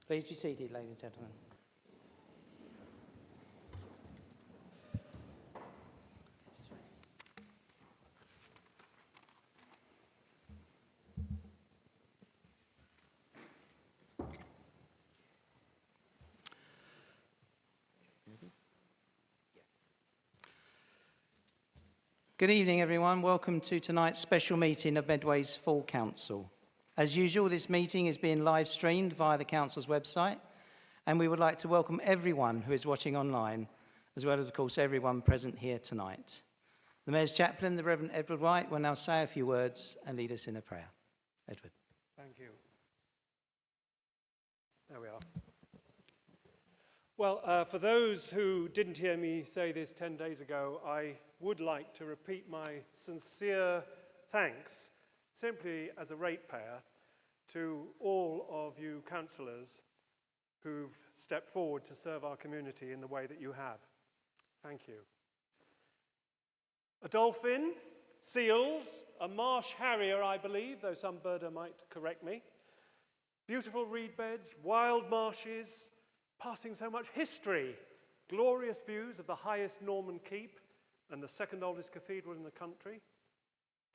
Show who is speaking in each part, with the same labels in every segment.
Speaker 1: Please be seated, ladies and gentlemen. Good evening, everyone. Welcome to tonight's special meeting of Medway's Full Council. As usual, this meeting is being live streamed via the Council's website, and we would like to welcome everyone who is watching online, as well as, of course, everyone present here tonight. The Mayor's Chaplain, the Reverend Edward White, will now say a few words and lead us in a prayer. Edward.
Speaker 2: Thank you. There we are. Well, for those who didn't hear me say this 10 days ago, I would like to repeat my sincere thanks, simply as a ratepayer, to all of you councillors who've stepped forward to serve our community in the way that you have. Thank you. A dolphin, seals, a marsh harrier, I believe, though some birder might correct me, beautiful reed beds, wild marshes, passing so much history, glorious views of the highest Norman keep and the second oldest cathedral in the country,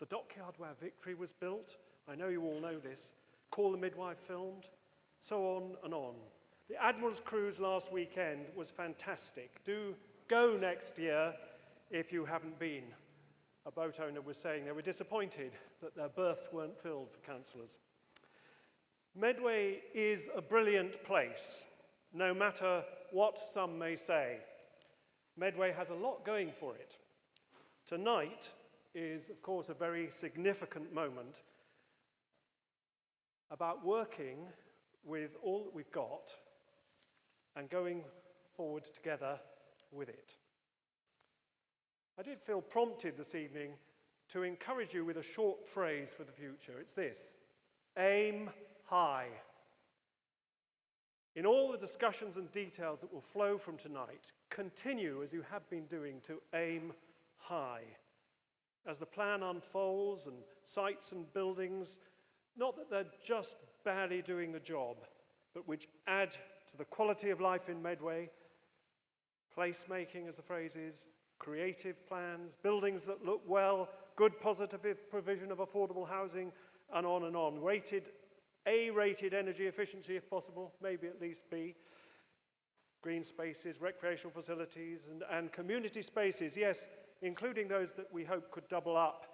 Speaker 2: the dockyard where Victory was built, I know you all know this, Call the Midwife filmed, so on and on. The Admiral's cruise last weekend was fantastic. Do go next year if you haven't been. A boat owner was saying they were disappointed that their berths weren't filled for councillors. Medway is a brilliant place, no matter what some may say. Medway has a lot going for it. Tonight is, of course, a very significant moment about working with all that we've got and going forward together with it. I did feel prompted this evening to encourage you with a short phrase for the future. It's this: aim high. In all the discussions and details that will flow from tonight, continue as you have been doing to aim high. As the plan unfolds and sites and buildings, not that they're just barely doing the job, but which add to the quality of life in Medway, placemaking as the phrase is, creative plans, buildings that look well, good positive provision of affordable housing, and on and on. A-rated energy efficiency if possible, maybe at least B. Green spaces, recreational facilities, and community spaces, yes, including those that we hope could double up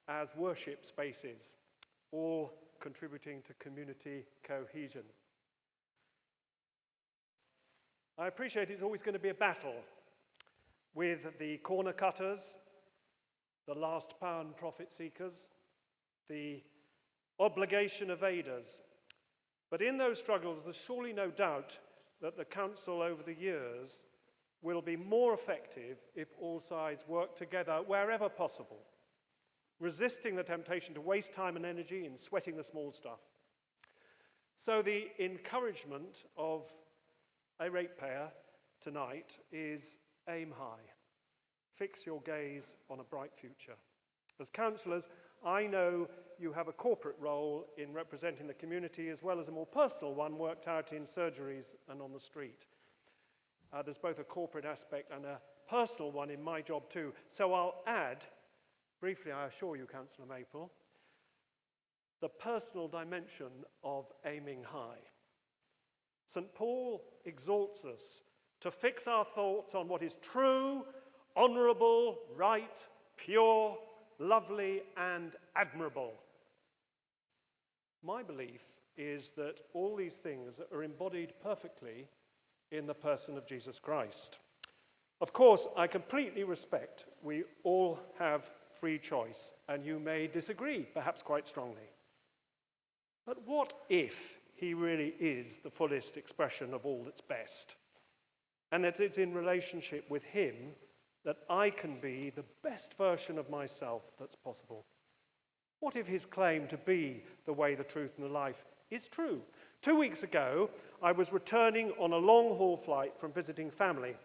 Speaker 2: as worship spaces, all contributing to community cohesion. I appreciate it's always going to be a battle with the corner cutters, the last pound profit seekers, the obligation evaders. But in those struggles, there's surely no doubt that the council over the years will be more effective if all sides work together wherever possible, resisting the temptation to waste time and energy in sweating the small stuff. So the encouragement of a ratepayer tonight is aim high. Fix your gaze on a bright future. As councillors, I know you have a corporate role in representing the community as well as a more personal one worked out in surgeries and on the street. There's both a corporate aspect and a personal one in my job too. So I'll add, briefly I assure you, Councillor Maple, the personal dimension of aiming high. St. Paul exhorts us to fix our thoughts on what is true, honourable, right, pure, lovely, and admirable. My belief is that all these things are embodied perfectly in the person of Jesus Christ. Of course, I completely respect we all have free choice, and you may disagree, perhaps quite strongly. But what if he really is the fullest expression of all that's best? And that it's in relationship with him that I can be the best version of myself that's possible? What if his claim to be the way, the truth, and the life is true? 2 weeks ago, I was returning on a long-haul flight from visiting family.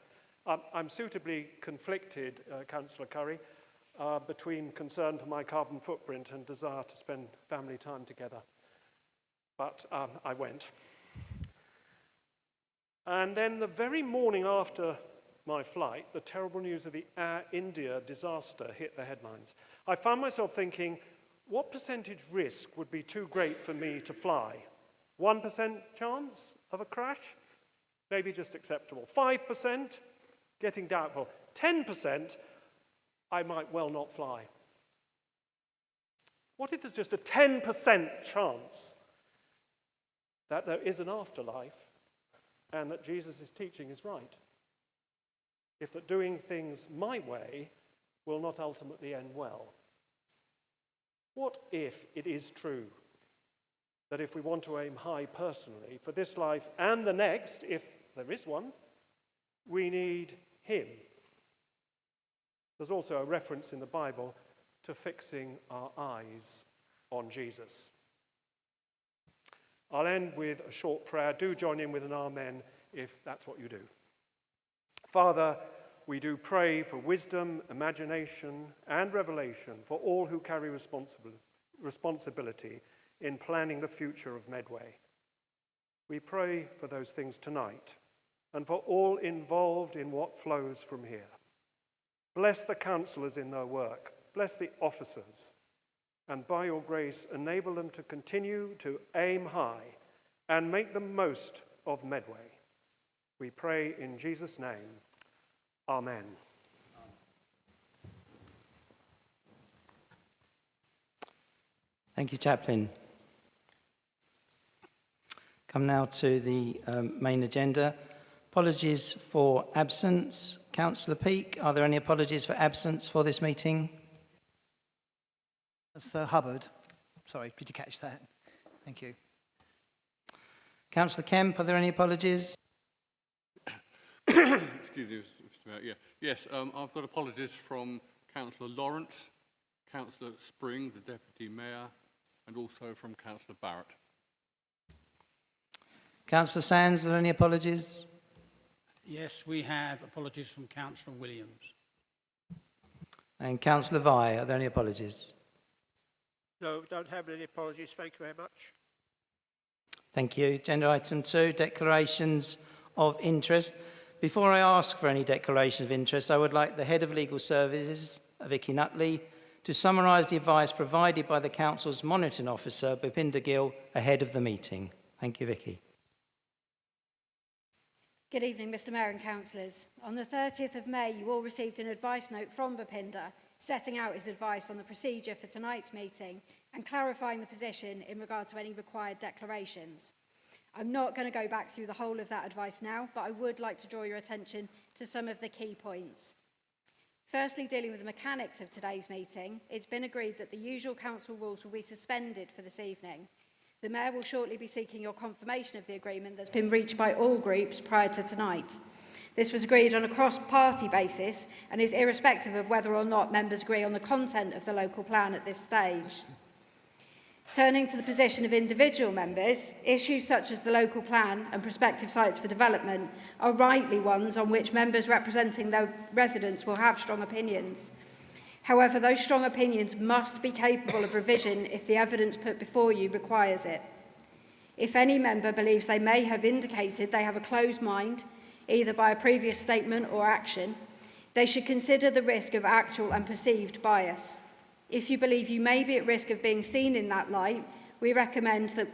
Speaker 2: I'm suitably conflicted, Councillor Curry, between concern for my carbon footprint and desire to spend family time together. But I went. And then the very morning after my flight, the terrible news of the Air India disaster hit the headlines. I found myself thinking, what percentage risk would be too great for me to fly? 1% chance of a crash? Maybe just acceptable. 5%? Getting doubtful. 10%? I might well not fly. What if there's just a 10% chance that there is an afterlife and that Jesus' teaching is right? If that doing things my way will not ultimately end well? What if it is true that if we want to aim high personally for this life and the next, if there is one, we need him? There's also a reference in the Bible to fixing our eyes on Jesus. I'll end with a short prayer. Do join in with an amen if that's what you do. Father, we do pray for wisdom, imagination, and revelation for all who carry responsibility in planning the future of Medway. We pray for those things tonight and for all involved in what flows from here. Bless the councillors in their work. Bless the officers. And by your grace, enable them to continue to aim high and make the most of Medway. We pray in Jesus' name. Amen.
Speaker 1: Thank you, Chaplain. Come now to the main agenda. Apologies for absence. Councillor Peake, are there any apologies for absence for this meeting?
Speaker 3: Sir Hubbard. Sorry, did you catch that? Thank you.
Speaker 1: Councillor Kemp, are there any apologies?
Speaker 4: Excuse me, Mr. Mayor. Yes, I've got apologies from Councillor Lawrence, Councillor Spring, the Deputy Mayor, and also from Councillor Barrett.
Speaker 1: Councillor Sands, are there any apologies?
Speaker 5: Yes, we have apologies from Councillor Williams.
Speaker 1: And Councillor Vi, are there any apologies?
Speaker 6: No, don't have any apologies. Thank you very much.
Speaker 1: Thank you. Agenda item 2, declarations of interest. Before I ask for any declaration of interest, I would like the Head of Legal Services, Vicky Nutley, to summarise the advice provided by the Council's Monitoring Officer, Bhupinder Gill, ahead of the meeting. Thank you, Vicky.
Speaker 7: Good evening, Mr Mayor and Councillors. On the 30th of May, you all received an advice note from Bhupinder setting out his advice on the procedure for tonight's meeting and clarifying the position in regard to any required declarations. I'm not going to go back through the whole of that advice now, but I would like to draw your attention to some of the key points. Firstly, dealing with the mechanics of today's meeting, it's been agreed that the usual council rules will be suspended for this evening. The Mayor will shortly be seeking your confirmation of the agreement that's been reached by all groups prior to tonight. This was agreed on a cross-party basis and is irrespective of whether or not members agree on the content of the local plan at this stage. Turning to the position of individual members, issues such as the local plan and prospective sites for development are rightly ones on which members representing their residents will have strong opinions. However, those strong opinions must be capable of revision if the evidence put before you requires it. If any member believes they may have indicated they have a closed mind, either by a previous statement or action, they should consider the risk of actual and perceived bias. If you believe you may be at risk of being seen in that light, we recommend that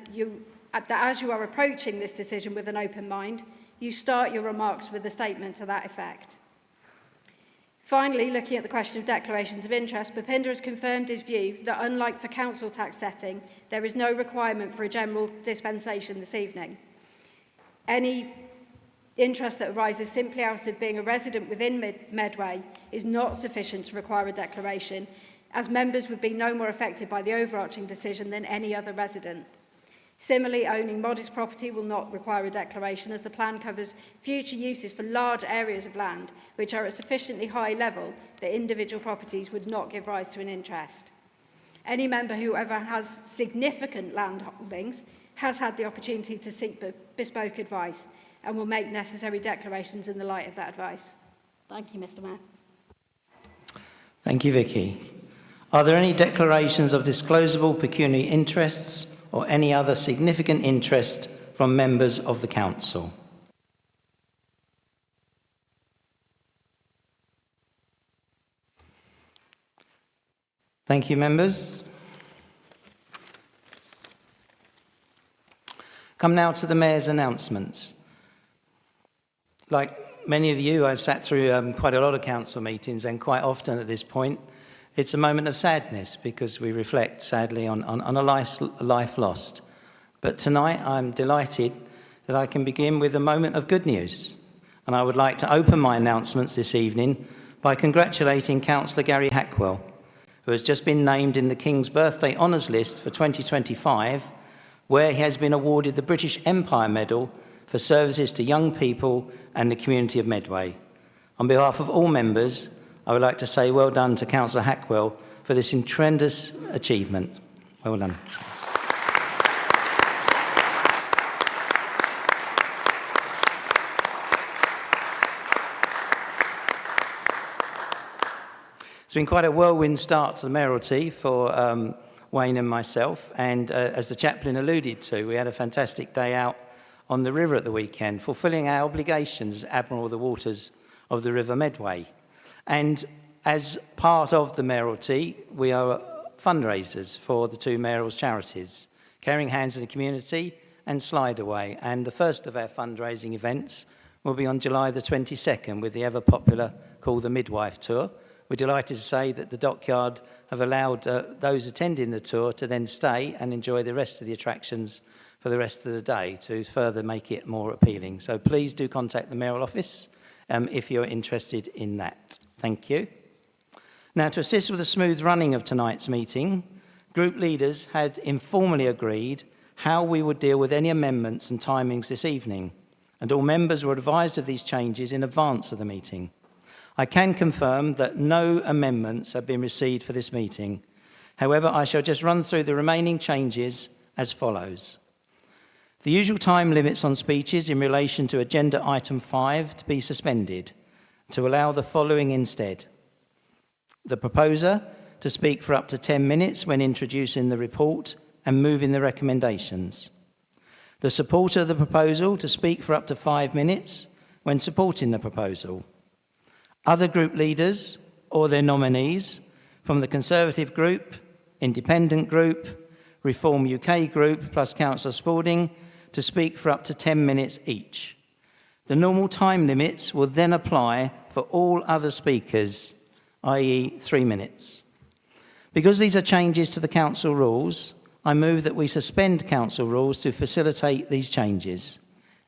Speaker 7: as you are approaching this decision with an open mind, you start your remarks with a statement to that effect. Finally, looking at the question of declarations of interest, Bhupinder has confirmed his view that unlike for council tax setting, there is no requirement for a general dispensation this evening. Any interest that arises simply out of being a resident within Medway is not sufficient to require a declaration, as members would be no more affected by the overarching decision than any other resident. Similarly, owning modest property will not require a declaration, as the plan covers future uses for large areas of land which are at sufficiently high level that individual properties would not give rise to an interest. Any member who ever has significant land holdings has had the opportunity to seek bespoke advice and will make necessary declarations in the light of that advice. Thank you, Mr Mayor.
Speaker 1: Thank you, Vicky. Are there any declarations of disclosable pecuniary interests or any other significant interest from members of the Council? Thank you, members. Come now to the Mayor's announcements. Like many of you, I've sat through quite a lot of council meetings, and quite often at this point, it's a moment of sadness because we reflect sadly on a life lost. But tonight, I'm delighted that I can begin with a moment of good news. And I would like to open my announcements this evening by congratulating Councillor Gary Hackwell, who has just been named in the King's Birthday Honours List for 2025, where he has been awarded the British Empire Medal for services to young people and the community of Medway. On behalf of all members, I would like to say well done to Councillor Hackwell for this tremendous achievement. Well done. It's been quite a whirlwind start to the mayoralty for Wayne and myself, and as the chaplain alluded to, we had a fantastic day out on the river at the weekend, fulfilling our obligations as Admiral of the Waters of the River Medway. And as part of the mayoralty, we are fundraisers for the two mayoral's charities, Caring Hands in the Community and Slide Away. And the first of our fundraising events will be on July the 22nd with the ever popular called the Midwife Tour. We're delighted to say that the Dockyard have allowed those attending the tour to then stay and enjoy the rest of the attractions for the rest of the day to further make it more appealing. So please do contact the mayoral office if you're interested in that. Thank you. Now, to assist with the smooth running of tonight's meeting, group leaders had informally agreed how we would deal with any amendments and timings this evening, and all members were advised of these changes in advance of the meeting. I can confirm that no amendments have been received for this meeting. However, I shall just run through the remaining changes as follows. The usual time limits on speeches in relation to agenda item 5 to be suspended, to allow the following instead. The proposer to speak for up to 10 minutes when introducing the report and moving the recommendations. The supporter of the proposal to speak for up to 5 minutes when supporting the proposal. Other group leaders or their nominees from the Conservative Group, Independent Group, Reform UK Group plus Councillor Spalding to speak for up to 10 minutes each. The normal time limits will then apply for all other speakers, i.e. 3 minutes. Because these are changes to the council rules, I move that we suspend council rules to facilitate these changes.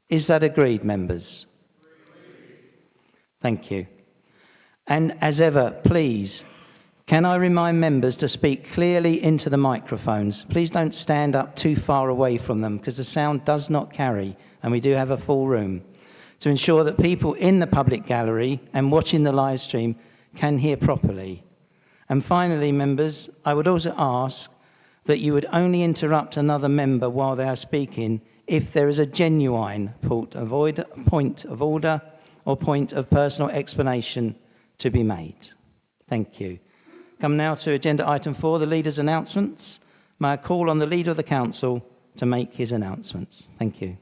Speaker 1: Is that agreed, members? Thank you. And as ever, please, can I remind members to speak clearly into the microphones? Please don't stand up too far away from them because the sound does not carry and we do have a full room. To ensure that people in the public gallery and watching the live stream can hear properly. And finally, members, I would also ask that you would only interrupt another member while they are speaking if there is a genuine point of order or point of personal explanation to be made. Thank you. Come now to agenda item 4, the leader's announcements. May I call on the leader of the council to make his announcements. Thank you.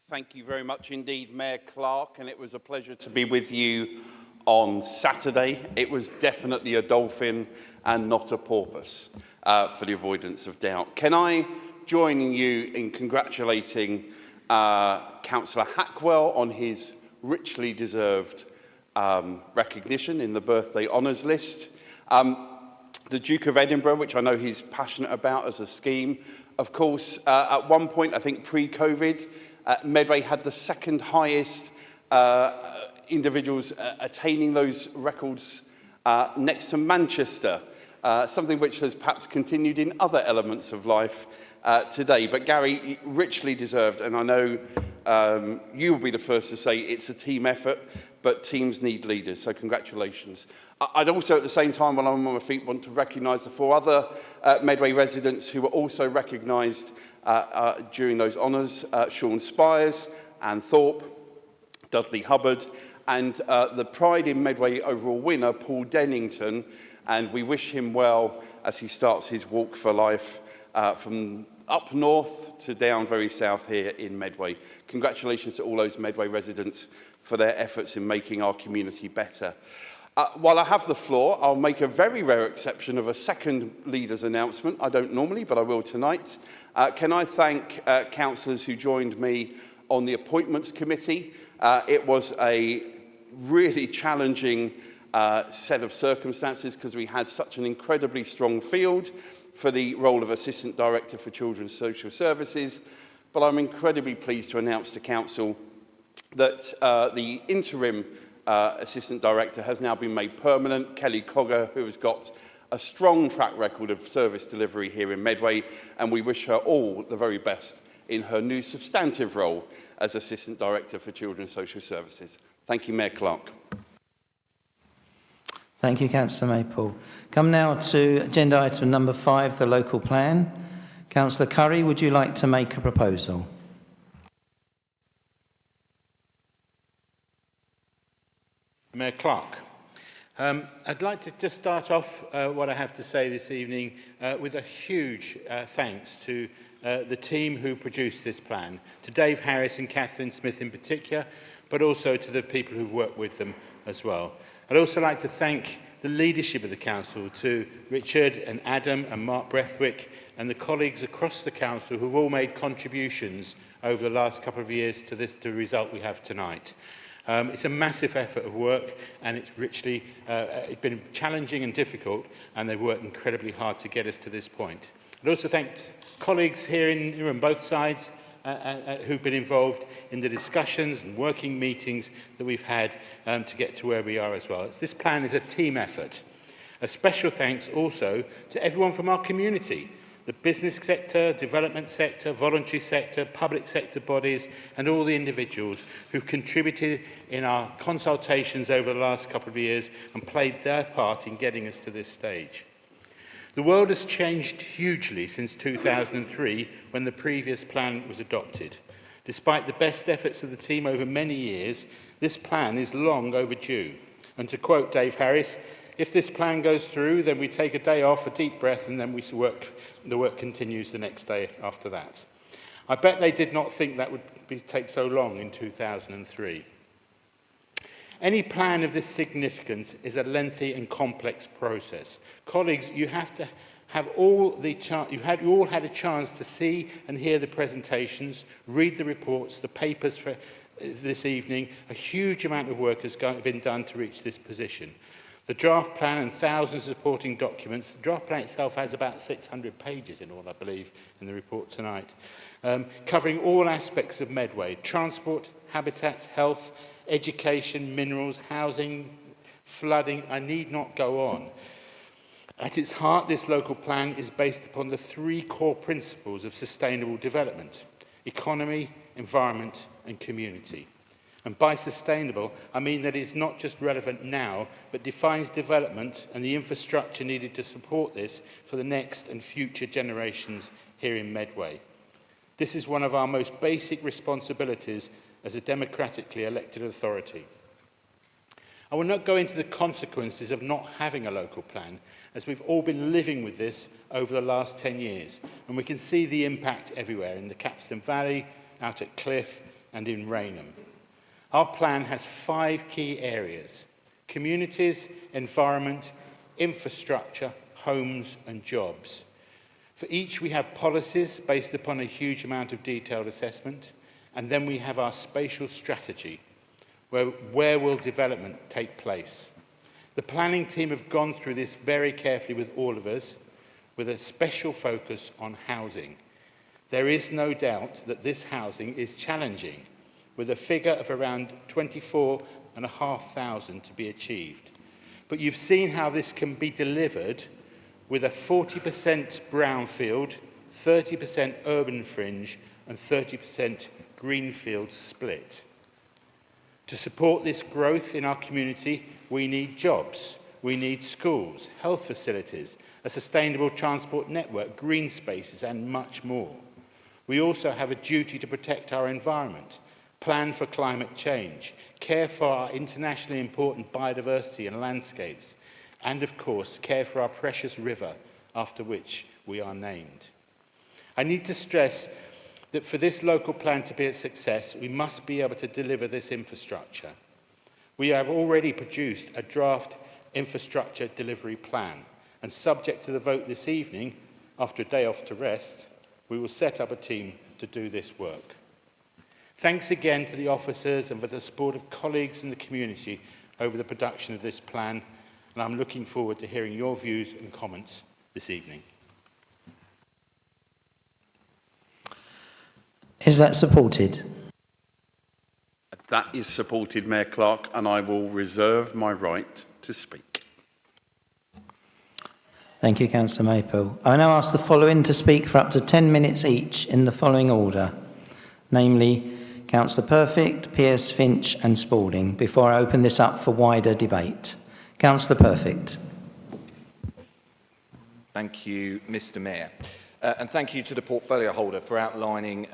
Speaker 8: Thank you very much indeed, Mayor Clark, and it was a pleasure to be with you on Saturday. It was definitely a dolphin and not a porpoise, for the avoidance of doubt. Can I join you in congratulating Councillor Hackwell on his richly deserved recognition in the birthday honours list. The Duke of Edinburgh, which I know he's passionate about as a scheme. Of course, at one point, I think pre-COVID, Medway had the second highest individuals attaining those records next to Manchester, something which has perhaps continued in other elements of life today. But Gary, richly deserved, and I know you will be the first to say it's a team effort, but teams need leaders, so congratulations. I'd also, at the same time, while I'm on my feet, want to recognise the 4 other Medway residents who were also recognised during those honours, Sean Spires, Anne Thorpe, Dudley Hubbard, and the Pride in Medway overall winner, Paul Dennington, and we wish him well as he starts his walk for life from up north to down very south here in Medway. Congratulations to all those Medway residents for their efforts in making our community better. While I have the floor, I'll make a very rare exception of a second leader's announcement. I don't normally, but I will tonight. Can I thank councillors who joined me on the Appointments Committee? It was a really challenging set of circumstances because we had such an incredibly strong field for the role of Assistant Director for Children's Social Services. But I'm incredibly pleased to announce to Council that the interim Assistant Director has now been made permanent, Kelly Cogger, who has got a strong track record of service delivery here in Medway, and we wish her all the very best in her new substantive role as Assistant Director for Children's Social Services. Thank you, Mayor Clark.
Speaker 1: Thank you, Councillor Maple. Come now to agenda item number 5, the local plan. Councillor Curry, would you like to make a proposal?
Speaker 9: Mayor Clark. I'd like to just start off what I have to say this evening with a huge thanks to the team who produced this plan, to Dave Harris and Catherine Smith in particular, but also to the people who've worked with them as well. I'd also like to thank the leadership of the council, to Richard and Adam and Mark Brethwick and the colleagues across the council who've all made contributions over the last couple of years to the result we have tonight. It's a massive effort of work, and it's richly, it's been challenging and difficult, and they've worked incredibly hard to get us to this point. I'd also thank colleagues here on both sides who've been involved in the discussions and working meetings that we've had to get to where we are as well. This plan is a team effort. A special thanks also to everyone from our community, the business sector, development sector, voluntary sector, public sector bodies, and all the individuals who've contributed in our consultations over the last couple of years and played their part in getting us to this stage. The world has changed hugely since 2003, when the previous plan was adopted. Despite the best efforts of the team over many years, this plan is long overdue. And to quote Dave Harris, if this plan goes through, then we take a day off, a deep breath, and then the work continues the next day after that. I bet they did not think that would take so long in 2003. Any plan of this significance is a lengthy and complex process. Colleagues, you have to have all you all had a chance to see and hear the presentations, read the reports, the papers for this evening. A huge amount of work has been done to reach this position. The draft plan and thousands of supporting documents. The draft plan itself has about 600 pages in all, I believe, in the report tonight, covering all aspects of Medway: transport, habitats, health, education, minerals, housing, flooding. I need not go on. At its heart, this local plan is based upon the 3 core principles of sustainable development: economy, environment, and community. And by sustainable, I mean that it's not just relevant now, but defines development and the infrastructure needed to support this for the next and future generations here in Medway. This is one of our most basic responsibilities as a democratically elected authority. I will not go into the consequences of not having a local plan, as we've all been living with this over the last 10 years, and we can see the impact everywhere, in the Capstan Valley, out at Cliff, and in Rainham. Our plan has 5 key areas: communities, environment, infrastructure, homes, and jobs. For each, we have policies based upon a huge amount of detailed assessment, and then we have our spatial strategy, where will development take place. The planning team have gone through this very carefully with all of us, with a special focus on housing. There is no doubt that this housing is challenging, with a figure of around 24,500 to be achieved. But you've seen how this can be delivered with a 40% brownfield, 30% urban fringe, and 30% greenfield split. To support this growth in our community, we need jobs, we need schools, health facilities, a sustainable transport network, green spaces, and much more. We also have a duty to protect our environment, plan for climate change, care for our internationally important biodiversity and landscapes, and of course, care for our precious river, after which we are named. I need to stress that for this local plan to be a success, we must be able to deliver this infrastructure. We have already produced a draft infrastructure delivery plan. And subject to the vote this evening, after a day off to rest, we will set up a team to do this work. Thanks again to the officers and for the support of colleagues in the community over the production of this plan, and I'm looking forward to hearing your views and comments this evening.
Speaker 1: Is that supported?
Speaker 8: That is supported, Mayor Clark, and I will reserve my right to speak.
Speaker 1: Thank you, Councillor Maple. I now ask the following to speak for up to 10 minutes each in the following order, namely Councillor Perfect, Pearce, Finch and Spalding, before I open this up for wider debate. Councillor Perfect.
Speaker 10: Thank you, Mr Mayor. And thank you to the portfolio holder for outlining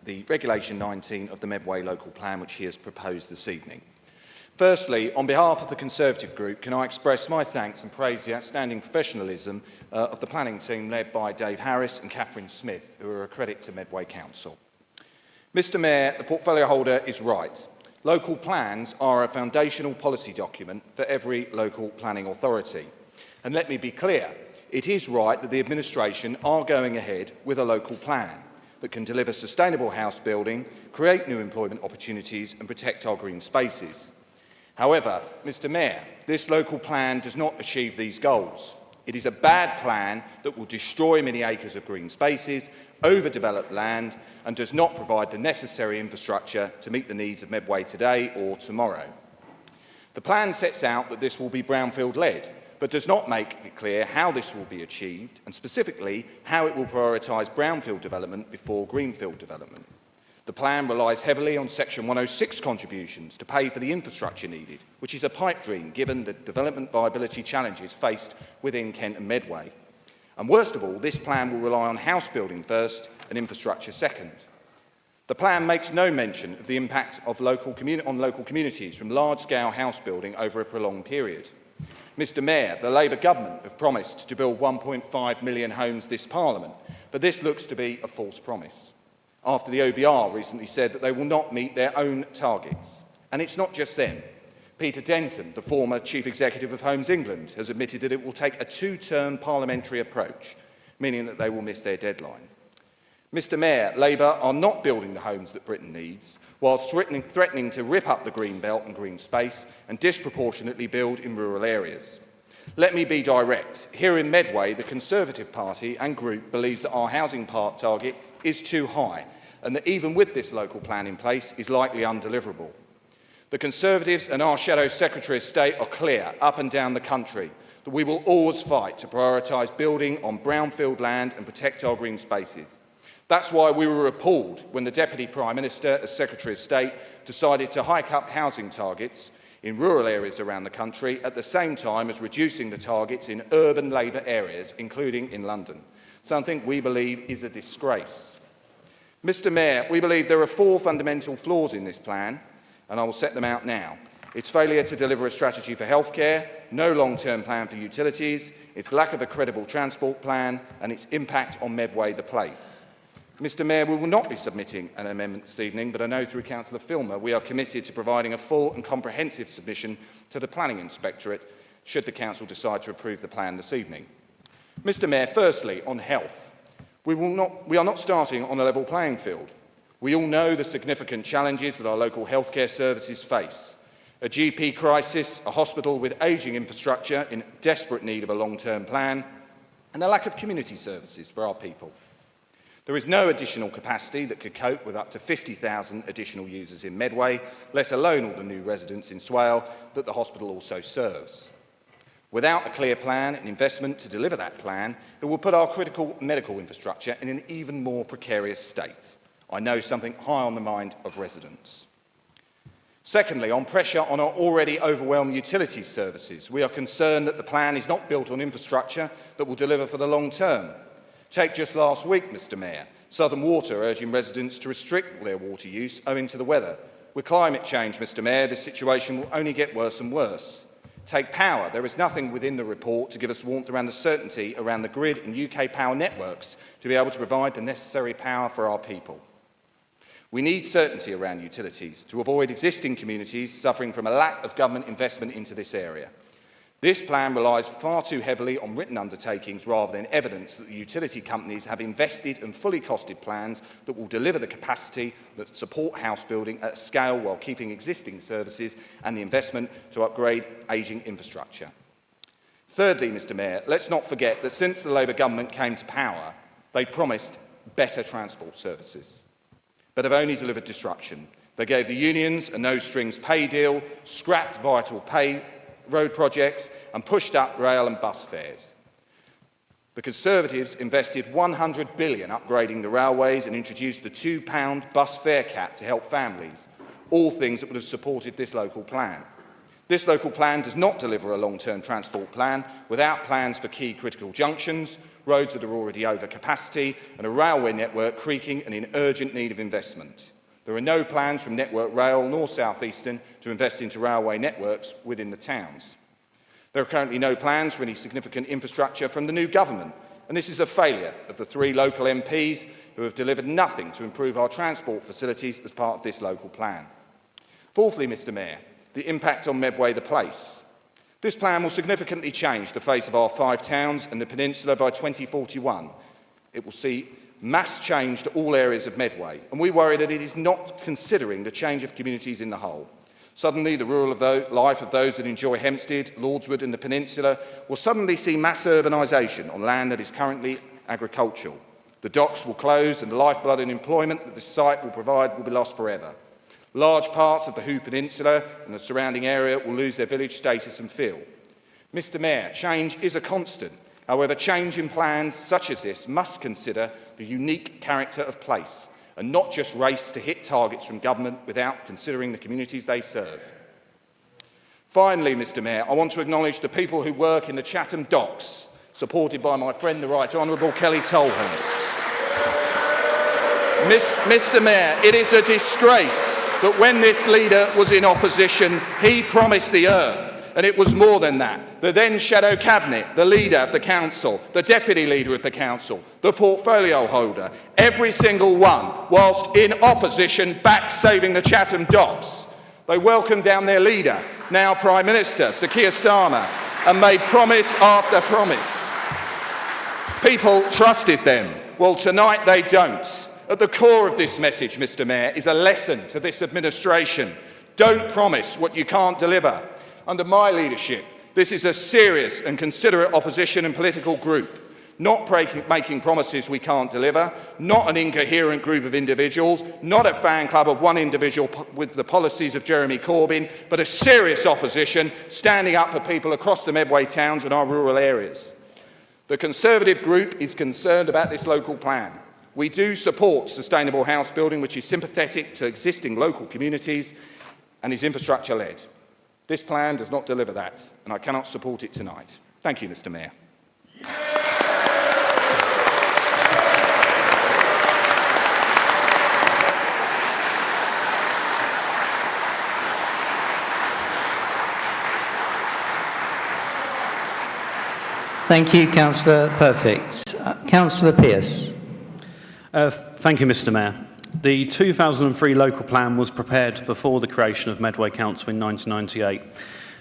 Speaker 10: the Regulation 19 of the Medway local plan, which he has proposed this evening. Firstly, on behalf of the Conservative Group, can I express my thanks and praise the outstanding professionalism of the planning team led by Dave Harris and Catherine Smith, who are a credit to Medway Council. Mr Mayor, the portfolio holder is right. Local plans are a foundational policy document for every local planning authority. And let me be clear, it is right that the administration are going ahead with a local plan that can deliver sustainable house building, create new employment opportunities and protect our green spaces. However, Mr Mayor, this local plan does not achieve these goals. It is a bad plan that will destroy many acres of green spaces, overdevelop land and does not provide the necessary infrastructure to meet the needs of Medway today or tomorrow. The plan sets out that this will be brownfield-led, but does not make it clear how this will be achieved and specifically how it will prioritise brownfield development before greenfield development. The plan relies heavily on Section 106 contributions to pay for the infrastructure needed, which is a pipe dream given the development viability challenges faced within Kent and Medway. And worst of all, this plan will rely on house building first and infrastructure second. The plan makes no mention of the impact of local communities from large-scale house building over a prolonged period. Mr Mayor, the Labour government have promised to build 1.5 million homes this Parliament, but this looks to be a false promise, after the OBR recently said that they will not meet their own targets. And it's not just them. Peter Denton, the former Chief Executive of Homes England, has admitted that it will take a two-term parliamentary approach, meaning that they will miss their deadline. Mr Mayor, Labour are not building the homes that Britain needs, whilst threatening to rip up the green belt and green space and disproportionately build in rural areas. Let me be direct. Here in Medway, the Conservative Party and Group believes that our housing park target is too high and that even with this local plan in place is likely undeliverable. The Conservatives and our Shadow Secretary of State are clear up and down the country that we will always fight to prioritise building on brownfield land and protect our green spaces. That's why we were appalled when the Deputy Prime Minister, as Secretary of State, decided to hike up housing targets in rural areas around the country at the same time as reducing the targets in urban Labour areas, including in London, something we believe is a disgrace. Mr Mayor, we believe there are four fundamental flaws in this plan, and I will set them out now. Its failure to deliver a strategy for healthcare, no long-term plan for utilities, its lack of a credible transport plan, and its impact on Medway the place. Mr Mayor, we will not be submitting an amendment this evening, but I know through Councillor Filmer we are committed to providing a full and comprehensive submission to the Planning Inspectorate should the Council decide to approve the plan this evening. Mr Mayor, firstly, on health. We are not starting on a level playing field. We all know the significant challenges that our local healthcare services face. A GP crisis, a hospital with ageing infrastructure in desperate need of a long-term plan, and a lack of community services for our people. There is no additional capacity that could cope with up to 50,000 additional users in Medway, let alone all the new residents in Swale that the hospital also serves. Without a clear plan and investment to deliver that plan, it will put our critical medical infrastructure in an even more precarious state. I know something high on the mind of residents. Secondly, on pressure on our already overwhelmed utility services, we are concerned that the plan is not built on infrastructure that will deliver for the long term. Take just last week, Mr Mayor, Southern Water urging residents to restrict their water use owing to the weather. With climate change, Mr Mayor, this situation will only get worse and worse. Take power. There is nothing within the report to give us warmth around the certainty around the grid and UK power networks to be able to provide the necessary power for our people. We need certainty around utilities to avoid existing communities suffering from a lack of government investment into this area. This plan relies far too heavily on written undertakings rather than evidence that the utility companies have invested and fully costed plans that will deliver the capacity that support house building at scale while keeping existing services and the investment to upgrade ageing infrastructure. Thirdly, Mr Mayor, let's not forget that since the Labour government came to power, they promised better transport services, but have only delivered disruption. They gave the unions a no-strings-pay deal, scrapped vital pay road projects and pushed up rail and bus fares. The Conservatives invested £100 billion upgrading the railways and introduced the £2 bus fare cap to help families, all things that would have supported this local plan. This local plan does not deliver a long-term transport plan without plans for key critical junctions, roads that are already over capacity and a railway network creaking and in urgent need of investment. There are no plans from Network Rail nor South Eastern to invest into railway networks within the towns. There are currently no plans for any significant infrastructure from the new government, and this is a failure of the 3 local MPs who have delivered nothing to improve our transport facilities as part of this local plan. Fourthly, Mr Mayor, the impact on Medway the place. This plan will significantly change the face of our 5 towns and the peninsula by 2041. It will see mass change to all areas of Medway, and we worry that it is not considering the change of communities in the whole. Suddenly, the rural life of those that enjoy Hempstead, Lordswood and the peninsula will suddenly see mass urbanisation on land that is currently agricultural. The docks will close and the lifeblood and employment that this site will provide will be lost forever. Large parts of the Hoo Peninsula and the surrounding area will lose their village status and feel. Mr Mayor, change is a constant. However, change in plans such as this must consider the unique character of place and not just race to hit targets from government without considering the communities they serve. Finally, Mr Mayor, I want to acknowledge the people who work in the Chatham docks, supported by my friend the Right Honourable Kelly Tolhurst. Mr Mayor, it is a disgrace that when this leader was in opposition, he promised the earth. And it was more than that. The then Shadow Cabinet, the leader of the council, the deputy leader of the council, the portfolio holder, every single one, whilst in opposition, backed saving the Chatham docks. They welcomed down their leader, now Prime Minister, Sir Keir Starmer, and made promise after promise. People trusted them. Well, tonight they don't. At the core of this message, Mr Mayor, is a lesson to this administration. Don't promise what you can't deliver. Under my leadership, this is a serious and considerate opposition and political group, not making promises we can't deliver, not an incoherent group of individuals, not a fan club of one individual with the policies of Jeremy Corbyn, but a serious opposition standing up for people across the Medway towns and our rural areas. The Conservative group is concerned about this local plan. We do support sustainable house building, which is sympathetic to existing local communities and is infrastructure-led. This plan does not deliver that, and I cannot support it tonight. Thank you, Mr Mayor.
Speaker 1: Thank you, Councillor Perfect. Councillor Pearce.
Speaker 11: Thank you, Mr Mayor. The 2003 local plan was prepared before the creation of Medway Council in 1998,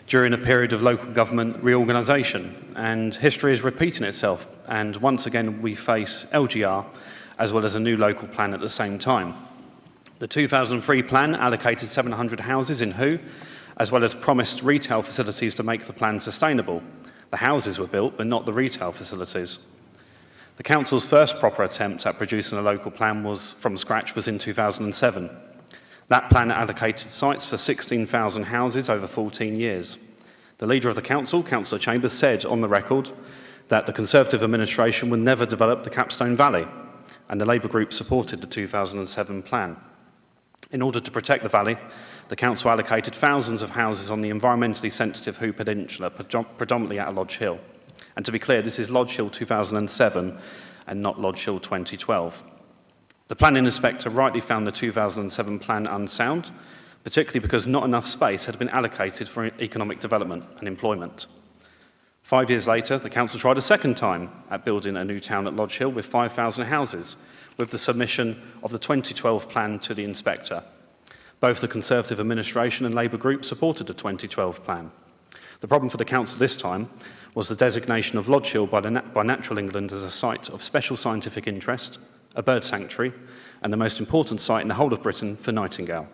Speaker 11: during a period of local government reorganisation, and history is repeating itself, and once again we face LGR as well as a new local plan at the same time. The 2003 plan allocated 700 houses in Hoo, as well as promised retail facilities to make the plan sustainable. The houses were built, but not the retail facilities. The Council's first proper attempt at producing a local plan from scratch was in 2007. That plan allocated sites for 16,000 houses over 14 years. The leader of the Council, Councillor Chambers, said on the record that the Conservative administration would never develop the Capstone Valley, and the Labour group supported the 2007 plan. In order to protect the valley, the Council allocated thousands of houses on the environmentally sensitive Hoo Peninsula, predominantly at Lodge Hill. And to be clear, this is Lodge Hill 2007 and not Lodge Hill 2012. The planning inspector rightly found the 2007 plan unsound, particularly because not enough space had been allocated for economic development and employment. 5 years later, the Council tried a second time at building a new town at Lodge Hill with 5,000 houses, with the submission of the 2012 plan to the inspector. Both the Conservative administration and Labour group supported the 2012 plan. The problem for the council this time was the designation of Lodge Hill by Natural England as a site of special scientific interest, a bird sanctuary, and the most important site in the whole of Britain for nightingale.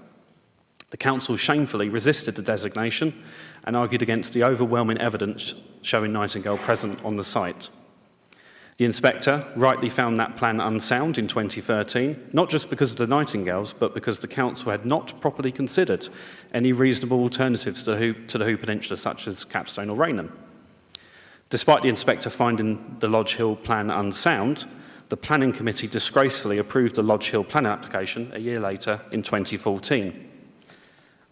Speaker 11: The council shamefully resisted the designation and argued against the overwhelming evidence showing nightingale present on the site. The inspector rightly found that plan unsound in 2013, not just because of the nightingales, but because the council had not properly considered any reasonable alternatives to the Hoop Peninsula, such as Capstone or Rainham. Despite the inspector finding the Lodge Hill plan unsound, the planning committee disgracefully approved the Lodge Hill plan application a year later in 2014.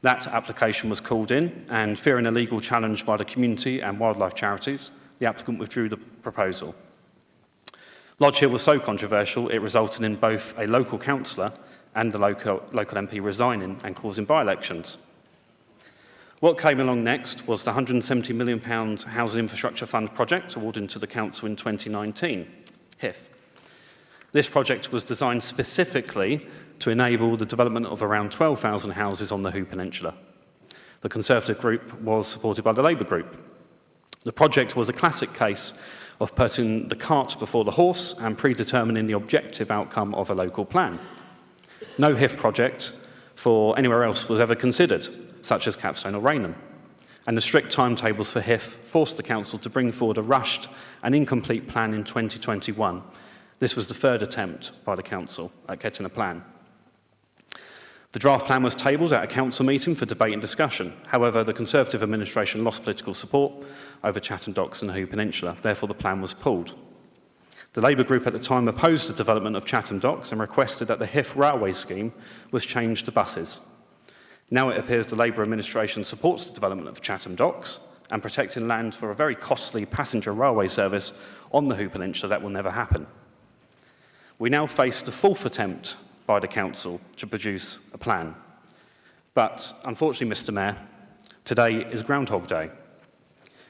Speaker 11: That application was called in, and fearing a legal challenge by the community and wildlife charities, the applicant withdrew the proposal. Lodge Hill was so controversial, it resulted in both a local councillor and the local MP resigning and causing by-elections. What came along next was the £170 million Housing Infrastructure Fund project awarded to the council in 2019, HIF. This project was designed specifically to enable the development of around 12,000 houses on the Hoop Peninsula. The Conservative group was supported by the Labour group. The project was a classic case of putting the cart before the horse and predetermining the objective outcome of a local plan. No HIF project for anywhere else was ever considered, such as Capstone or Rainham, and the strict timetables for HIF forced the council to bring forward a rushed and incomplete plan in 2021. This was the third attempt by the council at getting a plan. The draft plan was tabled at a council meeting for debate and discussion. However, the Conservative administration lost political support over Chatham Docks and the Hoop Peninsula. Therefore, the plan was pulled. The Labour group at the time opposed the development of Chatham Docks and requested that the HIF railway scheme was changed to buses. Now it appears the Labour administration supports the development of Chatham Docks and protecting land for a very costly passenger railway service on the Hoop Peninsula that will never happen. We now face the fourth attempt by the council to produce a plan. But unfortunately, Mr. Mayor, today is Groundhog Day.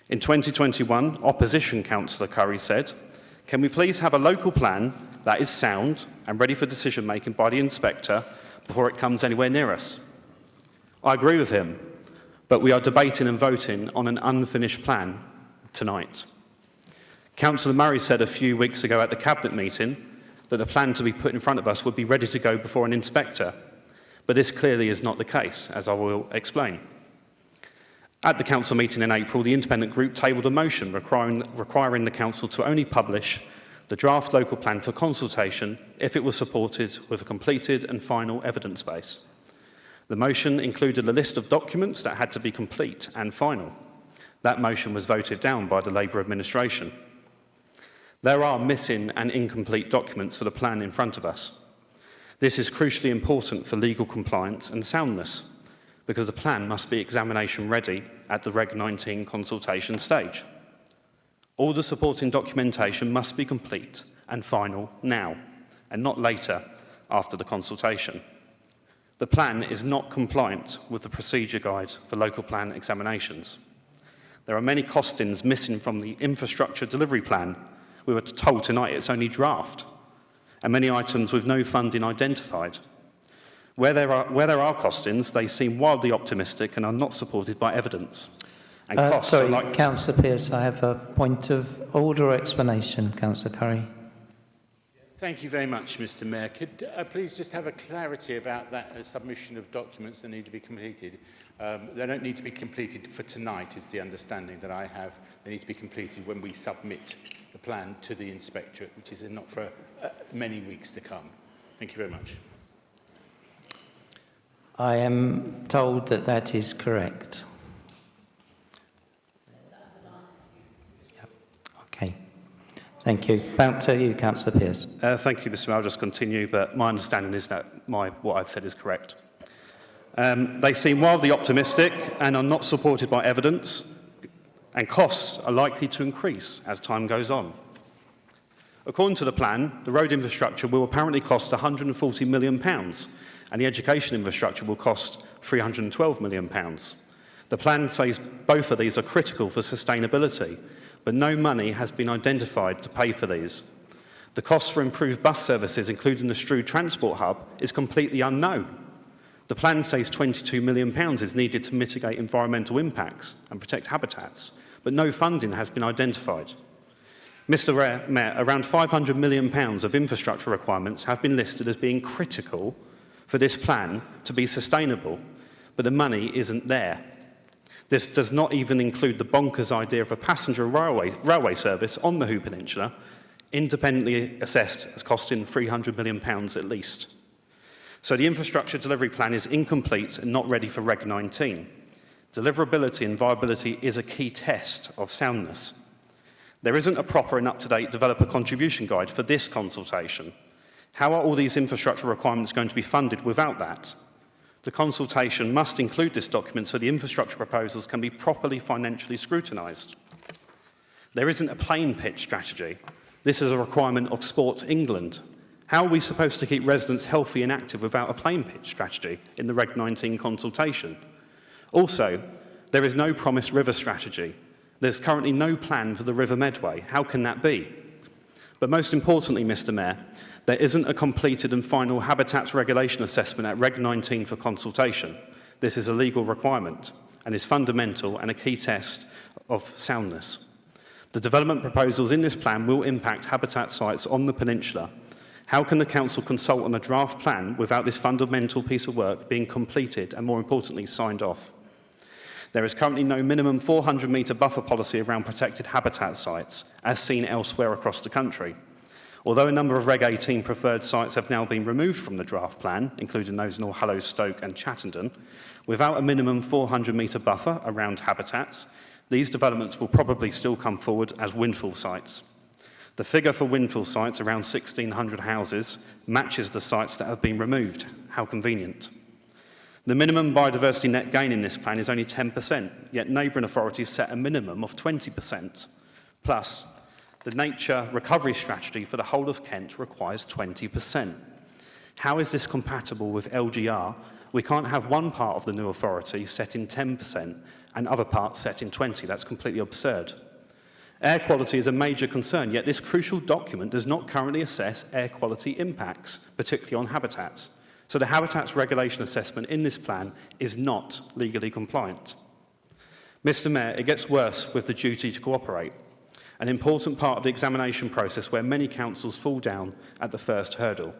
Speaker 11: In 2021, opposition councillor Curry said, "Can we please have a local plan that is sound and ready for decision making by the inspector before it comes anywhere near us?" I agree with him, but we are debating and voting on an unfinished plan tonight. Councillor Murray said a few weeks ago at the Cabinet meeting that the plan to be put in front of us would be ready to go before an inspector, but this clearly is not the case, as I will explain. At the council meeting in April, the independent group tabled a motion requiring the council to only publish the draft local plan for consultation if it was supported with a completed and final evidence base. The motion included a list of documents that had to be complete and final. That motion was voted down by the Labour administration. There are missing and incomplete documents for the plan in front of us. This is crucially important for legal compliance and soundness, because the plan must be examination ready at the Reg 19 consultation stage. All the supporting documentation must be complete and final now, and not later after the consultation. The plan is not compliant with the procedure guide for local plan examinations. There are many costings missing from the infrastructure delivery plan. We were told tonight it's only draft, and many items with no funding identified. Where there are costings, they seem wildly optimistic and are not supported by evidence. And costs are like...
Speaker 1: Councillor Pearce, I have a point of order or explanation, Councillor Curry.
Speaker 9: Thank you very much, Mr. Mayor. Could I please just have a clarity about that submission of documents that need to be completed? They don't need to be completed for tonight, is the understanding that I have. They need to be completed when we submit the plan to the inspectorate, which is not for many weeks to come. Thank you very much.
Speaker 1: I am told that that is correct. Okay. Thank you. Back to you, Councillor Pearce.
Speaker 11: Thank you, Mr. Mayor. I'll just continue, but my understanding is that what I've said is correct. They seem wildly optimistic and are not supported by evidence, and costs are likely to increase as time goes on. According to the plan, the road infrastructure will apparently cost £140 million, and the education infrastructure will cost £312 million. The plan says both of these are critical for sustainability, but no money has been identified to pay for these. The cost for improved bus services, including the Strood Transport Hub, is completely unknown. The plan says £22 million is needed to mitigate environmental impacts and protect habitats, but no funding has been identified. Mr. Mayor, around £500 million of infrastructure requirements have been listed as being critical for this plan to be sustainable, but the money isn't there. This does not even include the bonkers idea of a passenger railway service on the Hoo Peninsula, independently assessed as costing £300 million at least. So the infrastructure delivery plan is incomplete and not ready for Reg 19. Deliverability and viability is a key test of soundness. There isn't a proper and up-to-date developer contribution guide for this consultation. How are all these infrastructure requirements going to be funded without that? The consultation must include this document so the infrastructure proposals can be properly financially scrutinised. There isn't a plain pitch strategy. This is a requirement of Sport England. How are we supposed to keep residents healthy and active without a plain pitch strategy in the Reg 19 consultation? Also, there is no promised river strategy. There's currently no plan for the River Medway. How can that be? But most importantly, Mr. Mayor, there isn't a completed and final habitats regulation assessment at Reg 19 for consultation. This is a legal requirement and is fundamental and a key test of soundness. The development proposals in this plan will impact habitat sites on the peninsula. How can the council consult on a draft plan without this fundamental piece of work being completed and, more importantly, signed off? There is currently no minimum 400-metre buffer policy around protected habitat sites, as seen elsewhere across the country. Although a number of Reg 18 preferred sites have now been removed from the draft plan, including those in All Hallows, Stoke and Chatham, without a minimum 400-metre buffer around habitats, these developments will probably still come forward as windfall sites. The figure for windfall sites, around 1,600 houses, matches the sites that have been removed. How convenient. The minimum biodiversity net gain in this plan is only 10%, yet neighbouring authorities set a minimum of 20%. Plus, the nature recovery strategy for the whole of Kent requires 20%. How is this compatible with LGR? We can't have one part of the new authority set in 10% and other parts set in 20%. That's completely absurd. Air quality is a major concern, yet this crucial document does not currently assess air quality impacts, particularly on habitats. So the habitats regulation assessment in this plan is not legally compliant. Mr. Mayor, it gets worse with the duty to cooperate, an important part of the examination process where many councils fall down at the first hurdle.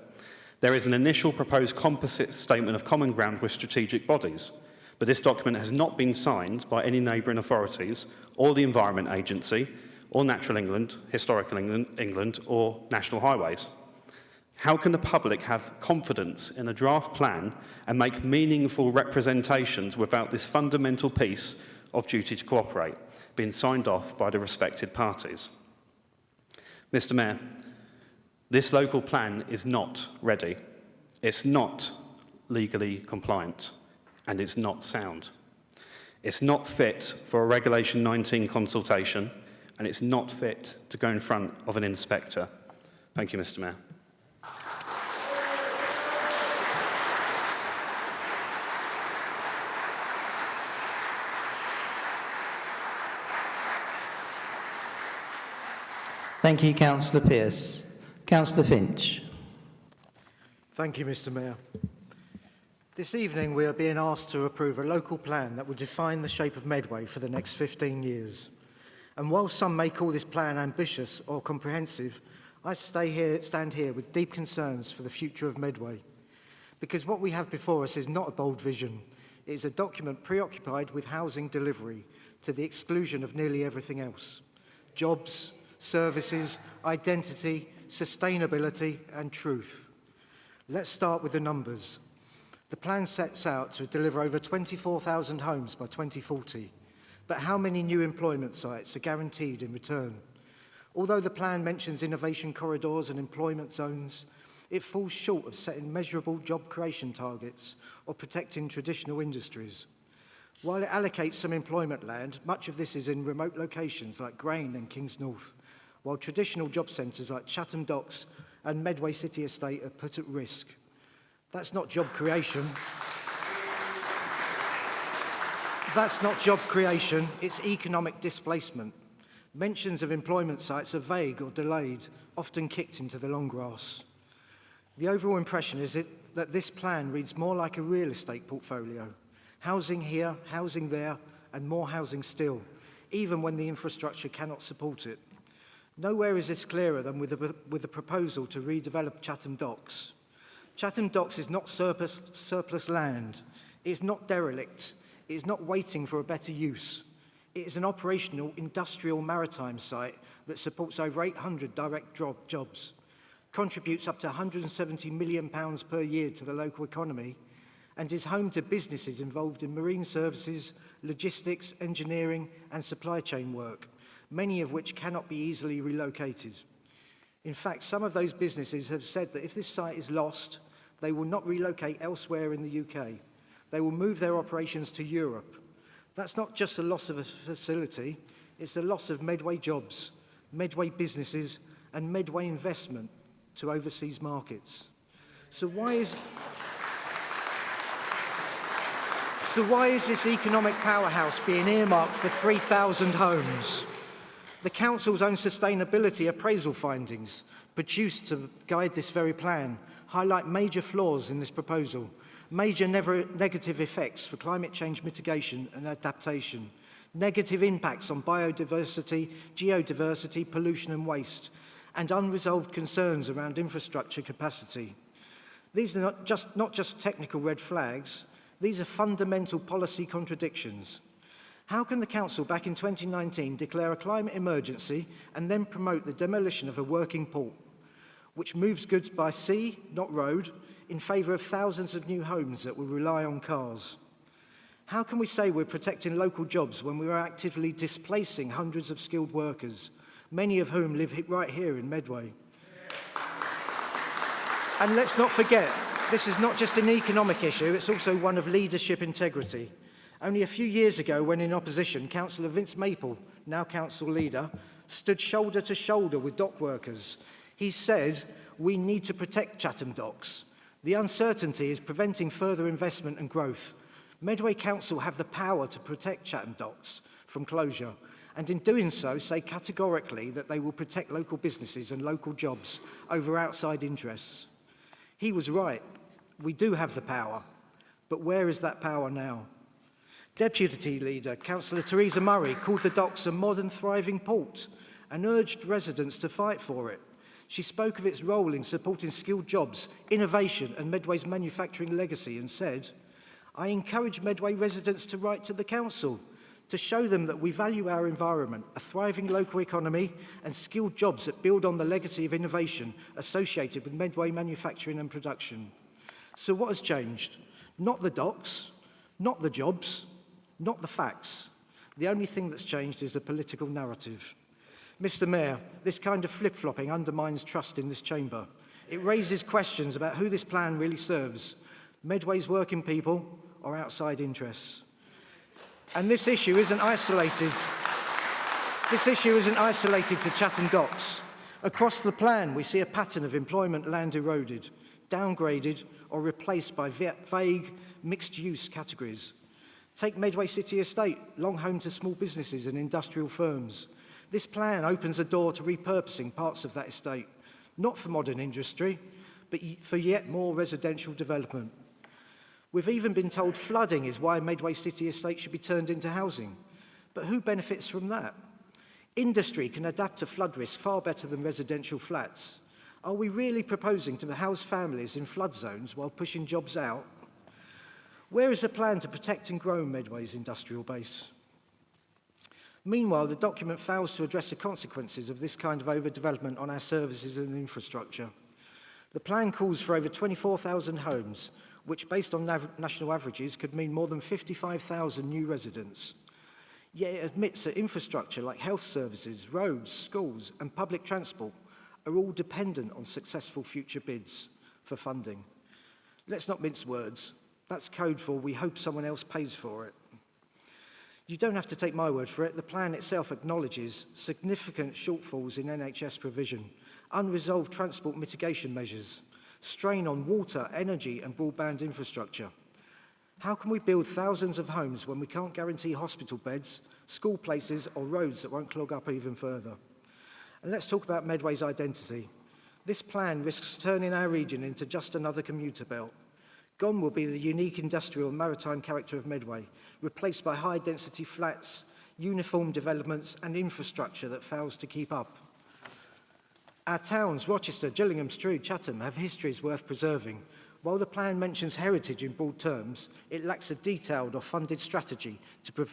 Speaker 11: There is an initial proposed composite statement of common ground with strategic bodies, but this document has not been signed by any neighbouring authorities or the Environment Agency or Natural England, Historical England or National Highways. How can the public have confidence in a draft plan and make meaningful representations without this fundamental piece of duty to cooperate being signed off by the respected parties? Mr. Mayor, this local plan is not ready. It's not legally compliant and it's not sound. It's not fit for a Regulation 19 consultation and it's not fit to go in front of an inspector. Thank you, Mr. Mayor.
Speaker 1: Thank you, Councillor Pearce. Councillor Finch.
Speaker 3: Thank you, Mr. Mayor. This evening we are being asked to approve a local plan that will define the shape of Medway for the next 15 years. And while some may call this plan ambitious or comprehensive, I stand here with deep concerns for the future of Medway. Because what we have before us is not a bold vision. It is a document preoccupied with housing delivery to the exclusion of nearly everything else. Jobs, services, identity, sustainability and truth. Let's start with the numbers. The plan sets out to deliver over 24,000 homes by 2040. But how many new employment sites are guaranteed in return? Although the plan mentions innovation corridors and employment zones, it falls short of setting measurable job creation targets or protecting traditional industries. While it allocates some employment land, much of this is in remote locations like Grain and Kings North, while traditional job centres like Chatham Docks and Medway City Estate are put at risk. That's not job creation. That's not job creation, it's economic displacement. Mentions of employment sites are vague or delayed, often kicked into the long grass. The overall impression is that this plan reads more like a real estate portfolio. Housing here, housing there, and more housing still, even when the infrastructure cannot support it. Nowhere is this clearer than with the proposal to redevelop Chatham Docks. Chatham Docks is not surplus land. It is not derelict. It is not waiting for a better use. It is an operational industrial maritime site that supports over 800 direct jobs, contributes up to £170 million per year to the local economy, and is home to businesses involved in marine services, logistics, engineering, and supply chain work, many of which cannot be easily relocated. In fact, some of those businesses have said that if this site is lost, they will not relocate elsewhere in the UK. They will move their operations to Europe. That's not just the loss of a facility, it's the loss of Medway jobs, Medway businesses, and Medway investment to overseas markets. So why is this economic powerhouse being earmarked for 3,000 homes? The Council's own sustainability appraisal findings, produced to guide this very plan, highlight major flaws in this proposal, major negative effects for climate change mitigation and adaptation, negative impacts on biodiversity, geodiversity, pollution and waste, and unresolved concerns around infrastructure capacity. These are not just technical red flags, these are fundamental policy contradictions. How can the Council back in 2019 declare a climate emergency and then promote the demolition of a working port, which moves goods by sea, not road, in favour of thousands of new homes that will rely on cars? How can we say we're protecting local jobs when we are actively displacing hundreds of skilled workers, many of whom live right here in Medway? And let's not forget, this is not just an economic issue, it's also one of leadership integrity. Only a few years ago, when in opposition, Councillor Vince Maple, now Council leader, stood shoulder to shoulder with dock workers. He said, we need to protect Chatham Docks. The uncertainty is preventing further investment and growth. Medway Council have the power to protect Chatham Docks from closure, and in doing so, say categorically that they will protect local businesses and local jobs over outside interests. He was right. We do have the power. But where is that power now? Deputy Leader, Councillor Theresa Murray, called the docks a modern, thriving port and urged residents to fight for it. She spoke of its role in supporting skilled jobs, innovation and Medway's manufacturing legacy and said, I encourage Medway residents to write to the Council to show them that we value our environment, a thriving local economy and skilled jobs that build on the legacy of innovation associated with Medway manufacturing and production. So what has changed? Not the docks, not the jobs, not the facts. The only thing that's changed is the political narrative. Mr. Mayor, this kind of flip-flopping undermines trust in this chamber. It raises questions about who this plan really serves, Medway's working people or outside interests. And this issue isn't isolated. This issue isn't isolated to Chatham Docks. Across the plan, we see a pattern of employment land eroded, downgraded or replaced by vague mixed-use categories. Take Medway City Estate, long home to small businesses and industrial firms. This plan opens a door to repurposing parts of that estate, not for modern industry, but for yet more residential development. We've even been told flooding is why Medway City Estate should be turned into housing. But who benefits from that? Industry can adapt to flood risk far better than residential flats. Are we really proposing to house families in flood zones while pushing jobs out? Where is the plan to protect and grow Medway's industrial base? Meanwhile, the document fails to address the consequences of this kind of overdevelopment on our services and infrastructure. The plan calls for over 24,000 homes, which, based on national averages, could mean more than 55,000 new residents. Yet it admits that infrastructure like health services, roads, schools and public transport are all dependent on successful future bids for funding. Let's not mince words. That's code for we hope someone else pays for it. You don't have to take my word for it. The plan itself acknowledges significant shortfalls in NHS provision, unresolved transport mitigation measures, strain on water, energy and broadband infrastructure. How can we build thousands of homes when we can't guarantee hospital beds, school places or roads that won't clog up even further? And let's talk about Medway's identity. This plan risks turning our region into just another commuter belt. Gone will be the unique industrial and maritime character of Medway, replaced by high-density flats, uniform developments and infrastructure that fails to keep up. Our towns, Rochester, Gillingham, Strood, Chatham, have histories worth preserving. While the plan mentions heritage in broad terms, it lacks a detailed or funded strategy to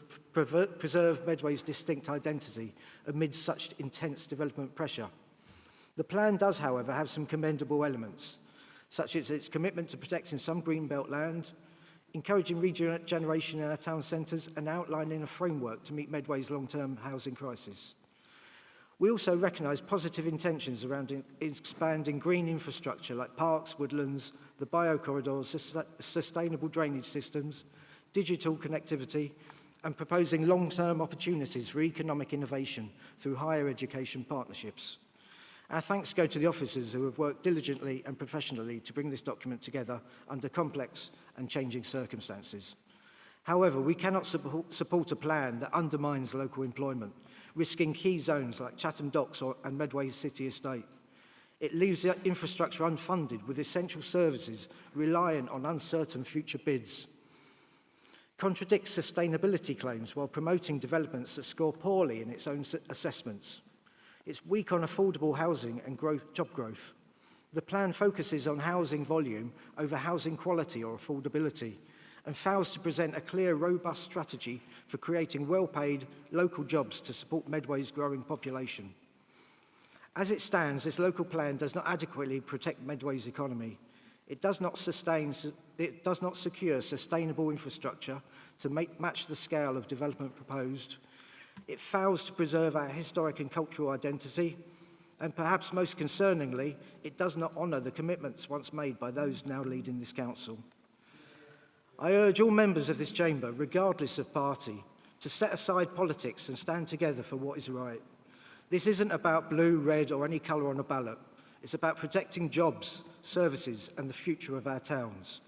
Speaker 3: preserve Medway's distinct identity amid such intense development pressure. The plan does, however, have some commendable elements, such as its commitment to protecting some greenbelt land, encouraging regeneration in our town centres and outlining a framework to meet Medway's long-term housing crisis. We also recognise positive intentions around expanding green infrastructure like parks, woodlands, the biocorridors, sustainable drainage systems, digital connectivity, and proposing long-term opportunities for economic innovation through higher education partnerships. Our thanks go to the officers who have worked diligently and professionally to bring this document together under complex and changing circumstances. However, we cannot support a plan that undermines local employment, risking key zones like Chatham Docks and Medway City Estate. It leaves the infrastructure unfunded with essential services reliant on uncertain future bids. Contradicts sustainability claims while promoting developments that score poorly in its own assessments. It's weak on affordable housing and job growth. The plan focuses on housing volume over housing quality or affordability and fails to present a clear, robust strategy for creating well-paid local jobs to support Medway's growing population. As it stands, this local plan does not adequately protect Medway's economy. It does not secure sustainable infrastructure to match the scale of development proposed. It fails to preserve our historic and cultural identity, and perhaps most concerningly, it does not honour the commitments once made by those now leading this council. I urge all members of this chamber, regardless of party, to set aside politics and stand together for what is right. This isn't about blue, red, or any colour on a ballot. It's about protecting jobs, services, and the future of our towns.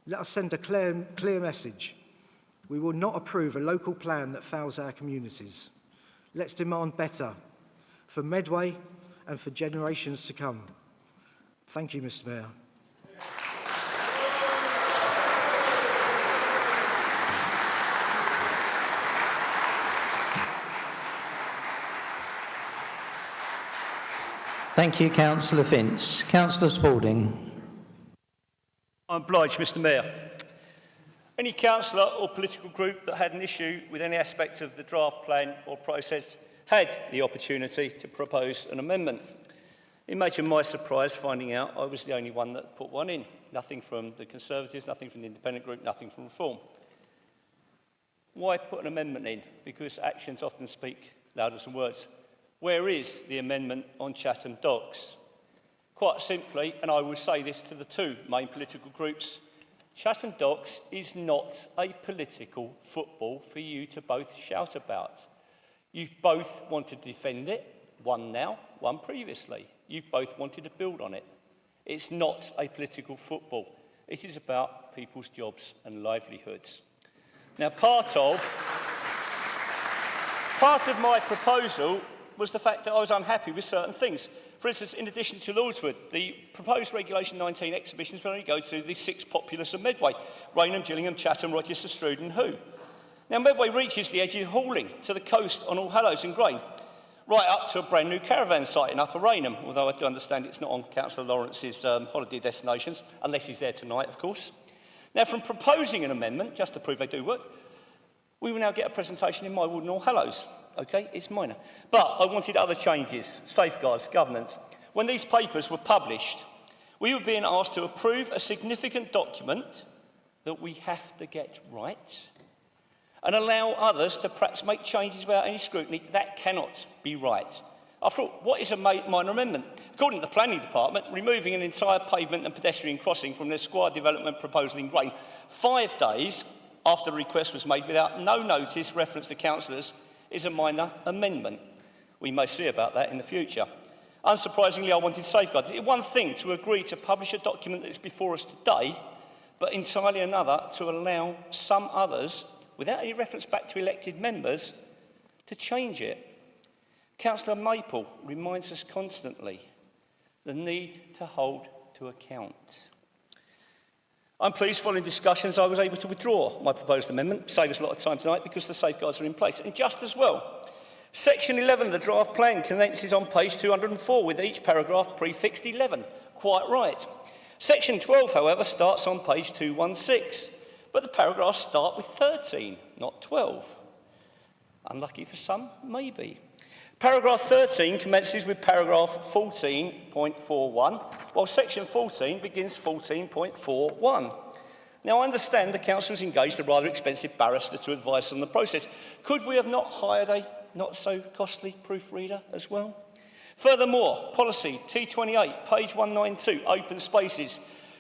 Speaker 3: Let us send a clear message. We will not approve a local plan that fails our communities. Let's demand better for Medway and for generations to come. Thank you, Mr. Mayor.
Speaker 1: Thank you, Councillor Finch. Councillor Spalding.
Speaker 6: I'm obliged, Mr. Mayor. Any councillor or political group that had an issue with any aspect of the draft plan or process had the opportunity to propose an amendment. Imagine my surprise finding out I was the only one that put one in. Nothing from the Conservatives, nothing from the Independent group, nothing from Reform. Why put an amendment in? Because actions often speak louder than words. Where is the amendment on Chatham Docks? Quite simply, and I will say this to the two main political groups, Chatham Docks is not a political football for you to both shout about. You both want to defend it, one now, one previously. You both wanted to build on it. It's not a political football. It is about people's jobs and livelihoods. Now, part of my proposal was the fact that I was unhappy with certain things. For instance, in addition to Lordswood, the proposed Regulation 19 exhibitions will only go to the 6 populace of Medway: Rainham, Gillingham, Chatham, Rochester, Strood and Hoo. Now, Medway reaches the edge of Halling to the coast on All Hallows and Grain, right up to a brand new caravan site in Upper Rainham, although I do understand it's not on Councillor Lawrence's holiday destinations, unless he's there tonight, of course. Now, from proposing an amendment, just to prove they do work, we will now get a presentation in my ward in All Hallows. Okay, it's minor. But I wanted other changes, safeguards, governance. When these papers were published, we were being asked to approve a significant document that we have to get right and allow others to perhaps make changes without any scrutiny. That cannot be right. After all, what is a minor amendment? According to the Planning Department, removing an entire pavement and pedestrian crossing from the Squire development proposal in Grain 5 days after the request was made without no notice reference to councillors is a minor amendment. We may see about that in the future. Unsurprisingly, I wanted safeguards. It's one thing to agree to publish a document that is before us today, but entirely another to allow some others, without any reference back to elected members, to change it. Councillor Maple reminds us constantly the need to hold to account. I'm pleased, following discussions, I was able to withdraw my proposed amendment, save us a lot of time tonight, because the safeguards are in place. And just as well, Section 11 of the draft plan commences on page 204, with each paragraph prefixed 11. Quite right. Section 12, however, starts on page 216, but the paragraphs start with 13, not 12. Unlucky for some, maybe. Paragraph 13 commences with paragraph 14.41, while section 14 begins 14.41. Now, I understand the council has engaged a rather expensive barrister to advise on the process. Could we have not hired a not-so-costly proofreader as well? Furthermore, policy T28, page 192, open spaces.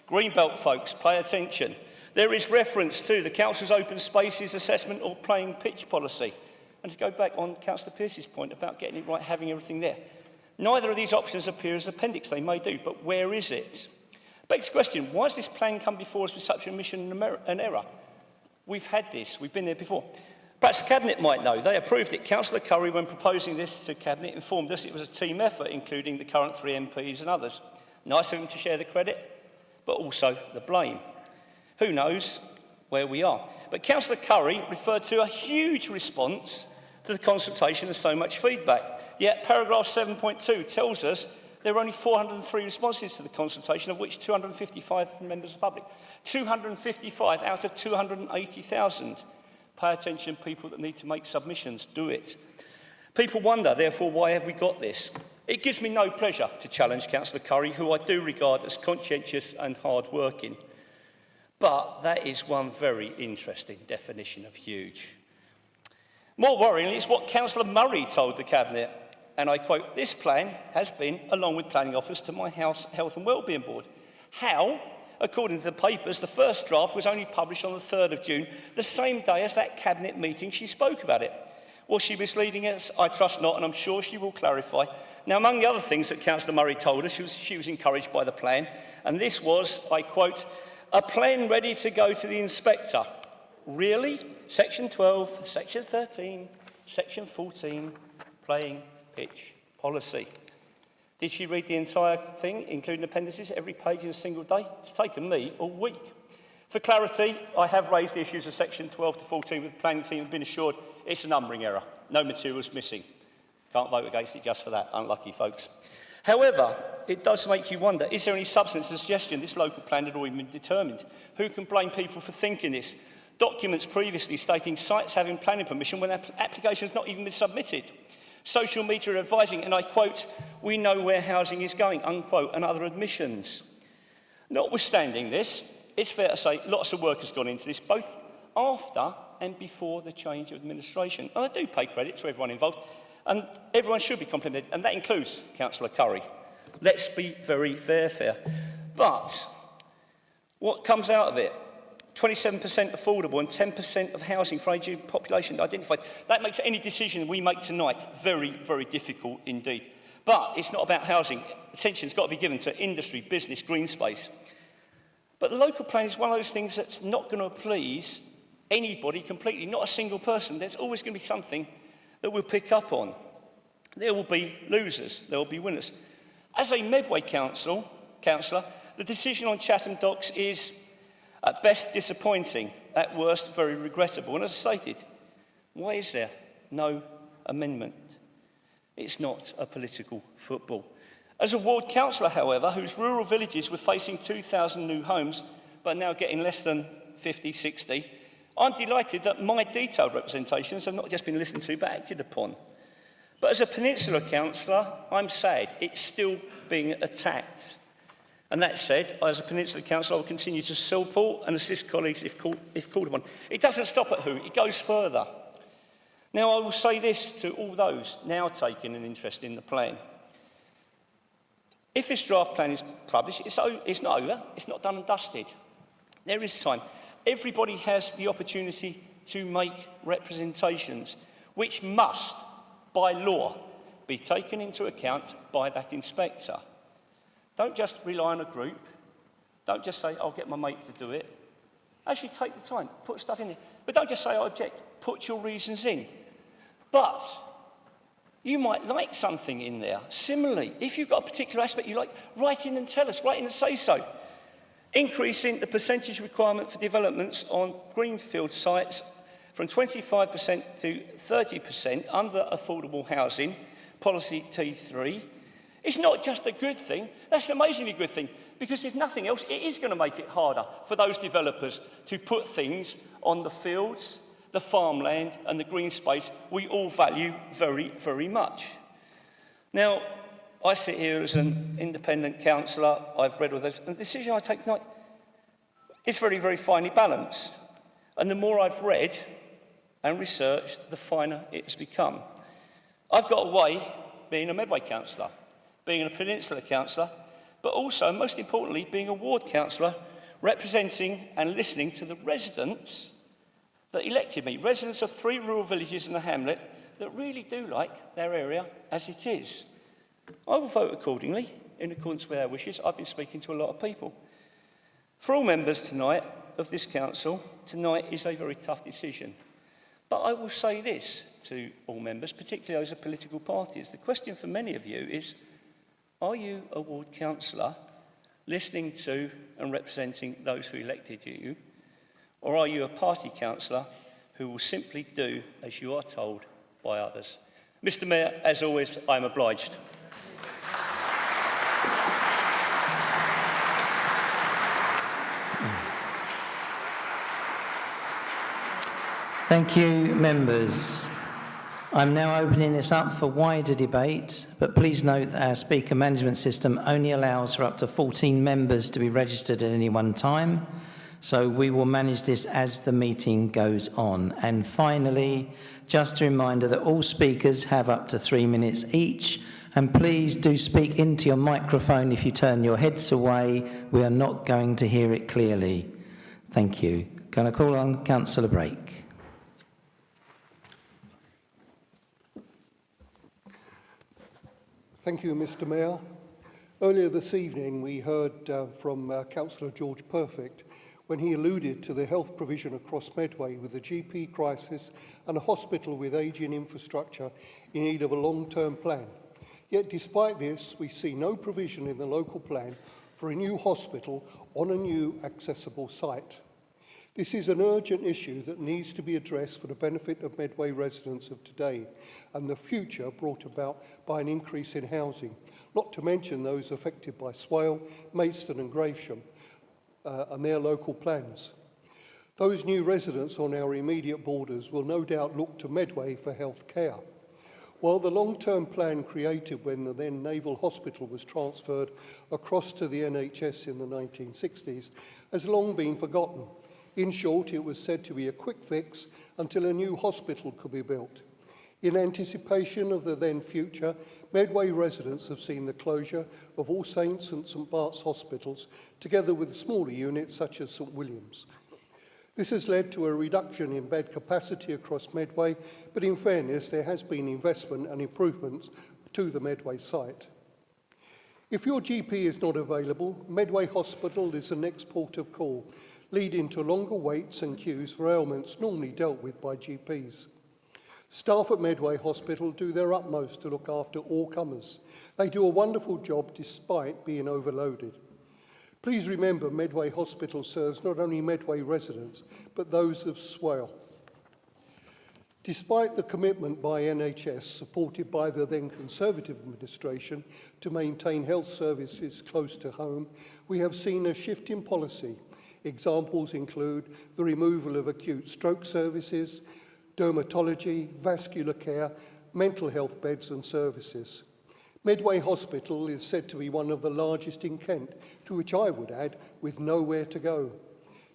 Speaker 6: Greenbelt folks, pay attention. There is reference to the council's open spaces assessment or playing pitch policy. And to go back on Councillor Pearce's point about getting it right, having everything there. Neither of these options appear as appendix. They may do, but where is it? Begs the question, why has this plan come before us with such an omission and error? We've had this, we've been there before. Perhaps the Cabinet might know. They approved it. Councillor Curry, when proposing this to Cabinet, informed us it was a team effort, including the current 3 MPs and others. Nice of them to share the credit, but also the blame. Who knows where we are? But Councillor Curry referred to a huge response to the consultation and so much feedback. Yet paragraph 7.2 tells us there were only 403 responses to the consultation, of which 255 from members of the public. 255 out of 280,000. Pay attention, people that need to make submissions, do it. People wonder, therefore, why have we got this? It gives me no pleasure to challenge Councillor Curry, who I do regard as conscientious and hard-working. But that is one very interesting definition of huge. More worryingly, it's what Councillor Murray told the Cabinet, and I quote, "This plan has been, along with planning office, to my House Health and Wellbeing Board." How? According to the papers, the first draft was only published on the 3rd of June, the same day as that Cabinet meeting she spoke about it. Was she misleading us? I trust not, and I'm sure she will clarify. Now, among the other things that Councillor Murray told us, she was encouraged by the plan, and this was, I quote, "a plan ready to go to the inspector." Really? Section 12, Section 13, Section 14, playing pitch policy. Did she read the entire thing, including appendices, every page in a single day? It's taken me a week. For clarity, I have raised the issues of Section 12 to 14 with the planning team and been assured it's a numbering error. No materials missing. Can't vote against it just for that. Unlucky folks. However, it does make you wonder, is there any substance to the suggestion this local plan had already been determined? Who can blame people for thinking this? Documents previously stating sites having planning permission when application has not even been submitted. Social media advising, and I quote, "we know where housing is going," unquote, and other admissions. Notwithstanding this, it's fair to say lots of work has gone into this, both after and before the change of administration. And I do pay credit to everyone involved, and everyone should be complimented, and that includes Councillor Curry. Let's be very fair. But what comes out of it? 27% affordable and 10% of housing for aging population identified. That makes any decision we make tonight very, very difficult indeed. But it's not about housing. Attention's got to be given to industry, business, green space. But the local plan is one of those things that's not going to please anybody completely, not a single person. There's always going to be something that we'll pick up on. There will be losers, there will be winners. As a Medway councillor, the decision on Chatham docks is at best disappointing, at worst very regrettable. And as I stated, why is there no amendment? It's not a political football. As a ward councillor, however, whose rural villages were facing 2,000 new homes, but now getting less than 50, 60, I'm delighted that my detailed representations have not just been listened to, but acted upon. But as a Peninsula councillor, I'm sad it's still being attacked. And that said, as a Peninsula councillor, I will continue to support and assist colleagues if called upon. It doesn't stop at who, it goes further. Now, I will say this to all those now taking an interest in the plan. If this draft plan is published, it's not over, it's not done and dusted. There is time. Everybody has the opportunity to make representations, which must, by law, be taken into account by that inspector. Don't just rely on a group. Don't just say, I'll get my mate to do it. Actually take the time, put stuff in there. But don't just say, I object. Put your reasons in. But You might like something in there. Similarly, if you've got a particular aspect you like, write in and tell us, write in and say so. Increasing the percentage requirement for developments on greenfield sites from 25% to 30% under affordable housing, policy T3. It's not just a good thing, that's an amazingly good thing, because if nothing else, it is going to make it harder for those developers to put things on the fields, the farmland and the green space we all value very, very much. Now, I sit here as an independent councillor, I've read all this, and the decision I take tonight is very, very finely balanced. And the more I've read and researched, the finer it has become. I've got away being a Medway councillor, being a Peninsula councillor, but also, most importantly, being a ward councillor, representing and listening to the residents that elected me, residents of 3 rural villages and a hamlet that really do like their area as it is. I will vote accordingly, in accordance with their wishes. I've been speaking to a lot of people. For all members tonight of this council, tonight is a very tough decision. But I will say this to all members, particularly those of political parties. The question for many of you is, are you a ward councillor listening to and representing those who elected you, or are you a party councillor who will simply do as you are told by others? Mr. Mayor, as always, I am obliged.
Speaker 1: Thank you, members. I'm now opening this up for wider debate, but please note that our speaker management system only allows for up to 14 members to be registered at any one time, so we will manage this as the meeting goes on. And finally, just a reminder that all speakers have up to 3 minutes each, and please do speak into your microphone if you turn your heads away. We are not going to hear it clearly. Thank you. Can I call on Councillor Brake?
Speaker 12: Thank you, Mr. Mayor. Earlier this evening, we heard from Councillor George Perfect when he alluded to the health provision across Medway with a GP crisis and a hospital with ageing infrastructure in need of a long-term plan. Yet despite this, we see no provision in the local plan for a new hospital on a new accessible site. This is an urgent issue that needs to be addressed for the benefit of Medway residents of today and the future brought about by an increase in housing, not to mention those affected by Swale, Maidstone and Gravesham and their local plans. Those new residents on our immediate borders will no doubt look to Medway for health care. While the long-term plan created when the then Naval Hospital was transferred across to the NHS in the 1960s has long been forgotten. In short, it was said to be a quick fix until a new hospital could be built. In anticipation of the then future, Medway residents have seen the closure of All Saints and St Bart's hospitals, together with smaller units such as St William's. This has led to a reduction in bed capacity across Medway, but in fairness, there has been investment and improvements to the Medway site. If your GP is not available, Medway Hospital is the next port of call, leading to longer waits and queues for ailments normally dealt with by GPs. Staff at Medway Hospital do their utmost to look after all comers. They do a wonderful job despite being overloaded. Please remember Medway Hospital serves not only Medway residents, but those of Swale. Despite the commitment by NHS, supported by the then Conservative administration, to maintain health services close to home, we have seen a shift in policy. Examples include the removal of acute stroke services, dermatology, vascular care, mental health beds and services. Medway Hospital is said to be one of the largest in Kent, to which I would add, with nowhere to go.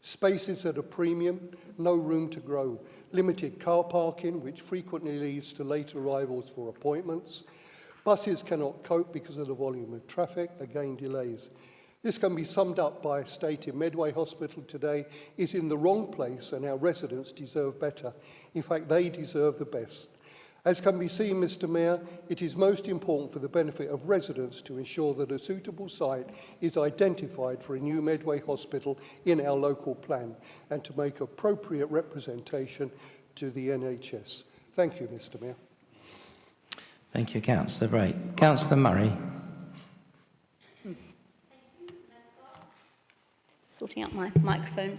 Speaker 12: Spaces at a premium, no room to grow, limited car parking, which frequently leads to late arrivals for appointments. Buses cannot cope because of the volume of traffic, again delays. This can be summed up by stating Medway Hospital today is in the wrong place and our residents deserve better. In fact, they deserve the best. As can be seen, Mr. Mayor, it is most important for the benefit of residents to ensure that a suitable site is identified for a new Medway Hospital in our local plan and to make appropriate representation to the NHS. Thank you, Mr. Mayor.
Speaker 1: Thank you, Councillor Bray. Councillor Murray.
Speaker 13: Sorting out my microphone.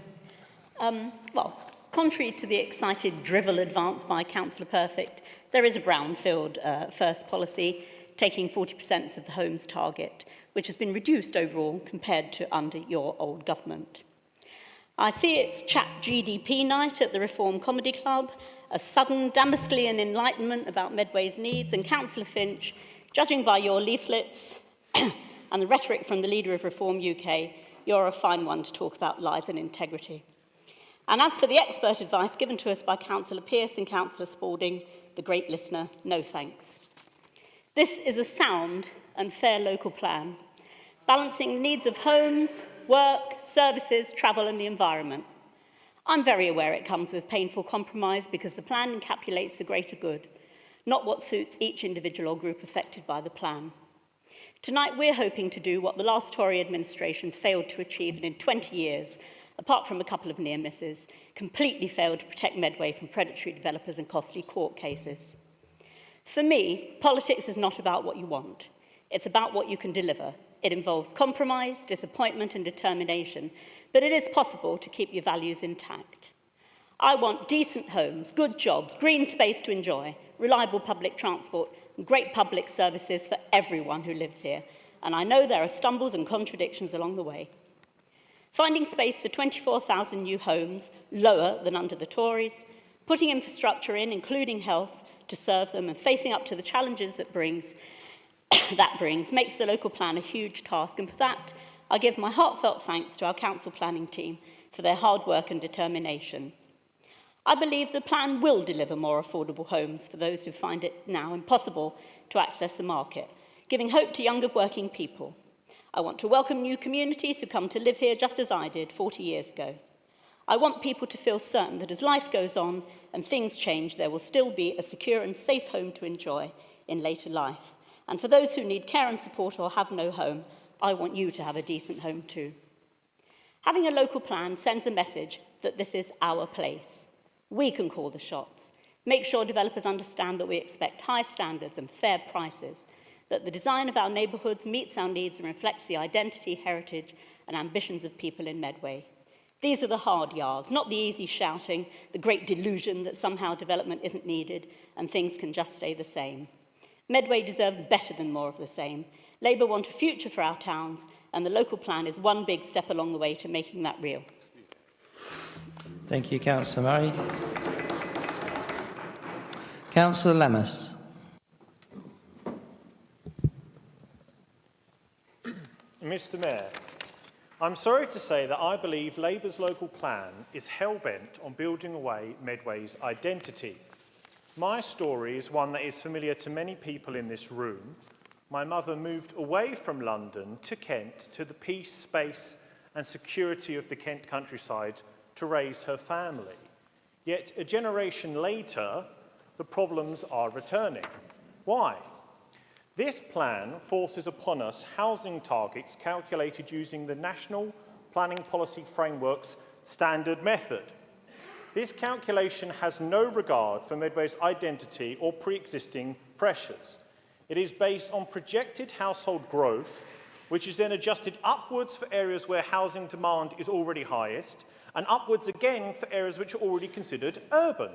Speaker 13: Well, contrary to the excited drivel advanced by Councillor Perfect, there is a brownfield first policy taking 40% of the homes target, which has been reduced overall compared to under your old government. I see it's Chat GDP night at the Reform Comedy Club, a sudden Damoclean enlightenment about Medway's needs, and Councillor Finch, judging by your leaflets and the rhetoric from the leader of Reform UK, you're a fine one to talk about lies and integrity. And as for the expert advice given to us by Councillor Pearce and Councillor Spalding, the great listener, no thanks. This is a sound and fair local plan, balancing the needs of homes, work, services, travel and the environment. I'm very aware it comes with painful compromise because the plan encapsulates the greater good, not what suits each individual or group affected by the plan. Tonight we're hoping to do what the last Tory administration failed to achieve in 20 years, apart from a couple of near misses, completely failed to protect Medway from predatory developers and costly court cases. For me, politics is not about what you want. It's about what you can deliver. It involves compromise, disappointment and determination, but it is possible to keep your values intact. I want decent homes, good jobs, green space to enjoy, reliable public transport, and great public services for everyone who lives here. And I know there are stumbles and contradictions along the way. Finding space for 24,000 new homes, lower than under the Tories, putting infrastructure in, including health, to serve them and facing up to the challenges that brings, makes the local plan a huge task. And for that, I give my heartfelt thanks to our council planning team for their hard work and determination. I believe the plan will deliver more affordable homes for those who find it now impossible to access the market, giving hope to younger working people. I want to welcome new communities who come to live here just as I did 40 years ago. I want people to feel certain that as life goes on and things change, there will still be a secure and safe home to enjoy in later life. And for those who need care and support or have no home, I want you to have a decent home too. Having a local plan sends a message that this is our place. We can call the shots, make sure developers understand that we expect high standards and fair prices, that the design of our neighbourhoods meets our needs and reflects the identity, heritage and ambitions of people in Medway. These are the hard yards, not the easy shouting, the great delusion that somehow development isn't needed and things can just stay the same. Medway deserves better than more of the same. Labour want a future for our towns, and the local plan is one big step along the way to making that real.
Speaker 1: Thank you, Councillor Murray. Councillor Lemmas.
Speaker 2: Mr. Mayor, I'm sorry to say that I believe Labour's local plan is hell-bent on building away Medway's identity. My story is one that is familiar to many people in this room. My mother moved away from London to Kent to the peace, space and security of the Kent countryside to raise her family. Yet a generation later, the problems are returning. Why? This plan forces upon us housing targets calculated using the National Planning Policy Framework's standard method. This calculation has no regard for Medway's identity or pre-existing pressures. It is based on projected household growth, which is then adjusted upwards for areas where housing demand is already highest, and upwards again for areas which are already considered urban.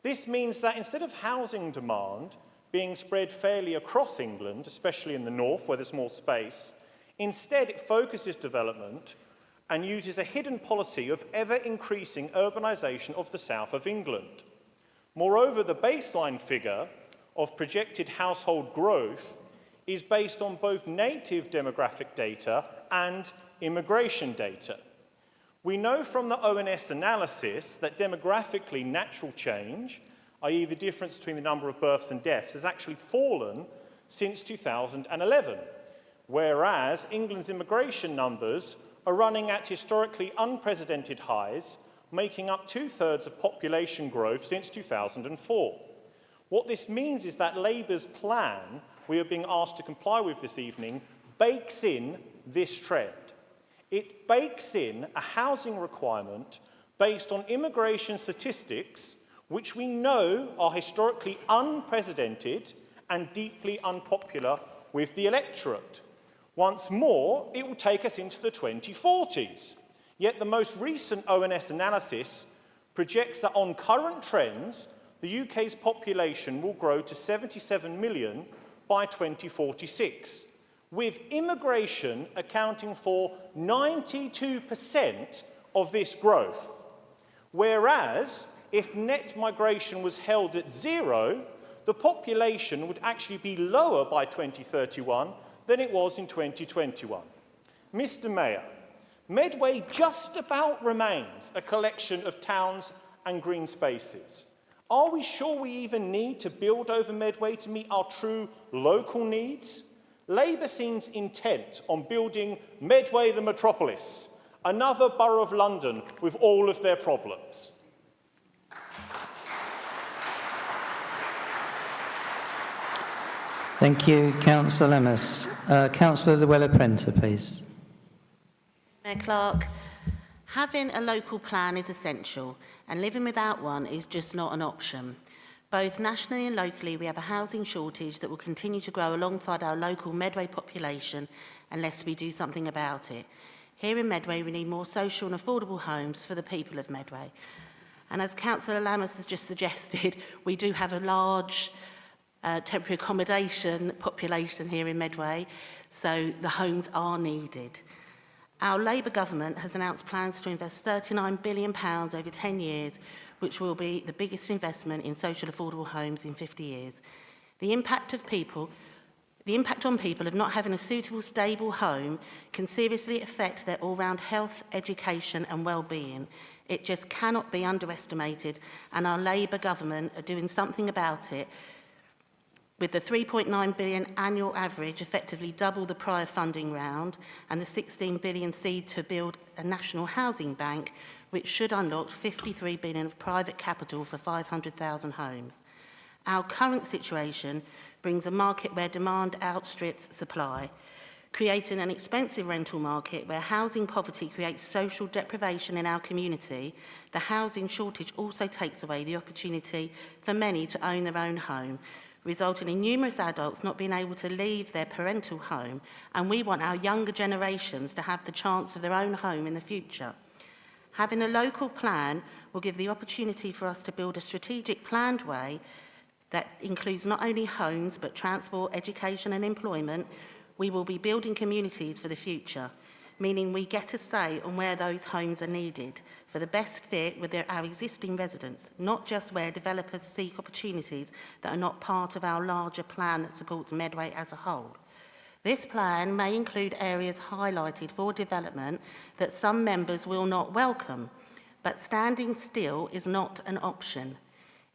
Speaker 2: This means that instead of housing demand being spread fairly across England, especially in the north where there's more space, instead it focuses development and uses a hidden policy of ever-increasing urbanisation of the south of England. Moreover, the baseline figure of projected household growth is based on both native demographic data and immigration data. We know from the ONS analysis that demographically natural change, i.e. the difference between the number of births and deaths, has actually fallen since 2011, whereas England's immigration numbers are running at historically unprecedented highs, making up 2/3 of population growth since 2004. What this means is that Labour's plan we are being asked to comply with this evening bakes in this trend. It bakes in a housing requirement based on immigration statistics which we know are historically unprecedented
Speaker 14: and deeply unpopular with the electorate. Once more, it will take us into the 2040s. Yet the most recent ONS analysis projects that on current trends, the UK's population will grow to 77 million by 2046, with immigration accounting for 92% of this growth. Whereas, if net migration was held at zero, the population would actually be lower by 2031 than it was in 2021. Mr. Mayor, Medway just about remains a collection of towns and green spaces. Are we sure we even need to build over Medway to meet our true local needs? Labour seems intent on building Medway the metropolis, another borough of London with all of their problems.
Speaker 1: Thank you, Councillor Lemus. Councillor Llewellyn-Prenter, please.
Speaker 15: Mayor Clark, having a local plan is essential, and living without one is just not an option. Both nationally and locally, we have a housing shortage that will continue to grow alongside our local Medway population unless we do something about it. Here in Medway, we need more social and affordable homes for the people of Medway. And as Councillor Lammers has just suggested, we do have a large temporary accommodation population here in Medway, so the homes are needed. Our Labour government has announced plans to invest £39 billion over 10 years, which will be the biggest investment in social affordable homes in 50 years. The impact on people of not having a suitable, stable home can seriously affect their all-round health, education and well-being. It just cannot be underestimated, and our Labour government are doing something about it, with the £3.9 billion annual average effectively double the prior funding round and the £16 billion seed to build a national housing bank, which should unlock £53 billion of private capital for 500,000 homes. Our current situation brings a market where demand outstrips supply, creating an expensive rental market where housing poverty creates social deprivation in our community. The housing shortage also takes away the opportunity for many to own their own home, resulting in numerous adults not being able to leave their parental home, and we want our younger generations to have the chance of their own home in the future. Having a local plan will give the opportunity for us to build a strategic planned way that includes not only homes but transport, education and employment. We will be building communities for the future, meaning we get a say on where those homes are needed for the best fit with our existing residents, not just where developers seek opportunities that are not part of our larger plan that supports Medway as a whole. This plan may include areas highlighted for development that some members will not welcome, but standing still is not an option.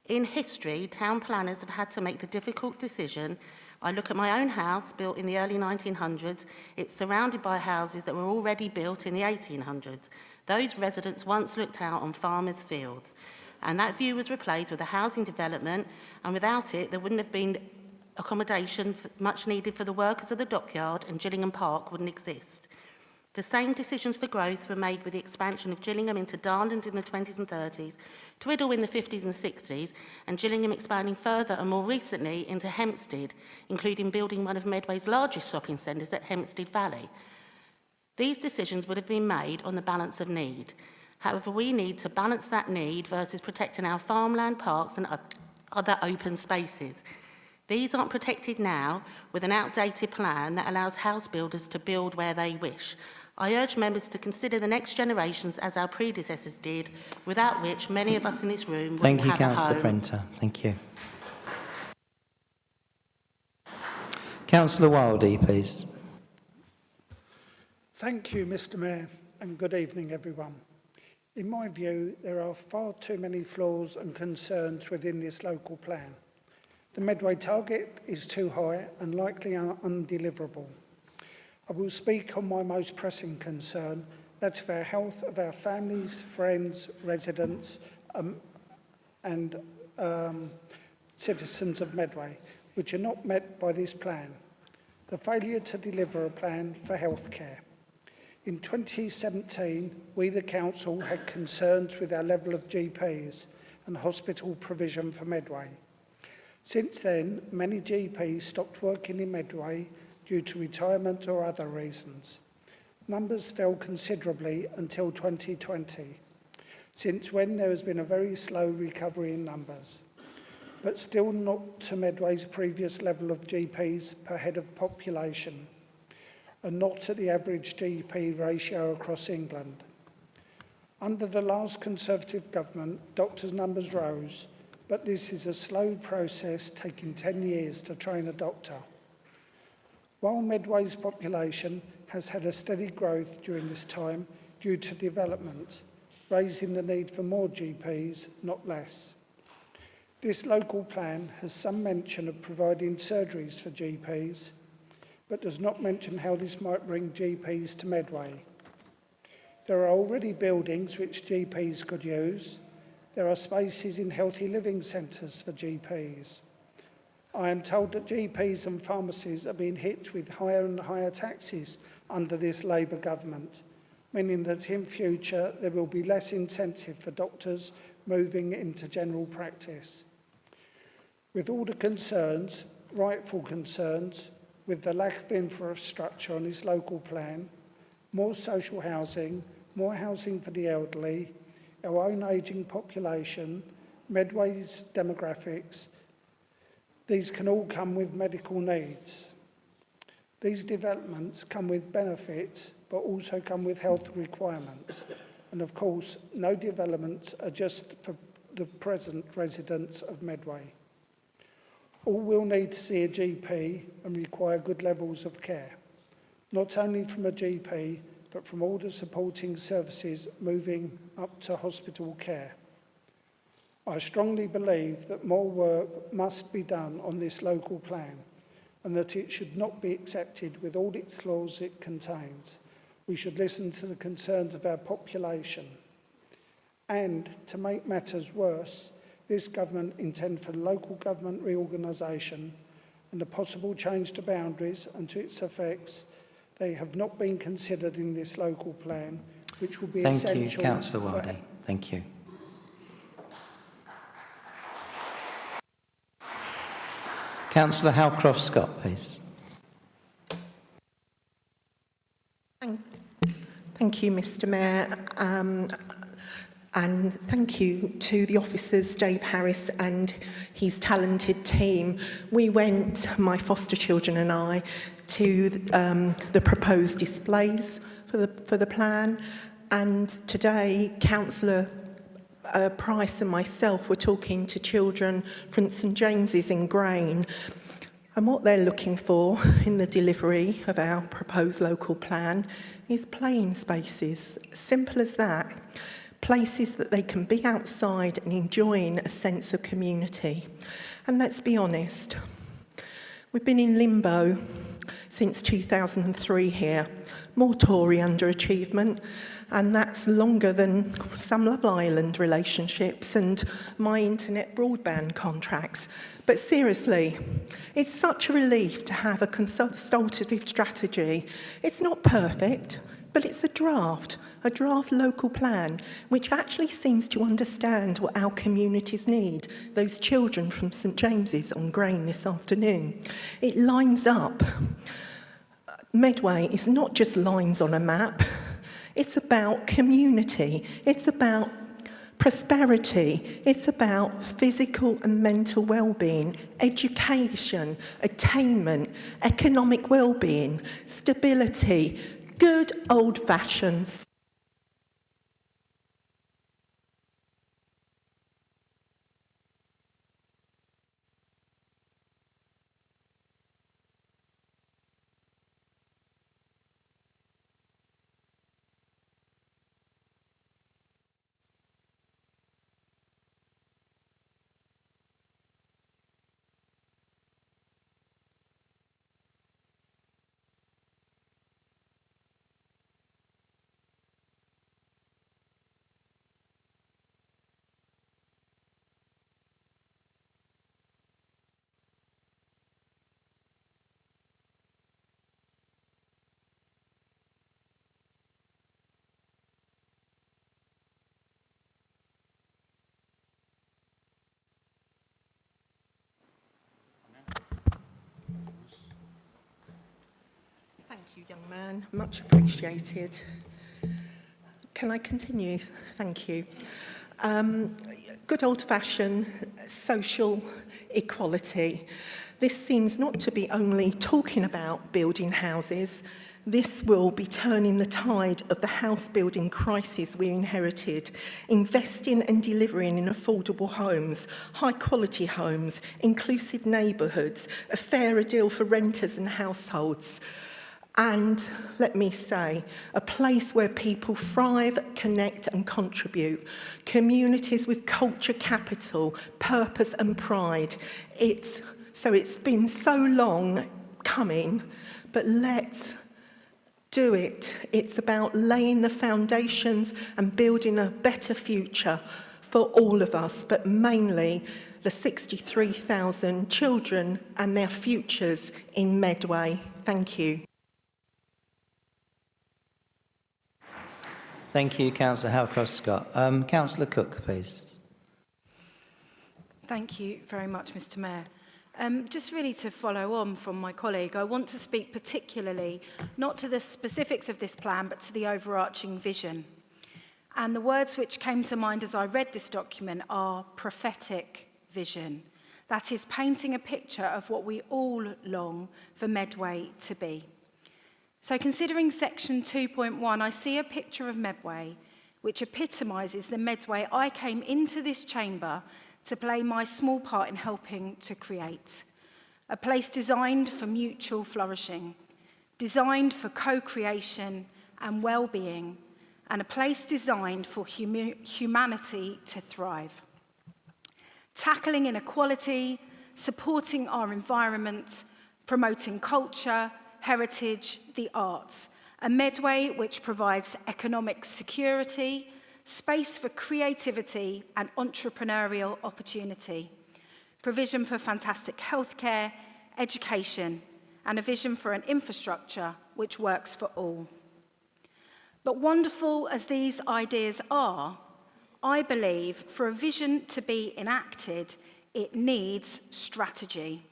Speaker 15: In history, town planners have had to make the difficult decision. I look at my own house, built in the early 1900s. It's surrounded by houses that were already built in the 1800s. Those residents once looked out on farmers' fields, and that view was replaced with a housing development, and without it, there wouldn't have been accommodation much needed for the workers of the dockyard, and Gillingham Park wouldn't exist. The same decisions for growth were made with the expansion of Gillingham into Darland in the 20s and 30s, Twiddle in the 50s and 60s, and Gillingham expanding further and more recently into Hempstead, including building one of Medway's largest shopping centres at Hempstead Valley. These decisions would have been made on the balance of need. However, we need to balance that need versus protecting our farmland, parks and other open spaces. These aren't protected now with an outdated plan that allows house builders to build where they wish. I urge members to consider the next generations as our predecessors did, without which many of us in this room wouldn't have a home.
Speaker 1: Thank you, Councillor Prenter. Thank you. Councillor Wildey, please.
Speaker 16: Thank you, Mr Mayor, and good evening, everyone. In my view, there are far too many flaws and concerns within this local plan. The Medway target is too high and likely undeliverable. I will speak on my most pressing concern, that's for the health of our families, friends, residents and citizens of Medway, which are not met by this plan. The failure to deliver a plan for healthcare. In 2017, we, the Council, had concerns with our level of GPs and hospital provision for Medway. Since then, many GPs stopped working in Medway due to retirement or other reasons. Numbers fell considerably until 2020, since when there has been a very slow recovery in numbers, but still not to Medway's previous level of GPs per head of population, and not at the average GP ratio across England. Under the last Conservative government, doctors' numbers rose, but this is a slow process taking 10 years to train a doctor. While Medway's population has had a steady growth during this time due to development, raising the need for more GPs, not less. This local plan has some mention of providing surgeries for GPs, but does not mention how this might bring GPs to Medway. There are already buildings which GPs could use. There are spaces in healthy living centres for GPs. I am told that GPs and pharmacies are being hit with higher and higher taxes under this Labour government, meaning that in future there will be less incentive for doctors moving into general practice. With all the concerns, rightful concerns, with the lack of infrastructure on this local plan, more social housing, more housing for the elderly, our own ageing population, Medway's demographics, these can all come with medical needs. These developments come with benefits, but also come with health requirements. And of course, no developments are just for the present residents of Medway. All will need to see a GP and require good levels of care, not only from a GP, but from all the supporting services moving up to hospital care. I strongly believe that more work must be done on this local plan and that it should not be accepted with all its flaws it contains. We should listen to the concerns of our population. And to make matters worse, this government intends for local government reorganisation and a possible change to boundaries and to its effects. They have not been considered in this local plan, which will be essential.
Speaker 1: Thank you, Councillor Wilding. Thank you. Councillor Howcroft-Scott, please.
Speaker 17: Thank you, Mr Mayor. And thank you to the officers, Dave Harris and his talented team. We went, my foster children and I, to the proposed displays for the plan. And today, Councillor Price and myself were talking to children from St James's in Grain. And what they're looking for in the delivery of our proposed local plan is playing spaces. Simple as that. Places that they can be outside and enjoying a sense of community. And let's be honest, we've been in limbo since 2003 here. More Tory underachievement, and that's longer than some Love Island relationships and my internet broadband contracts. But seriously, it's such a relief to have a consultative strategy. It's not perfect, but it's a draft local plan, which actually seems to understand what our communities need. Those children from St James's on Grain this afternoon. It lines up. Medway is not just lines on a map. It's about community. It's about prosperity. It's about physical and mental well-being, education, attainment, economic well-being, stability, good old-fashioned Thank you, young man. Much appreciated. Can I continue? Thank you. Good old-fashioned social equality. This seems not to be only talking about building houses. This will be turning the tide of the house building crisis we inherited, investing and delivering in affordable homes, high quality homes, inclusive neighbourhoods, a fairer deal for renters and households. And, let me say, a place where people thrive, connect and contribute. Communities with culture capital, purpose and pride. It's been so long coming, but let's do it. It's about laying the foundations and building a better future for all of us, but mainly the 63,000 children and their futures in Medway. Thank you.
Speaker 1: Thank you, Councillor Halcross-Scott. Councillor Cook, please.
Speaker 18: Thank you very much, Mr. Mayor. Just really to follow on from my colleague, I want to speak particularly not to the specifics of this plan, but to the overarching vision. And the words which came to mind as I read this document are prophetic vision. That is painting a picture of what we all long for Medway to be. So considering section 2.1, I see a picture of Medway which epitomises the Medway I came into this chamber to play my small part in helping to create. A place designed for mutual flourishing, designed for co-creation and well-being, and a place designed for humanity to thrive. Tackling inequality, supporting our environment, promoting culture, heritage, the arts. A Medway which provides economic security, space for creativity and entrepreneurial opportunity, provision for fantastic healthcare, education, and a vision for an infrastructure which works for all. But wonderful as these ideas are, I believe for a vision to be enacted, it needs strategy.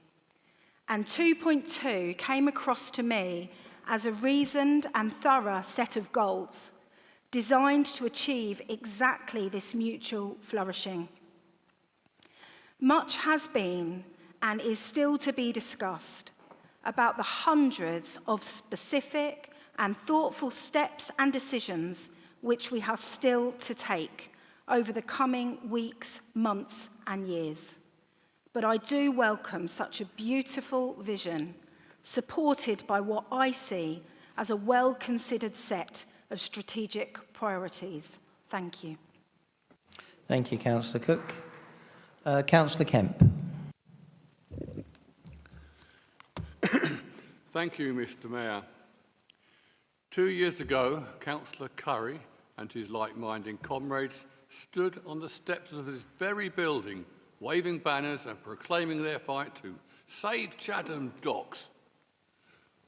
Speaker 18: And 2.2 came across to me as a reasoned and thorough set of goals designed to achieve exactly this mutual flourishing. Much has been and is still to be discussed about the hundreds of specific and thoughtful steps and decisions which we have still to take over the coming weeks, months, and years. But I do welcome such a beautiful vision, supported by what I see as a well-considered set of strategic priorities. Thank you.
Speaker 1: Thank you, Councillor Cook. Councillor Kemp.
Speaker 4: Thank you, Mr. Mayor. 2 years ago, Councillor Curry and his like-minded comrades stood on the steps of this very building, waving banners and proclaiming their fight to save Chatham docks.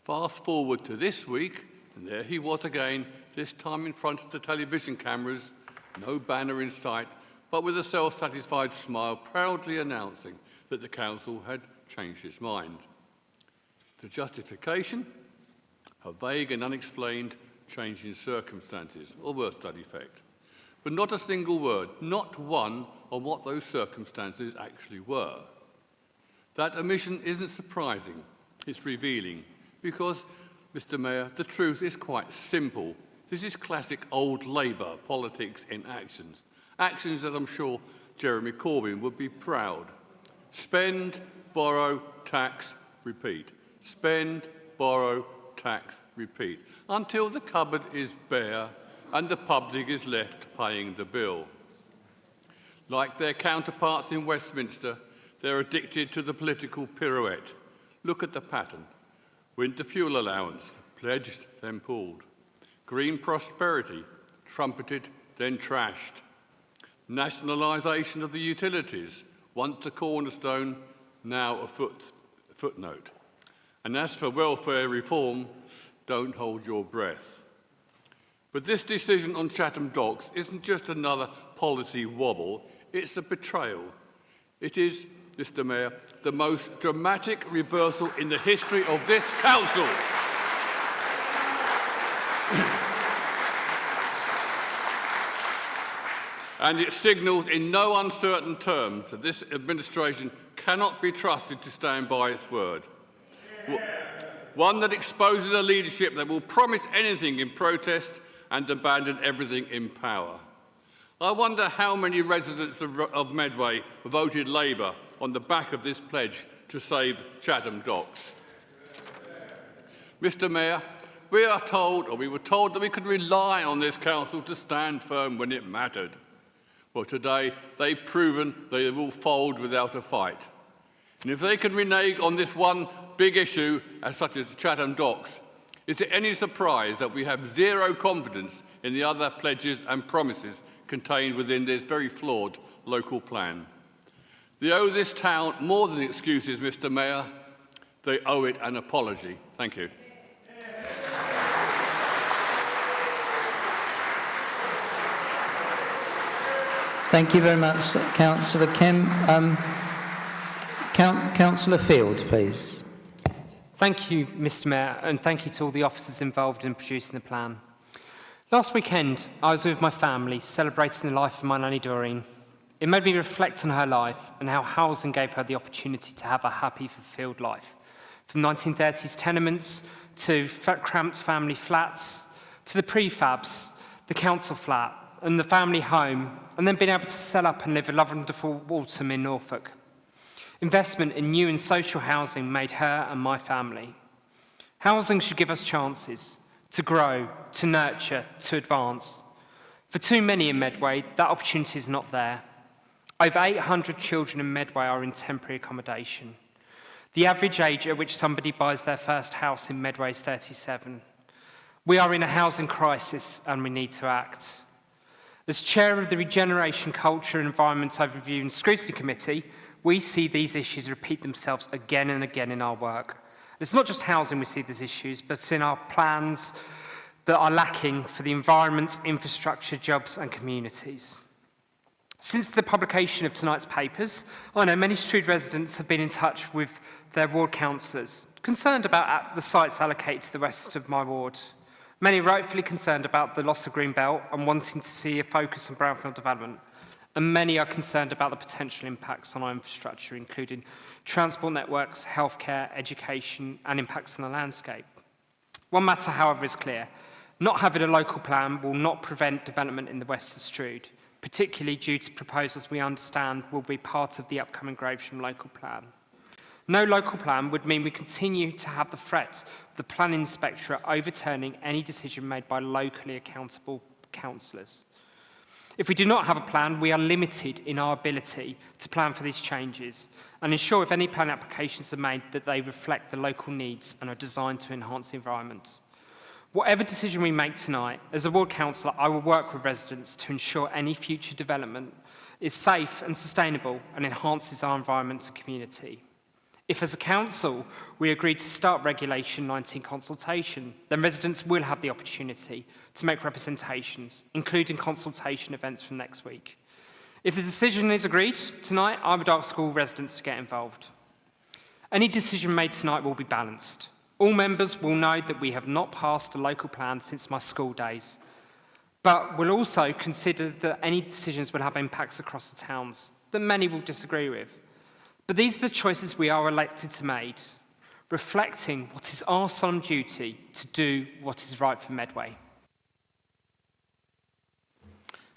Speaker 4: Fast forward to this week, and there he was again, this time in front of the television cameras, no banner in sight, but with a self-satisfied smile proudly announcing that the council had changed its mind. The justification? A vague and unexplained change in circumstances, or worse to that effect. But not a single word, not one, on what those circumstances actually were. That omission isn't surprising, it's revealing, because, Mr. Mayor, the truth is quite simple. This is classic old Labour politics in actions. Actions that I'm sure Jeremy Corbyn would be proud. Spend, borrow, tax, repeat. Spend, borrow, tax, repeat. Until the cupboard is bare and the public is left paying the bill. Like their counterparts in Westminster, they're addicted to the political pirouette. Look at the pattern. Winter fuel allowance, pledged, then pulled. Green prosperity, trumpeted, then trashed. Nationalisation of the utilities, once a cornerstone, now a footnote. And as for welfare reform, don't hold your breath. But this decision on Chatham docks isn't just another policy wobble, it's a betrayal. It is, Mr. Mayor, the most dramatic reversal in the history of this council. And it signals in no uncertain terms that this administration cannot be trusted to stand by its word. One that exposes a leadership that will promise anything in protest and abandon everything in power. I wonder how many residents of Medway voted Labour on the back of this pledge to save Chatham docks. Mr Mayor, we were told that we could rely on this council to stand firm when it mattered. Well, today they've proven they will fold without a fight. And if they can renege on this one big issue, such as Chatham docks, is it any surprise that we have zero confidence in the other pledges and promises contained within this very flawed local plan? They owe this town more than excuses, Mr Mayor. They owe it an apology. Thank you.
Speaker 1: Thank you very much, Councillor Kemp. Councillor Field, please.
Speaker 19: Thank you, Mr Mayor, and thank you to all the officers involved in producing the plan. Last weekend, I was with my family celebrating the life of my nanny Doreen. It made me reflect on her life and how housing gave her the opportunity to have a happy, fulfilled life. From 1930s tenements to cramped family flats to the prefabs, the council flat and the family home, and then being able to sell up and live a wonderful autumn in Norfolk. Investment in new and social housing made her and my family. Housing should give us chances to grow, to nurture, to advance. For too many in Medway, that opportunity is not there. Over 800 children in Medway are in temporary accommodation. The average age at which somebody buys their first house in Medway is 37. We are in a housing crisis and we need to act. As chair of the Regeneration, Culture, Environment Overview and Scrutiny Committee, we see these issues repeat themselves again and again in our work. It's not just housing we see these issues, but it's in our plans that are lacking for the environment, infrastructure, jobs and communities. Since the publication of tonight's papers, I know many Strood residents have been in touch with their ward councillors, concerned about the sites allocated to the rest of my ward. Many rightfully concerned about the loss of green belt and wanting to see a focus on brownfield development. And many are concerned about the potential impacts on our infrastructure, including transport networks, healthcare, education, and impacts on the landscape. One matter, however, is clear. Not having a local plan will not prevent development in the West of Strood, particularly due to proposals we understand will be part of the upcoming Gravesham local plan. No local plan would mean we continue to have the threat of the planning inspectorate overturning any decision made by locally accountable councillors. If we do not have a plan, we are limited in our ability to plan for these changes and ensure if any plan applications are made that they reflect the local needs and are designed to enhance the environment. Whatever decision we make tonight, as a ward councillor, I will work with residents to ensure any future development is safe and sustainable and enhances our environment and community. If, as a council, we agree to start Regulation 19 consultation, then residents will have the opportunity to make representations, including consultation events from next week. If the decision is agreed tonight, I would ask all residents to get involved. Any decision made tonight will be balanced. All members will know that we have not passed a local plan since my school days, but we'll also consider that any decisions will have impacts across the towns that many will disagree with. But these are the choices we are elected to make, reflecting what is our solemn duty to do what is right for Medway.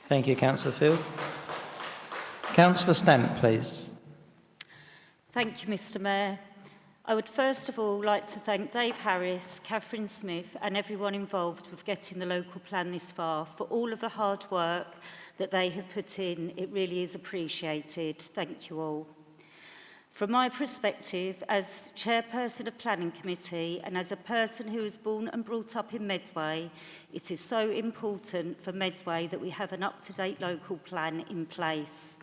Speaker 1: Thank you, Councillor Field. Councillor Stamp, please.
Speaker 13: Thank you, Mr Mayor. I would first of all like to thank Dave Harris, Catherine Smith and everyone involved with getting the local plan this far for all of the hard work that they have put in. It really is appreciated. Thank you all. From my perspective, as chairperson of Planning Committee and as a person who was born and brought up in Medway, it is so important for Medway that we have an up-to-date local plan in place.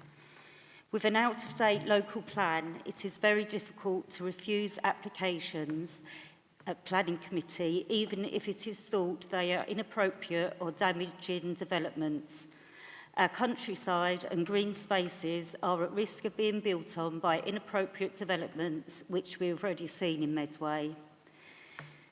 Speaker 13: With an out-of-date local plan, it is very difficult to refuse applications at Planning Committee, even if it is thought they are inappropriate or damaging developments. Our countryside and green spaces are at risk of being built on by inappropriate developments, which we've already seen in Medway.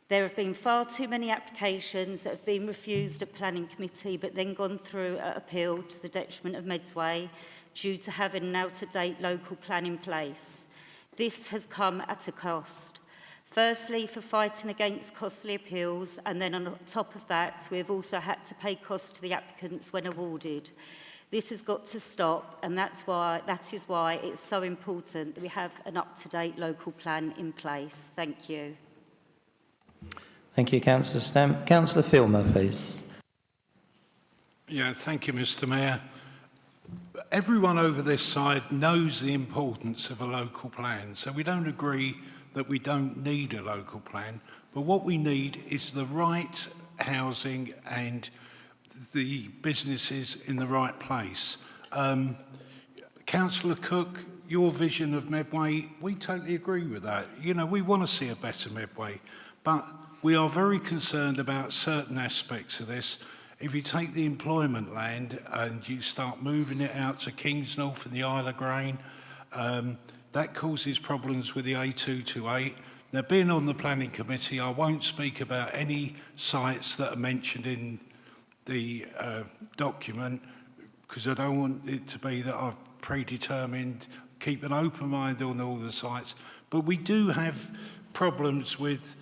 Speaker 20: There have been far too many applications that have been refused at planning committee but then gone through at appeal to the detriment of Medway due to having an out-of-date local plan in place. This has come at a cost. Firstly, for fighting against costly appeals, and then on top of that, we have also had to pay costs to the applicants when awarded. This has got to stop, and that is why it's so important that we have an up-to-date local plan in place. Thank you.
Speaker 1: Thank you, Councillor Stamp. Councillor Filmer, please.
Speaker 21: Yeah, thank you, Mr. Mayor. Everyone over this side knows the importance of a local plan, so we don't agree that we don't need a local plan, but what we need is the right housing and the businesses in the right place. Councillor Cook, your vision of Medway, we totally agree with that. You know, we want to see a better Medway, but we are very concerned about certain aspects of this. If you take the employment land and you start moving it out to Kingsnorth and the Isle of Grain, that causes problems with the A228. Now, being on the planning committee, I won't speak about any sites that are mentioned in the document because I don't want it to be that I've predetermined, keep an open mind on all the sites. But we do have problems with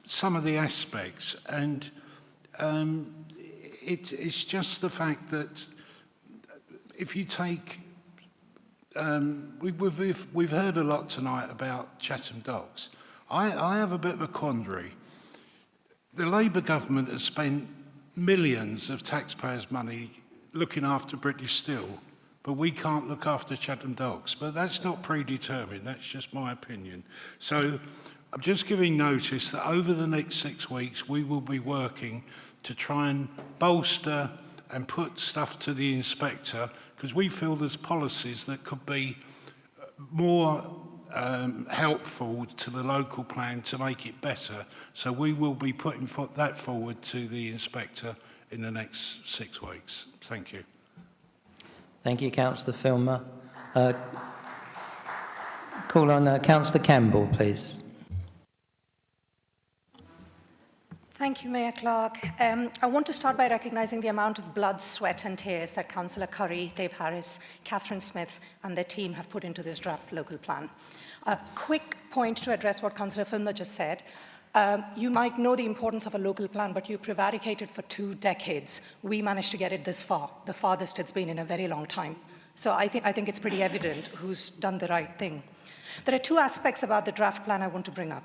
Speaker 21: some of the aspects, and it's just the fact that if you take we've heard a lot tonight about Chatham Docks. I have a bit of a quandary. The Labour government has spent millions of taxpayers' money looking after British Steel, but we can't look after Chatham Docks. But that's not predetermined, that's just my opinion. So I'm just giving notice that over the next 6 weeks we will be working to try and bolster and put stuff to the inspector, because we feel there's policies that could be more helpful to the local plan to make it better. So we will be putting that forward to the inspector in the next 6 weeks. Thank you.
Speaker 1: Thank you, Councillor Filmer. Call on Councillor Campbell, please.
Speaker 22: Thank you, Mayor Clark. I want to start by recognising the amount of blood, sweat and tears that Councillor Curry, Dave Harris, Catherine Smith and their team have put into this draft local plan. A quick point to address what Councillor Filmer just said. You might know the importance of a local plan, but you prevaricated for 2 decades. We managed to get it this far, the farthest it's been in a very long time. So I think it's pretty evident who's done the right thing. There are 2 aspects about the draft plan I want to bring up.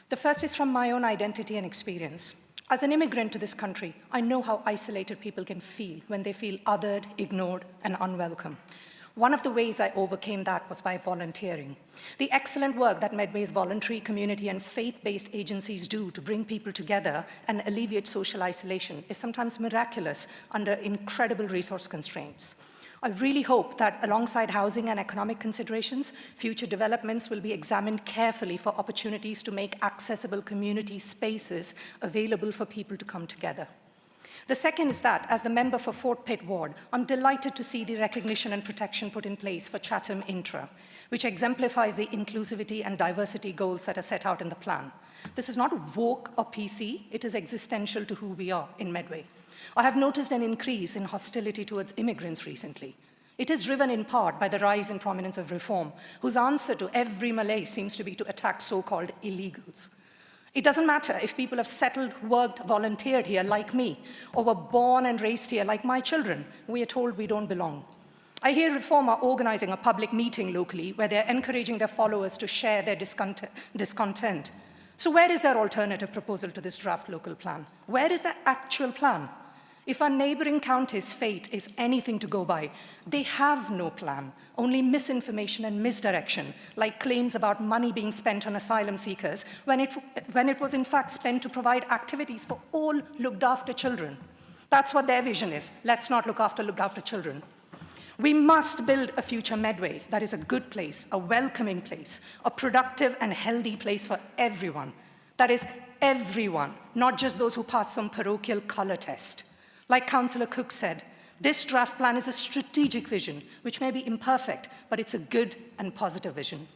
Speaker 22: The first is from my own identity and experience. As an immigrant to this country, I know how isolated people can feel when they feel othered, ignored, and unwelcome. One of the ways I overcame that was by volunteering. The excellent work that Medway's voluntary, community, and faith-based agencies do to bring people together and alleviate social isolation is sometimes miraculous under incredible resource constraints. I really hope that alongside housing and economic considerations, future developments will be examined carefully for opportunities to make accessible community spaces available for people to come together. The second is that, as the member for Fort Pitt Ward, I'm delighted to see the recognition and protection put in place for Chatham Intra, which exemplifies the inclusivity and diversity goals that are set out in the plan. This is not woke or PC, it is existential to who we are in Medway. I have noticed an increase in hostility towards immigrants recently. It is driven in part by the rise in prominence of reform, whose answer to every malaise seems to be to attack so-called illegals. It doesn't matter if people have settled, worked, volunteered here like me, or were born and raised here like my children. We are told we don't belong. I hear Reform are organizing a public meeting locally where they're encouraging their followers to share their discontent. So where is their alternative proposal to this draft local plan? Where is the actual plan? If our neighbouring county's fate is anything to go by, they have no plan, only misinformation and misdirection, like claims about money being spent on asylum seekers when it was in fact spent to provide activities for all looked after children. That's what their vision is. Let's not look after children. We must build a future Medway that is a good place, a welcoming place, a productive and healthy place for everyone. That is everyone, not just those who pass some parochial colour test. Like Councillor Cook said, this draft plan is a strategic vision, which may be imperfect, but it's a good and positive vision.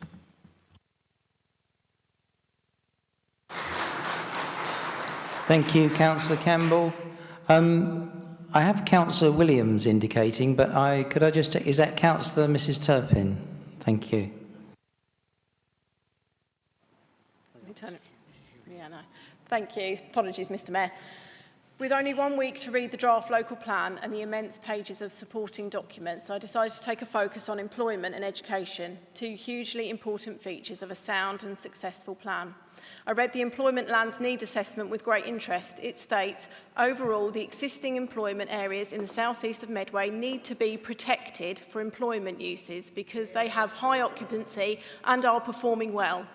Speaker 1: Thank you, Councillor Campbell. I have Councillor Williams indicating, but could I just check, is that Councillor Mrs Turpin? Thank you.
Speaker 5: Yeah, no. Thank you. Apologies, Mr Mayor. With only 1 week to read the draft local plan and the immense pages of supporting documents, I decided to take a focus on employment and education, two hugely important features of a sound and successful plan. I read the Employment Land Need Assessment with great interest. It states, overall, the existing employment areas in the southeast of Medway need to be protected for employment uses because they have high occupancy and are performing well.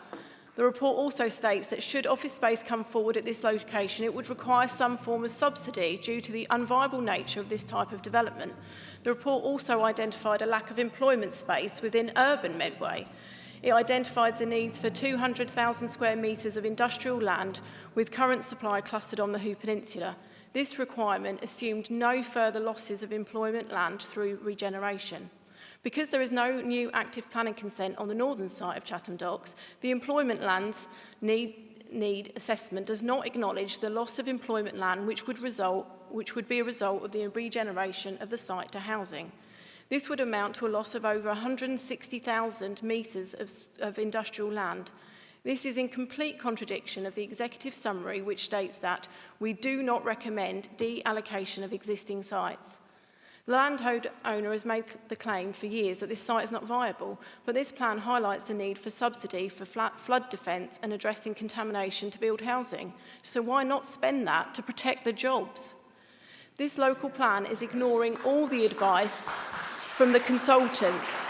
Speaker 5: The report also states that should office space come forward at this location, it would require some form of subsidy due to the unviable nature of this type of development. The report also identified a lack of employment space within urban Medway. It identified the needs for 200,000 square metres of industrial land with current supply clustered on the Hoo Peninsula. This requirement assumed no further losses of employment land through regeneration. Because there is no new active planning consent on the northern side of Chatham Docks, the employment lands need assessment does not acknowledge the loss of employment land which would be a result of the regeneration of the site to housing. This would amount to a loss of over 160,000 metres of industrial land. This is in complete contradiction of the executive summary which states that we do not recommend deallocation of existing sites. The landowner has made the claim for years that this site is not viable, but this plan highlights the need for subsidy for flood defence and addressing contamination to build housing. So why not spend that to protect the jobs? This local plan is ignoring all the advice from the consultants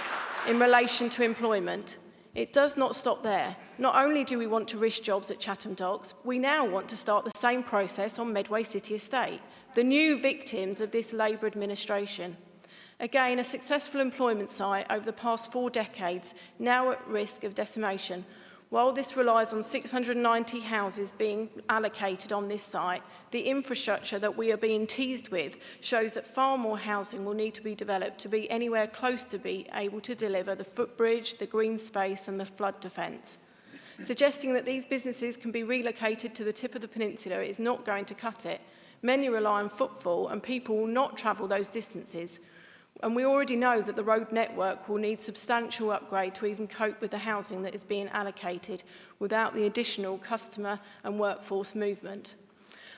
Speaker 5: in relation to employment. It does not stop there. Not only do we want to risk jobs at Chatham Docks, we now want to start the same process on Medway City Estate, the new victims of this Labour administration. Again, a successful employment site over the past 4 decades, now at risk of decimation. While this relies on 690 houses being allocated on this site, the infrastructure that we are being teased with shows that far more housing will need to be developed to be anywhere close to be able to deliver the footbridge, the green space and the flood defence. Suggesting that these businesses can be relocated to the tip of the peninsula is not going to cut it. Many rely on footfall and people will not travel those distances. And we already know that the road network will need substantial upgrade to even cope with the housing that is being allocated without the additional customer and workforce movement.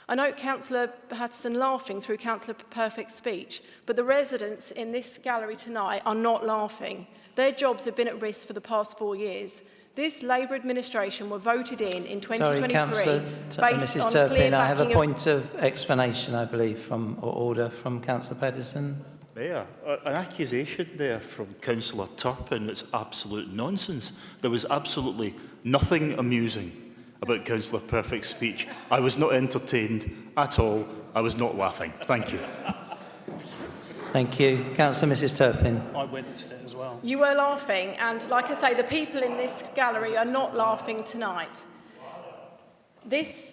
Speaker 5: I note Councillor Patterson laughing through Councillor Perfect's speech, but the residents in this gallery tonight are not laughing. Their jobs have been at risk for the past 4 years. This Labour administration were voted in 2023 based on
Speaker 1: Mrs.
Speaker 5: clear
Speaker 1: Turpin, I have a
Speaker 5: backing
Speaker 1: point of explanation, I believe, or order from Councillor Pedersen.
Speaker 7: Mayor, an accusation there from Councillor Turpin is absolute nonsense. There was absolutely nothing amusing about Councillor Perfect's speech. I was not entertained at all. I was not laughing. Thank you.
Speaker 1: Thank you. Councillor Mrs. Turpin.
Speaker 19: I witnessed it as well.
Speaker 5: You were laughing, and like I say, the people in this gallery are not laughing tonight. This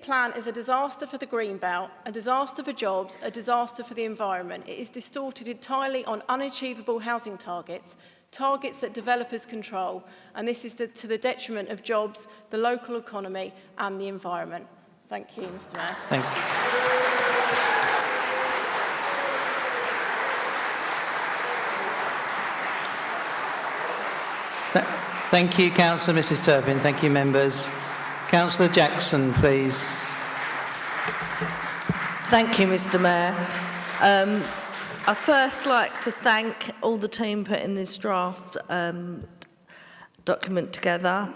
Speaker 5: plan is a disaster for the Greenbelt, a disaster for jobs, a disaster for the environment. It is distorted entirely on unachievable housing targets, targets that developers control, and this is to the detriment of jobs, the local economy and the environment. Thank you, Mr. Mayor.
Speaker 1: Thank you. Thank you, Councillor Mrs. Turpin. Thank you, members. Councillor Jackson, please.
Speaker 23: Thank you, Mr. Mayor. I'd first like to thank all the team putting this draft document together.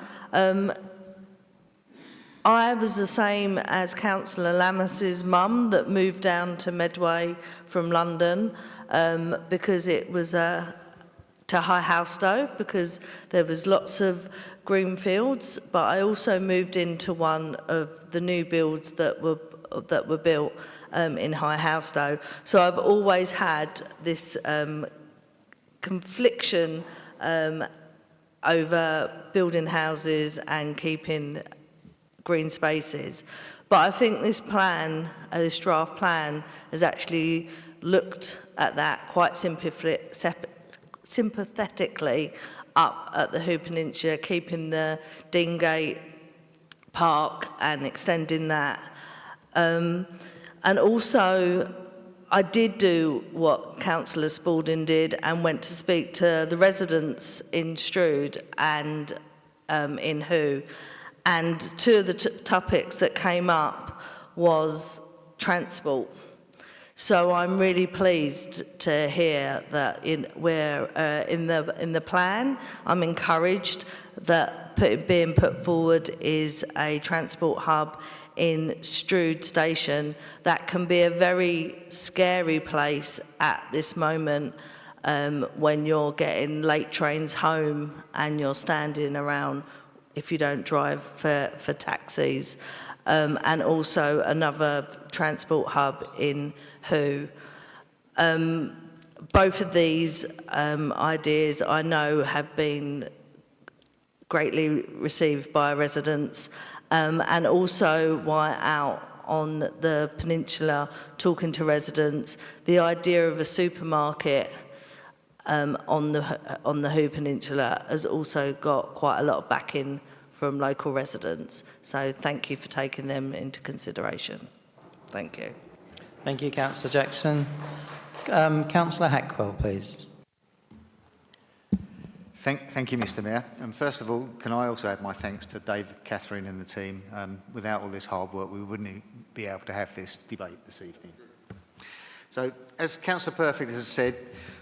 Speaker 23: I was the same as Councillor Lammas's mum that moved down to Medway from London because it was to High Housestow because there was lots of green fields, but I also moved into one of the new builds that were built in High Housestow. So I've always had this confliction over building houses and keeping green spaces. But I think this plan, this draft plan, has actually looked at that quite sympathetically up at the Hoo Peninsula, keeping the Dean Gate park and extending that. And also, I did do what Councillor Spalding did and went to speak to the residents in Strood and in Who. And two of the topics that came up was transport. So I'm really pleased to hear that in the plan. I'm encouraged that being put forward is a transport hub in Strood Station. That can be a very scary place at this moment when you're getting late trains home and you're standing around if you don't drive for taxis. And also another transport hub in Who. Both of these ideas I know have been greatly received by residents, and also while out on the peninsula talking to residents, the idea of a supermarket on the Who Peninsula has also got quite a lot of backing from local residents. So thank you for taking them into consideration. Thank you.
Speaker 1: Thank you, Councillor Jackson. Councillor Hackwell, please.
Speaker 8: Thank you, Mr. Mayor. And first of all, can I also add my thanks to Dave, Catherine and the team. Without all this hard work, we wouldn't be able to have this debate this evening. So, as Councillor Perfect has said,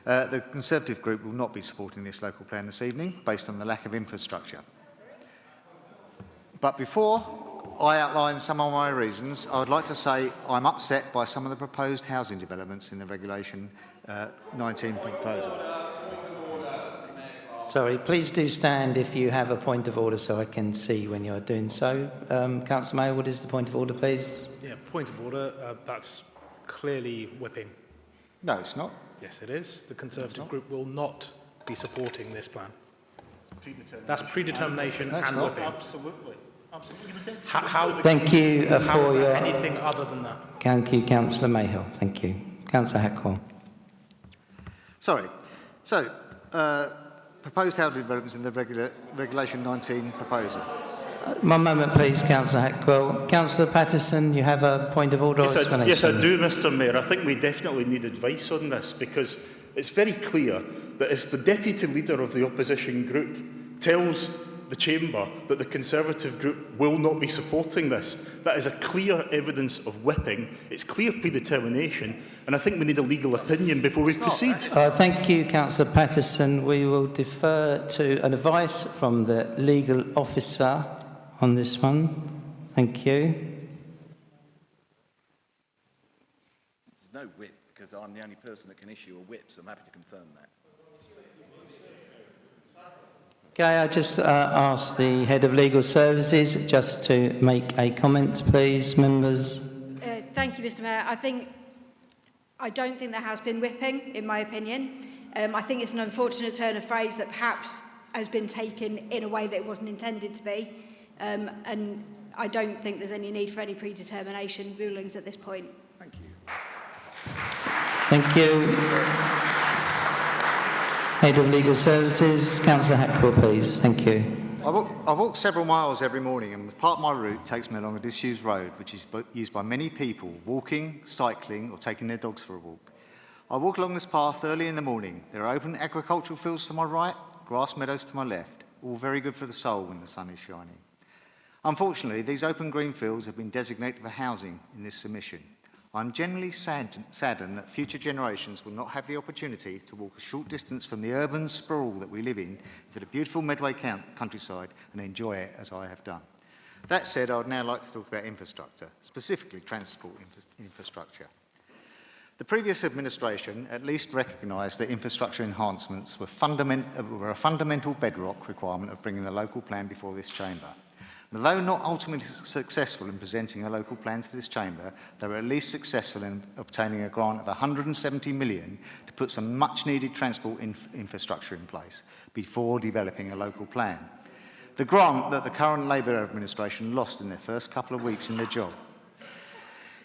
Speaker 8: the Conservative group will not be supporting this local plan this evening based on the lack of infrastructure. But before I outline some of my reasons, I would like to say I'm upset by some of the proposed housing developments in the Regulation 19 proposal.
Speaker 1: Sorry, please do stand if you have a point of order so I can see when you're doing so. Councillor Mayor, what is the point of order, please?
Speaker 9: Yeah, point of order. That's clearly whipping.
Speaker 8: No, it's not.
Speaker 9: Yes, it is. The Conservative group will not be supporting this plan. That's predetermination and whipping.
Speaker 14: Absolutely. Absolutely.
Speaker 1: Thank you
Speaker 9: how is
Speaker 1: for
Speaker 9: that
Speaker 1: your...
Speaker 9: anything other than that?
Speaker 1: Thank you, Councillor Mayhill. Thank you. Councillor Hackwell.
Speaker 8: Sorry. So, proposed housing developments in the Regulation 19 proposal.
Speaker 1: One moment, please, Councillor Hackwell. Councillor Patterson, you have a point of order or explanation?
Speaker 7: Yes, I do, Mr. Mayor. I think we definitely need advice on this because it's very clear that if the deputy leader of the opposition group tells the Chamber that the Conservative group will not be supporting this, that is a clear evidence of whipping. It's clear predetermination, and I think we need a legal opinion before we proceed.
Speaker 1: Thank you, Councillor Patterson. We will defer to an advice from the legal officer on this one. Thank you.
Speaker 10: There's no whip because I'm the only person that can issue a whip, so I'm happy to confirm that.
Speaker 1: Okay, I just ask the Head of Legal Services just to make a comment, please, members.
Speaker 24: Thank you, Mr. Mayor. I don't think there has been whipping, in my opinion. I think it's an unfortunate turn of phrase that perhaps has been taken in a way that it wasn't intended to be. And I don't think there's any need for any predetermination rulings at this point.
Speaker 10: Thank you.
Speaker 1: Thank you. Head of Legal Services, Councillor Hackwell, please. Thank you.
Speaker 8: I walk several miles every morning, and part of my route takes me along a disused road, which is used by many people walking, cycling, or taking their dogs for a walk. I walk along this path early in the morning. There are open agricultural fields to my right, grass meadows to my left, all very good for the soul when the sun is shining. Unfortunately, these open green fields have been designated for housing in this submission. I'm genuinely saddened that future generations will not have the opportunity to walk a short distance from the urban sprawl that we live in to the beautiful Medway countryside and enjoy it as I have done. That said, I would now like to talk about infrastructure, specifically transport infrastructure. The previous administration at least recognised that infrastructure enhancements were a fundamental bedrock requirement of bringing the local plan before this chamber. Although not ultimately successful in presenting a local plan to this chamber, they were at least successful in obtaining a grant of £170 million to put some much-needed transport infrastructure in place before developing a local plan. The grant that the current Labour administration lost in their first couple of weeks in the job.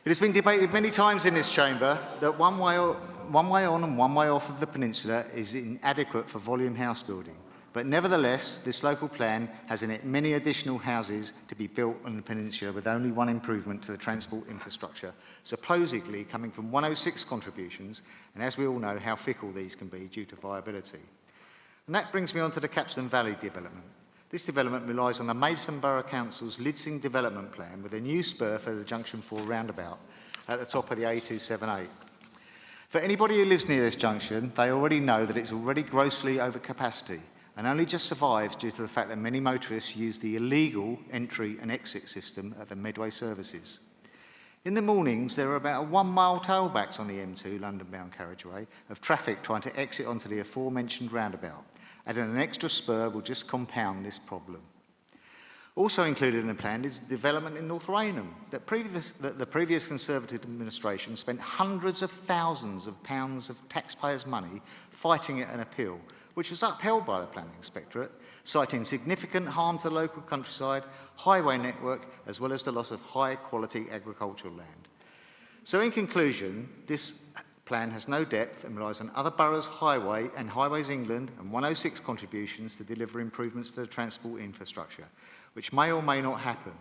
Speaker 8: It has been debated many times in this chamber that one way on and one way off of the peninsula is inadequate for volume house building. But nevertheless, this local plan has in it many additional houses to be built on the peninsula with only one improvement to the transport infrastructure, supposedly coming from 106 contributions, and as we all know how fickle these can be due to viability. And that brings me on to the Capstan Valley development. This development relies on the Maidstone Borough Council's Lidsing development plan with a new spur for the Junction 4 roundabout at the top of the A278. For anybody who lives near this junction, they already know that it's already grossly over capacity and only just survives due to the fact that many motorists use the illegal entry and exit system at the Medway services. In the mornings, there are about 1 mile tailbacks on the M2 London-bound carriageway of traffic trying to exit onto the aforementioned roundabout, and an extra spur will just compound this problem. Also included in the plan is development in North Rainham that the previous Conservative administration spent hundreds of thousands of pounds of taxpayers' money fighting it an appeal, which was upheld by the Planning Inspectorate, citing significant harm to the local countryside, highway network, as well as the loss of high-quality agricultural land. So in conclusion, this plan has no depth and relies on other boroughs' highway and Highways England and 106 contributions to deliver improvements to the transport infrastructure, which may or may not happen.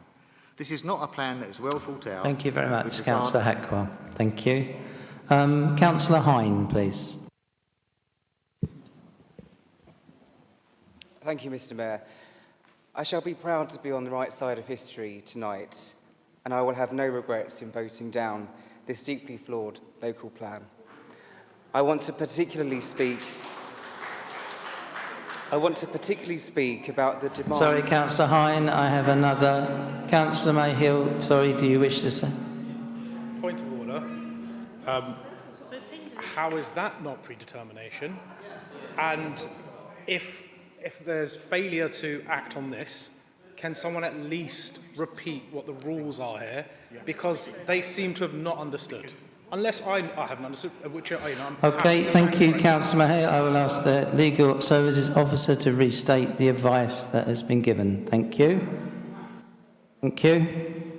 Speaker 8: This is not a plan that is well thought out.
Speaker 1: Thank you very much, Councillor Hackwell. Thank you. Councillor Hine, please.
Speaker 3: Thank you, Mr. Mayor. I shall be proud to be on the right side of history tonight, and I will have no regrets in voting down this deeply flawed local plan. I want to particularly speak about the demands...
Speaker 1: Sorry, Councillor Hine, I have another. Councillor Mayhill, sorry, do you wish to say?
Speaker 9: Point of order. How is that not predetermination? And if there's failure to act on this, can someone at least repeat what the rules are here? Because they seem to have not understood. Unless I haven't understood, which I'm
Speaker 1: Okay, thank you, Councillor Mayhill. I will ask the Legal Services Officer to restate the advice that has been given. Thank you. Thank you.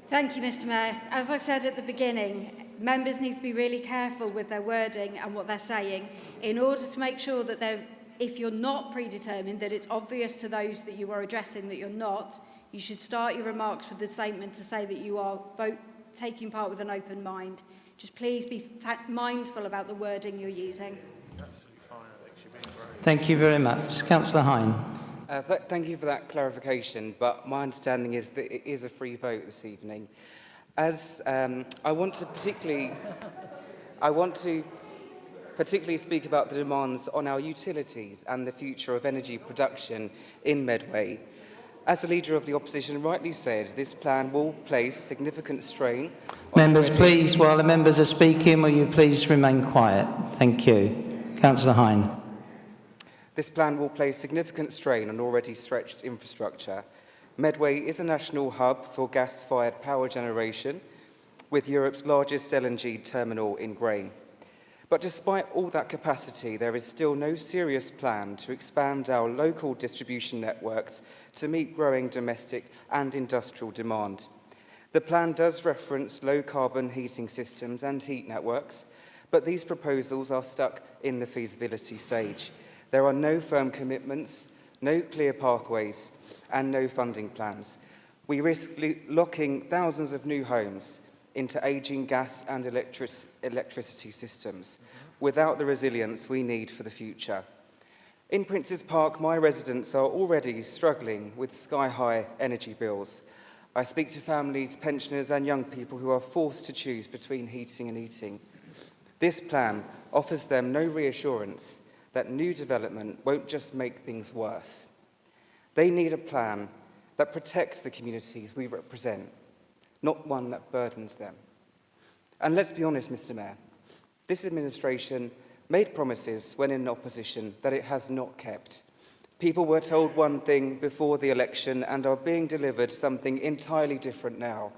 Speaker 24: Thank you, Mr. Mayor. As I said at the beginning, members need to be really careful with their wording and what they're saying in order to make sure that if you're not predetermined, that it's obvious to those that you are addressing that you're not. You should start your remarks with the statement to say that you are taking part with an open mind. Just please be mindful about the wording you're using.
Speaker 1: Thank you very much. Councillor Hine.
Speaker 3: Thank you for that clarification, but my understanding is that it is a free vote this evening. As I want to particularly speak about the demands on our utilities and the future of energy production in Medway. As the Leader of the Opposition rightly said, this plan will place significant strain on...
Speaker 1: Members, please, while the members are speaking, will you please remain quiet? Thank you. Councillor Hine.
Speaker 3: This plan will place significant strain on already stretched infrastructure. Medway is a national hub for gas-fired power generation, with Europe's largest LNG terminal in Grain. But despite all that capacity, there is still no serious plan to expand our local distribution networks to meet growing domestic and industrial demand. The plan does reference low-carbon heating systems and heat networks, but these proposals are stuck in the feasibility stage. There are no firm commitments, no clear pathways, and no funding plans. We risk locking thousands of new homes into ageing gas and electricity systems without the resilience we need for the future. In Princes Park, my residents are already struggling with sky-high energy bills. I speak to families, pensioners and young people who are forced to choose between heating and eating. This plan offers them no reassurance that new development won't just make things worse. They need a plan that protects the communities we represent, not one that burdens them. And let's be honest, Mr. Mayor, this administration made promises when in opposition that it has not kept. People were told one thing before the election and are being delivered something entirely different now.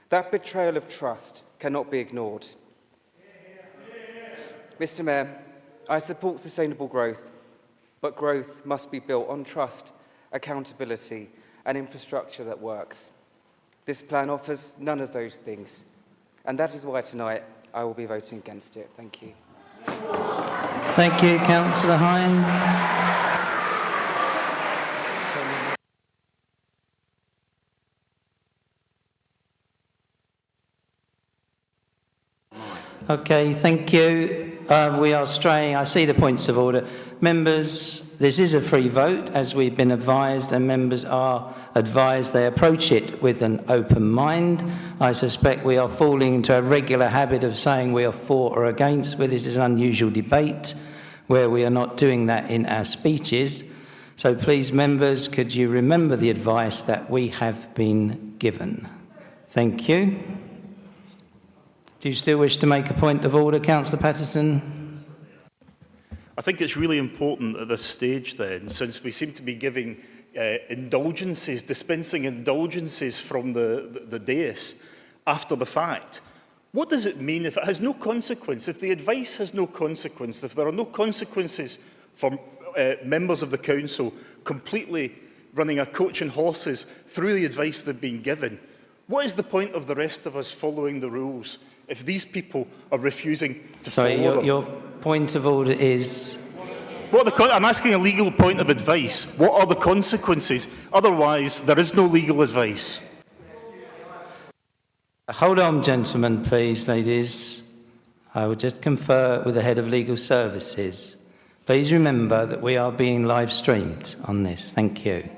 Speaker 3: That betrayal of trust cannot be ignored. Mr. Mayor, I support sustainable growth, but growth must be built on trust, accountability, and infrastructure that works. This plan offers none of those things, and that is why tonight I will be voting against it. Thank you.
Speaker 1: Thank you, Councillor Hine. Okay, thank you. We are straying. I see the points of order. Members, this is a free vote, as we've been advised, and members are advised they approach it with an open mind. I suspect we are falling into a regular habit of saying we are for or against, but this is an unusual debate where we are not doing that in our speeches. So please, members, could you remember the advice that we have been given? Thank you. Do you still wish to make a point of order, Councillor Patterson?
Speaker 7: I think it's really important at this stage then, since we seem to be giving indulgences, dispensing indulgences from the dais after the fact. What does it mean if it has no consequence, if the advice has no consequence, if there are no consequences for members of the council completely running a coach and horses through the advice they've been given? What is the point of the rest of us following the rules if these people are refusing to follow them?
Speaker 1: Your point of order is...
Speaker 7: I'm asking a legal point of advice. What are the consequences? Otherwise, there is no legal advice.
Speaker 1: Hold on, gentlemen, please, ladies. I will just confer with the head of legal services. Please remember that we are being live streamed on this. Thank you.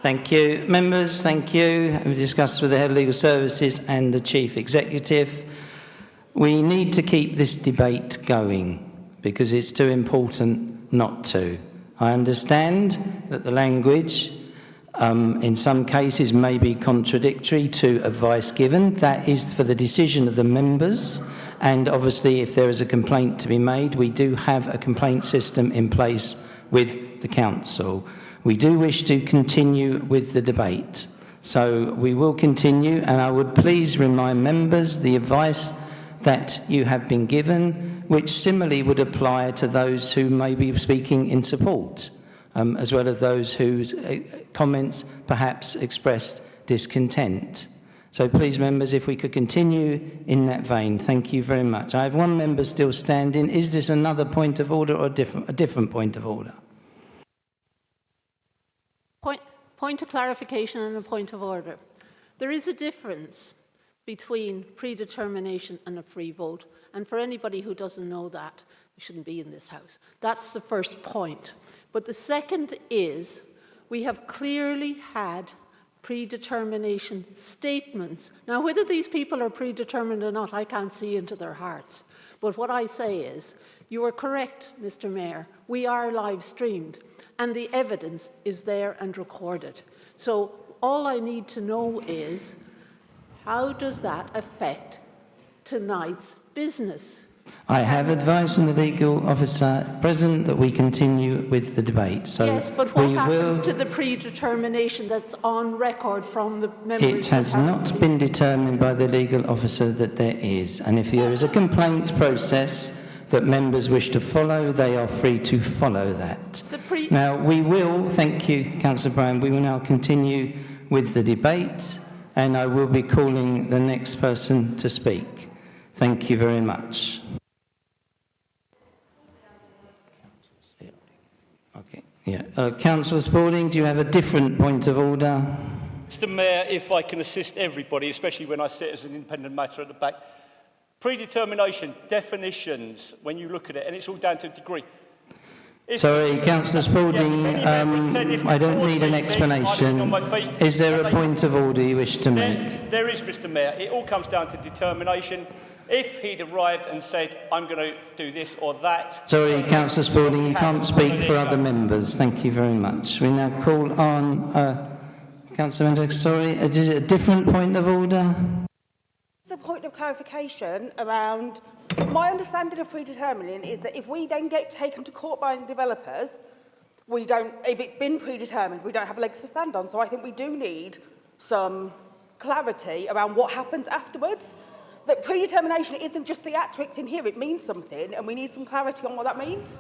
Speaker 1: Thank you. Members, thank you. We discussed with the Head of Legal Services and the Chief Executive. We need to keep this debate going because it's too important not to. I understand that the language in some cases may be contradictory to advice given. That is for the decision of the members. And obviously, if there is a complaint to be made, we do have a complaint system in place with the Council. We do wish to continue with the debate. So we will continue, and I would please remind members the advice that you have been given, which similarly would apply to those who may be speaking in support, as well as those whose comments perhaps expressed discontent. So please, members, if we could continue in that vein. Thank you very much. I have one member still standing. Is this another point of order or a different point of order?
Speaker 2: Point of clarification and a point of order. There is a difference between predetermination and a free vote. And for anybody who doesn't know that, you shouldn't be in this house. That's the first point. But the second is, we have clearly had predetermination statements. Now, whether these people are predetermined or not, I can't see into their hearts. But what I say is, you are correct, Mr. Mayor. We are live streamed. And the evidence is there and recorded. So all I need to know is, how does that affect tonight's business?
Speaker 1: I have advised from the legal officer present that we continue with the debate. So
Speaker 2: yes, but what happens to the predetermination that's on record from the members?
Speaker 1: It has not been determined by the legal officer that there is. And if there is a complaint process that members wish to follow, they are free to follow that. Now, we will, thank you, Councillor Brown, we will now continue with the debate, and I will be calling the next person to speak. Thank you very much. Okay, yeah. Councillor Spalding, do you have a different point of order?
Speaker 6: Mr. Mayor, if I can assist everybody, especially when I sit as an independent matter at the back. Predetermination, definitions, when you look at it, and it's all down to a degree.
Speaker 1: Sorry, Councillor Spalding, I don't need an explanation. Is there a point of order you wish to make?
Speaker 6: There is, Mr. Mayor. It all comes down to determination. If he'd arrived and said, I'm going to do this or that...
Speaker 1: Sorry, Councillor Spalding, you can't speak for other members. Thank you very much. We now call on Councillor Mendez, sorry, is it a different point of order?
Speaker 11: The point of clarification around my understanding of predetermining is that if we then get taken to court by the developers, we don't, if it's been predetermined, we don't have legs to stand on. So I think we do need some clarity around what happens afterwards. That predetermination isn't just theatrics in here, it means something, and we need some clarity on what that means.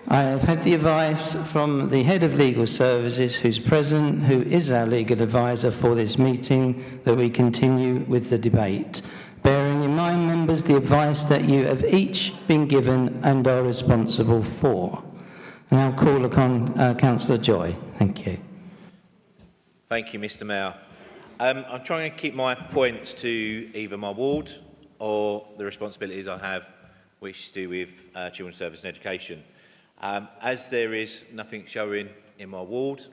Speaker 1: I have had the advice from the Head of Legal Services, who's present, who is our legal advisor for this meeting, that we continue with the debate. Bearing in mind, members, the advice that you have each been given and are responsible for. And I'll call upon Councillor Joy. Thank you.
Speaker 12: Thank you, Mr Mayor. I'm trying to keep my points to either my ward or the responsibilities I have, which to do with children's service and education. As there is nothing showing in my ward,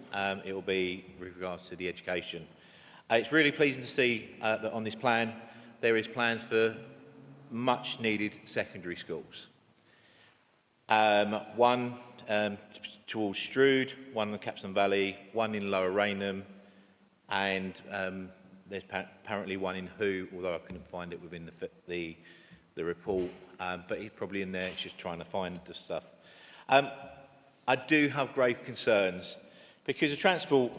Speaker 12: it will be with regards to the education. It's really pleasing to see that on this plan, there is plans for much needed secondary schools. One towards Strood, one in the Capstan Valley, one in Lower Raynham, and there's apparently one in Who, although I couldn't find it within the report, but it's probably in there, it's just trying to find the stuff. I do have grave concerns because the transport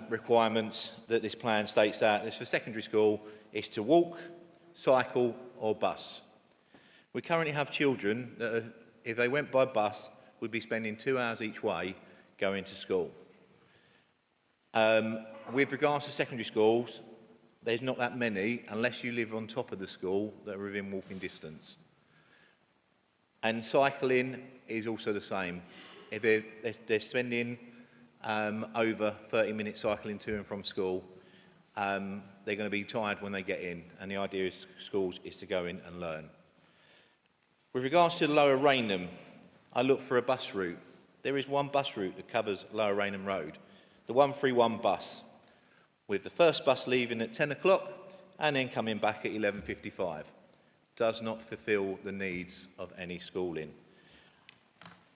Speaker 12: requirements that this plan states out is for secondary school is to walk, cycle or bus. We currently have children that are, if they went by bus, would be spending 2 hours each way going to school. With regards to secondary schools, there's not that many unless you live on top of the school that are within walking distance. And cycling is also the same. If they're spending over 30 minutes cycling to and from school, they're going to be tired when they get in, and the idea of schools is to go in and learn. With regards to Lower Raynham, I look for a bus route. There is one bus route that covers Lower Raynham Road, the 131 bus, with the first bus leaving at 10 o'clock and then coming back at 11:55. Does not fulfil the needs of any schooling.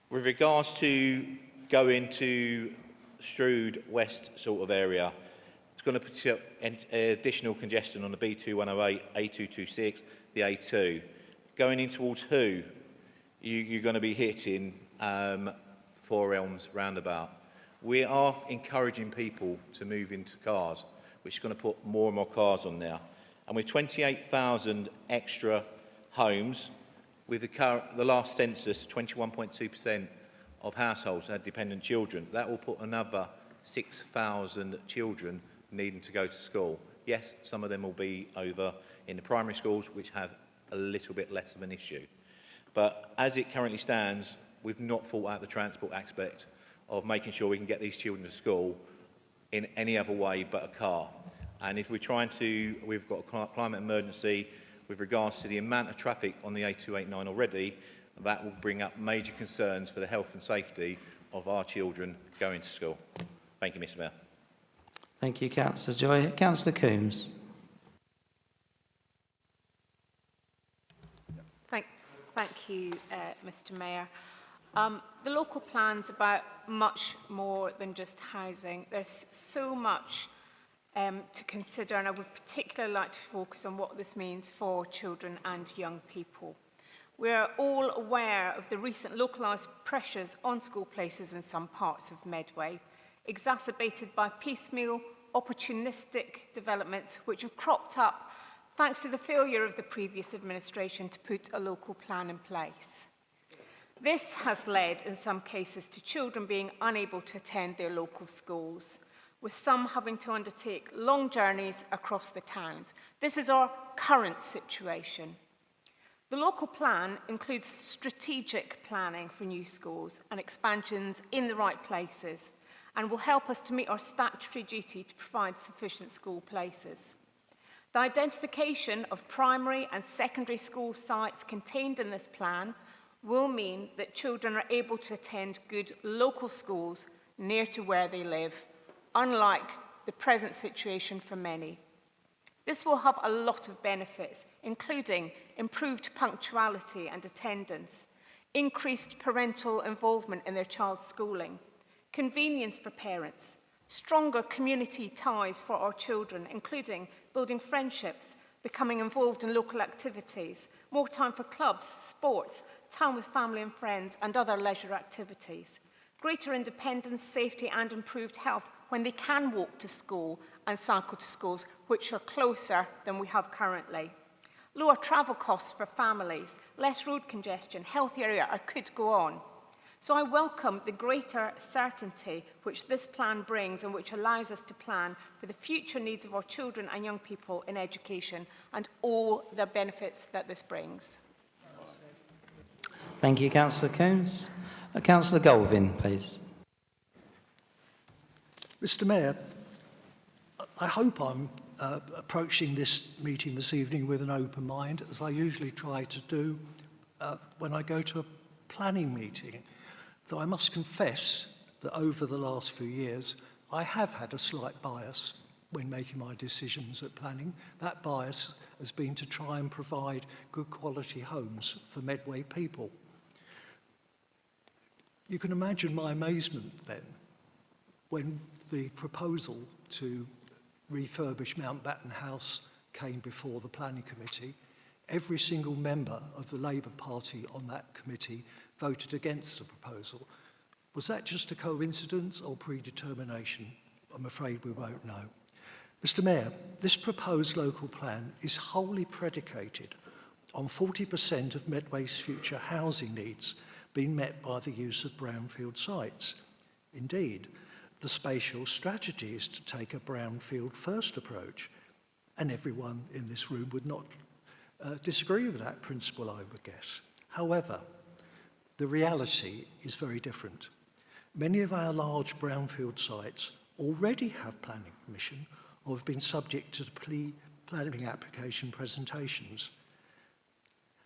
Speaker 12: With regards to going to Strood West sort of area, it's going to put up additional congestion on the B2108, A226, the A2. Going in towards Who, you're going to be hitting Four Elms roundabout. We are encouraging people to move into cars, which is going to put more and more cars on there. And with 28,000 extra homes, with the last census, 21.2% of households had dependent children, that will put another 6,000 children needing to go to school. Yes, some of them will be over in the primary schools, which have a little bit less of an issue. But as it currently stands, we've not thought out the transport aspect of making sure we can get these children to school in any other way but a car. And if we're trying to, we've got a climate emergency with regards to the amount of traffic on the A289 already, that will bring up major concerns for the health and safety of our children going to school. Thank you, Mr Mayor.
Speaker 1: Thank you, Councillor Joy. Councillor Coombs.
Speaker 15: Thank you, Mr Mayor. The local plan's about much more than just housing. There's so much to consider, and I would particularly like to focus on what this means for children and young people. We're all aware of the recent localised pressures on school places in some parts of Medway, exacerbated by piecemeal, opportunistic developments which have cropped up thanks to the failure of the previous administration to put a local plan in place. This has led, in some cases, to children being unable to attend their local schools, with some having to undertake long journeys across the towns. This is our current situation. The local plan includes strategic planning for new schools and expansions in the right places, and will help us to meet our statutory duty to provide sufficient school places. The identification of primary and secondary school sites contained in this plan will mean that children are able to attend good local schools near to where they live, unlike the present situation for many. This will have a lot of benefits, including improved punctuality and attendance, increased parental involvement in their child's schooling, convenience for parents, stronger community ties for our children, including building friendships, becoming involved in local activities, more time for clubs, sports, time with family and friends, and other leisure activities. Greater independence, safety, and improved health when they can walk to school and cycle to schools, which are closer than we have currently. Lower travel costs for families, less road congestion, healthier air, I could go on. So I welcome the greater certainty which this plan brings and which allows us to plan for the future needs of our children and young people in education and all the benefits that this brings.
Speaker 1: Thank you, Councillor Coombs. Councillor Galvin, please.
Speaker 4: Mr. Mayor, I hope I'm approaching this meeting this evening with an open mind, as I usually try to do when I go to a planning meeting. Though I must confess that over the last few years, I have had a slight bias when making my decisions at planning. That bias has been to try and provide good quality homes for Medway people. You can imagine my amazement then when the proposal to refurbish Mountbatten House came before the planning committee. Every single member of the Labour Party on that committee voted against the proposal. Was that just a coincidence or predetermination? I'm afraid we won't know. Mr. Mayor, this proposed local plan is wholly predicated on 40% of Medway's future housing needs being met by the use of brownfield sites. Indeed, the spatial strategy is to take a brownfield first approach, and everyone in this room would not disagree with that principle, I would guess. However, the reality is very different. Many of our large brownfield sites already have planning permission or have been subject to planning application presentations.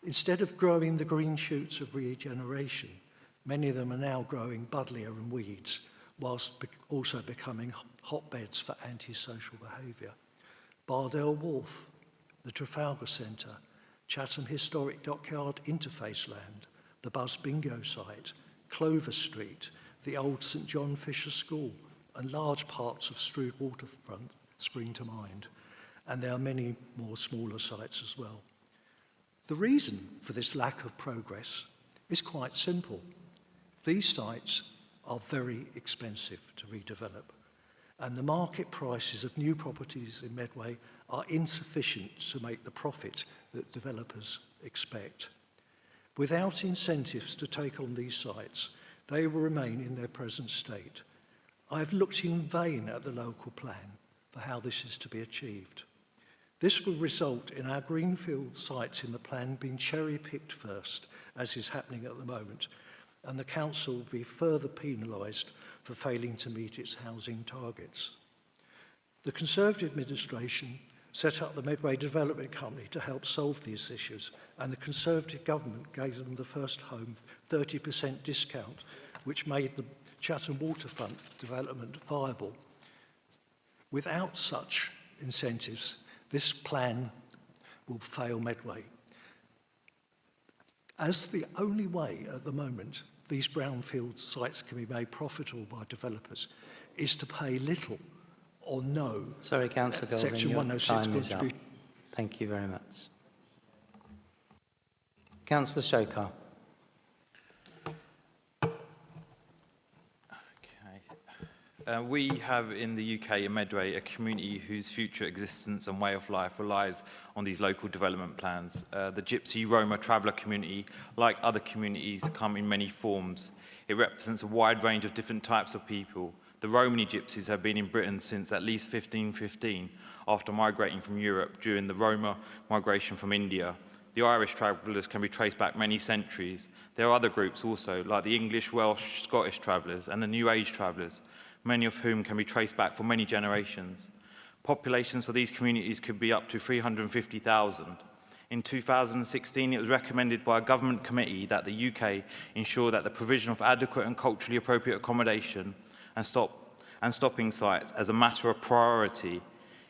Speaker 4: Instead of growing the green shoots of regeneration, many of them are now growing buddleia and weeds, whilst also becoming hotbeds for antisocial behaviour. Bardell Wharf, the Trafalgar Centre, Chatham Historic Dockyard Interface Land, the Buzz Bingo site, Clover Street, the old St John Fisher School, and large parts of Strood Waterfront spring to mind. And there are many more smaller sites as well. The reason for this lack of progress is quite simple. These sites are very expensive to redevelop, and the market prices of new properties in Medway are insufficient to make the profit that developers expect. Without incentives to take on these sites, they will remain in their present state. I have looked in vain at the local plan for how this is to be achieved. This will result in our greenfield sites in the plan being cherry-picked first, as is happening at the moment, and the council will be further penalised for failing to meet its housing targets. The Conservative administration set up the Medway Development Company to help solve these issues, and the Conservative government gave them the first home 30% discount, which made the Chatham waterfront development viable. Without such incentives, this plan will fail Medway. As the only way at the moment these brownfield sites can be made profitable by developers is to pay little or no.
Speaker 1: Sorry, Councillor Galvin,
Speaker 4: Section
Speaker 1: your
Speaker 4: 106
Speaker 1: time is up.
Speaker 4: contribution.
Speaker 1: Thank you very much. Councillor Shokar.
Speaker 16: We have in the UK in Medway a community whose future existence and way of life relies on these local development plans. The Gypsy Roma traveller community, like other communities, come in many forms. It represents a wide range of different types of people. The Romany Gypsies have been in Britain since at least 1515, after migrating from Europe during the Roma migration from India. The Irish travellers can be traced back many centuries. There are other groups also, like the English, Welsh, Scottish travellers and the New Age travellers, many of whom can be traced back for many generations. Populations for these communities could be up to 350,000. In 2016, it was recommended by a government committee that the UK ensure that the provision of adequate and culturally appropriate accommodation and stopping sites as a matter of priority.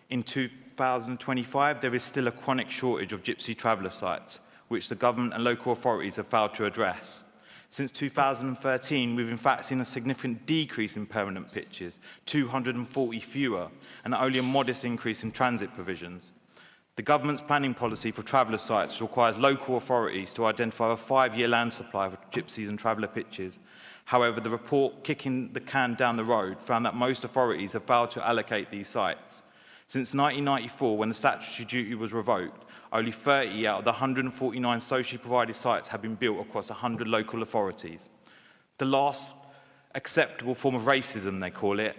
Speaker 16: In 2025, there is still a chronic shortage of gypsy traveller sites, which the government and local authorities have failed to address. Since 2013, we've in fact seen a significant decrease in permanent pitches, 240 fewer, and only a modest increase in transit provisions. The government's planning policy for traveller sites requires local authorities to identify a 5-year land supply for gypsies and traveller pitches. However, the report Kicking the Can Down the Road found that most authorities have failed to allocate these sites. Since 1994, when the statutory duty was revoked, only 30 out of the 149 socially provided sites have been built across 100 local authorities. The last acceptable form of racism, they call it.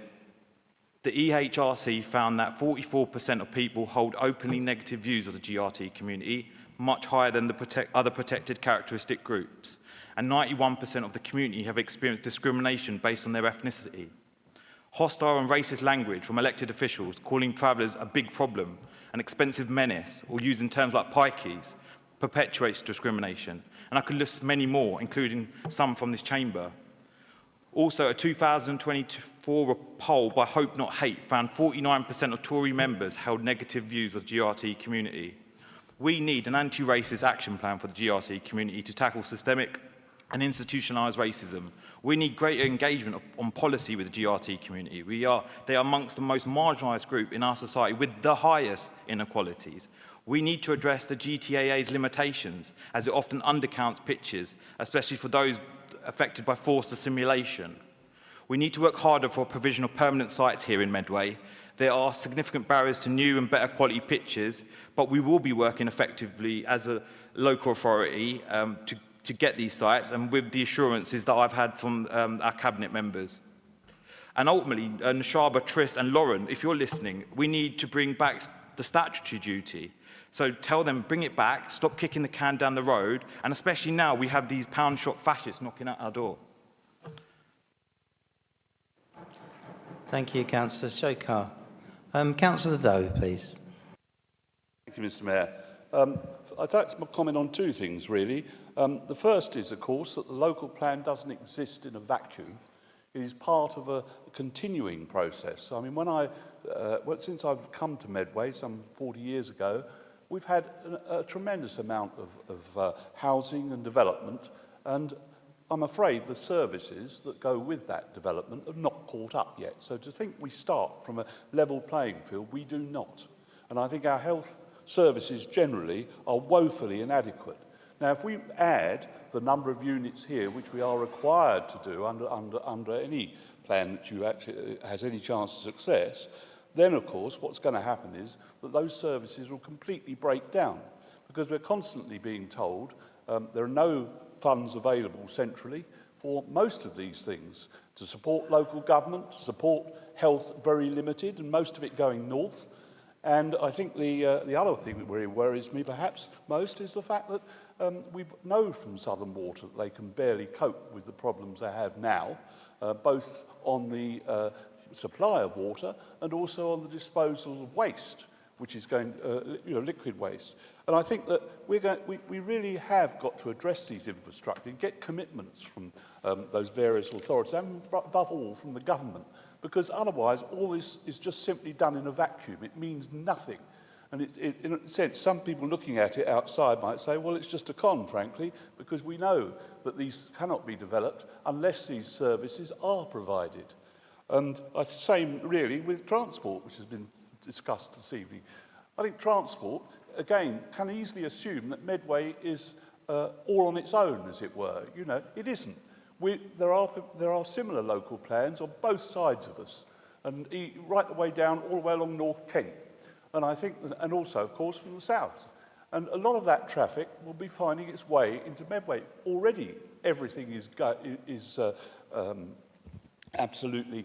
Speaker 16: The EHRC found that 44% of people hold openly negative views of the GRT community, much higher than the other protected characteristic groups. And 91% of the community have experienced discrimination based on their ethnicity. Hostile and racist language from elected officials calling travellers a big problem, an expensive menace, or using terms like pikeys, perpetuates discrimination. And I could list many more, including some from this chamber. Also, a 2024 poll by Hope Not Hate found 49% of Tory members held negative views of the GRT community. We need an anti-racist action plan for the GRT community to tackle systemic and institutionalised racism. We need greater engagement on policy with the GRT community. They are amongst the most marginalised group in our society with the highest inequalities. We need to address the GTAA's limitations, as it often undercounts pitches, especially for those affected by forced assimilation. We need to work harder for provision of permanent sites here in Medway. There are significant barriers to new and better quality pitches, but we will be working effectively as a local authority to get these sites, and with the assurances that I've had from our cabinet members. And ultimately, Nashaba, Tris and Lauren, if you're listening, we need to bring back the statutory duty. So tell them, bring it back, stop kicking the can down the road, and especially now we have these pound shop fascists knocking at our door.
Speaker 1: Thank you, Councillor Shokar. Councillor Doe, please.
Speaker 13: Thank you, Mr. Mayor. I'd like to comment on two things, really. The first is, of course, that the local plan doesn't exist in a vacuum. It is part of a continuing process. I mean, since I've come to Medway some 40 years ago, we've had a tremendous amount of housing and development, and I'm afraid the services that go with that development have not caught up yet. So to think we start from a level playing field, we do not. And I think our health services generally are woefully inadequate. Now, if we add the number of units here, which we are required to do under any plan that actually has any chance of success, then, of course, what's going to happen is that those services will completely break down, because we're constantly being told there are no funds available centrally for most of these things. To support local government, to support health, very limited, and most of it going north. And I think the other thing that really worries me perhaps most is the fact that we know from Southern Water that they can barely cope with the problems they have now, both on the supply of water and also on the disposal of waste, which is going, liquid waste. And I think that we really have got to address these infrastructure and get commitments from those various authorities, and above all from the government, because otherwise all this is just simply done in a vacuum. It means nothing. And in a sense, some people looking at it outside might say, well, it's just a con, frankly, because we know that these cannot be developed unless these services are provided. And the same really with transport, which has been discussed this evening. I think transport, again, can easily assume that Medway is all on its own, as it were. You know, it isn't. There are similar local plans on both sides of us, and right the way down, all the way along North Kent. And I think, and also, of course, from the south. And a lot of that traffic will be finding its way into Medway. Already, everything is absolutely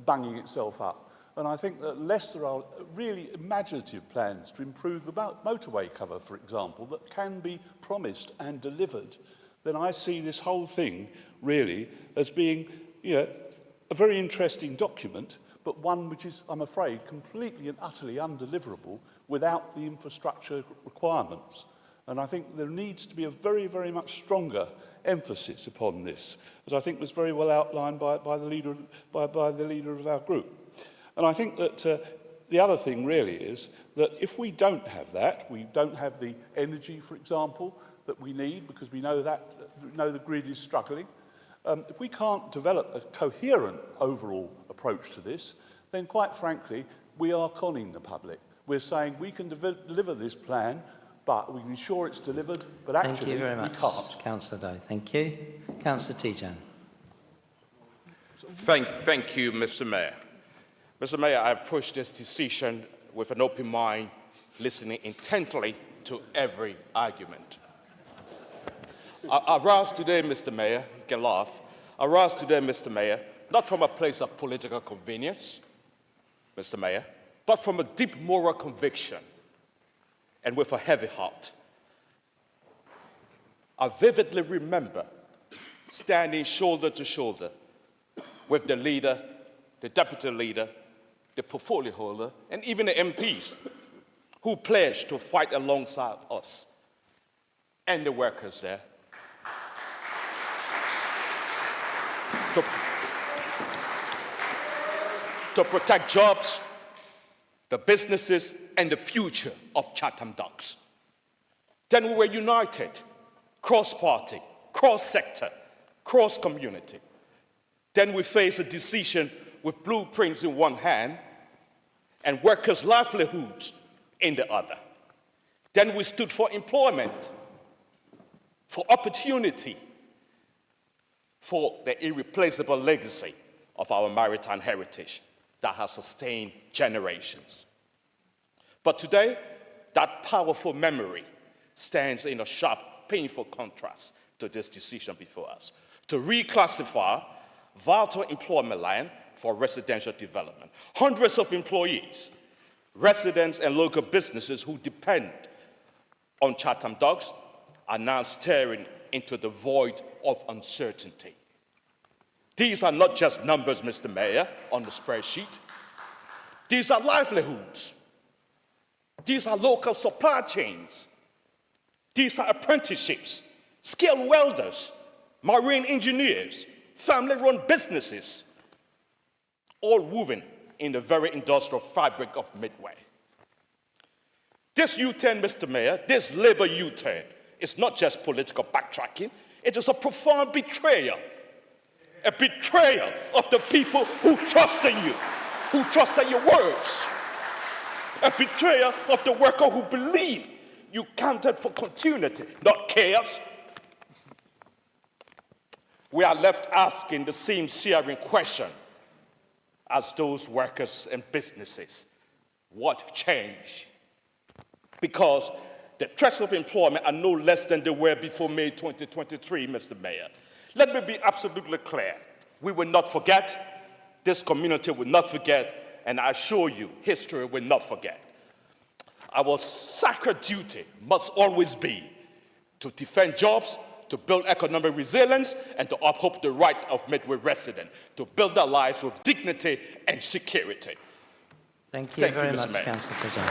Speaker 13: bunging itself up. And I think that unless there are really imaginative plans to improve the motorway cover, for example, that can be promised and delivered, then I see this whole thing really as being, a very interesting document, but one which is, I'm afraid, completely and utterly undeliverable without the infrastructure requirements. And I think there needs to be a very, very much stronger emphasis upon this, as I think was very well outlined by the leader of our group. And I think that the other thing really is that if we don't have that, we don't have the energy, for example, that we need, because we know that know the grid is struggling. If we can't develop a coherent overall approach to this, then quite frankly, we are conning the public. We're saying we can deliver this plan, but we can ensure it's delivered, but actually
Speaker 1: Thank you very much,
Speaker 13: we can't.
Speaker 1: Councillor Doe. Thank you. Councillor Tijan.
Speaker 17: Thank you, Mr. Mayor. Mr. Mayor, I approach this decision with an open mind, listening intently to every argument. I rise today, Mr. Mayor, you can laugh. I rise today, Mr. Mayor, not from a place of political convenience, Mr. Mayor, but from a deep moral conviction and with a heavy heart. I vividly remember standing shoulder to shoulder with the leader, the deputy leader, the portfolio holder, and even the MPs who pledged to fight alongside us and the workers there to protect jobs, the businesses, and the future of Chatham Docks. Then we were united, cross-party, cross-sector, cross-community. Then we faced a decision with blueprints in one hand and workers' livelihoods in the other. Then we stood for employment, for opportunity, for the irreplaceable legacy of our maritime heritage that has sustained generations. But today, that powerful memory stands in a sharp, painful contrast to this decision before us, to reclassify vital employment land for residential development. Hundreds of employees, residents and local businesses who depend on Chatham Docks are now staring into the void of uncertainty. These are not just numbers, Mr. Mayor, on the spreadsheet. These are livelihoods. These are local supply chains. These are apprenticeships, skilled welders, marine engineers, family-run businesses, all woven in the very industrial fabric of Medway. This U-turn, Mr. Mayor, this Labour U-turn, is not just political backtracking, it is a profound betrayal. A betrayal of the people who trust in you, who trust in your words. A betrayal of the worker who believe you counted for continuity, not chaos. We are left asking the same searing question as those workers and businesses. What changed? Because the threats of employment are no less than they were before May 2023, Mr. Mayor. Let me be absolutely clear. We will not forget, this community will not forget, and I assure you, history will not forget. Our sacred duty must always be to defend jobs, to build economic resilience, and to uphold the right of Medway residents to build their lives with dignity and security.
Speaker 1: Thank you very much,
Speaker 17: Mayor.
Speaker 1: Councillor Tijan.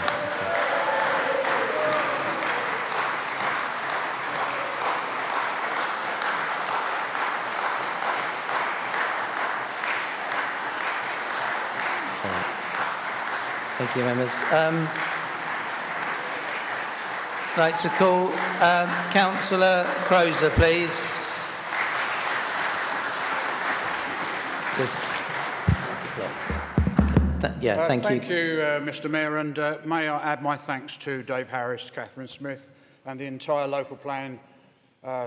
Speaker 1: Thank you, members. I'd like to call Councillor Croser, please. Thank you.
Speaker 18: Thank you, Mr. Mayor, and may I add my thanks to Dave Harris, Catherine Smith, and the entire local plan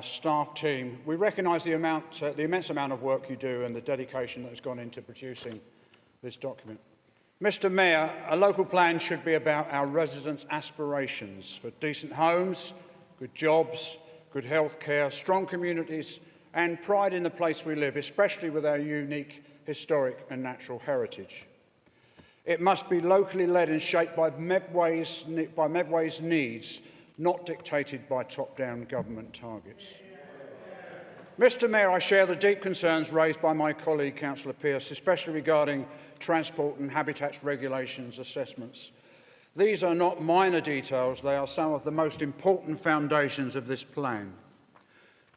Speaker 18: staff team. We recognise the immense amount of work you do and the dedication that has gone into producing this document. Mr. Mayor, a local plan should be about our residents' aspirations for decent homes, good jobs, good health care, strong communities, and pride in the place we live, especially with our unique historic and natural heritage. It must be locally led and shaped by Medway's needs, not dictated by top-down government targets. Mr. Mayor, I share the deep concerns raised by my colleague, Councillor Pearce, especially regarding transport and habitats regulations assessments. These are not minor details, they are some of the most important foundations of this plan.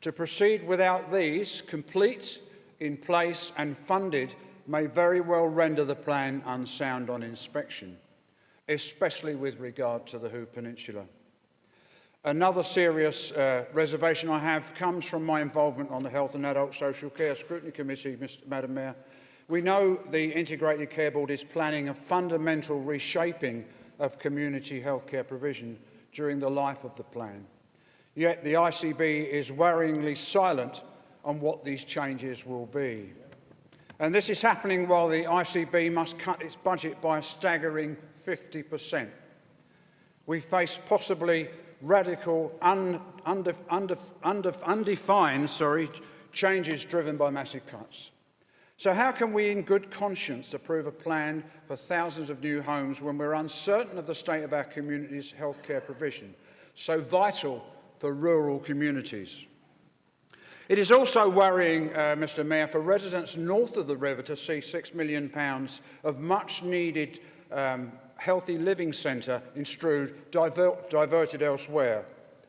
Speaker 18: To proceed without these, complete, in place and funded, may very well render the plan unsound on inspection, especially with regard to the Hoo Peninsula. Another serious reservation I have comes from my involvement on the Health and Adult Social Care Scrutiny Committee, Madam Mayor. We know the Integrated Care Board is planning a fundamental reshaping of community healthcare provision during the life of the plan. Yet the ICB is worryingly silent on what these changes will be. And this is happening while the ICB must cut its budget by a staggering 50%. We face possibly radical, undefined changes driven by massive cuts. So how can we in good conscience approve a plan for thousands of new homes when we're uncertain of the state of our community's healthcare provision, so vital for rural communities? It is also worrying, Mr Mayor, for residents north of the river to see £6 million of much-needed healthy living centre in Strood diverted elsewhere.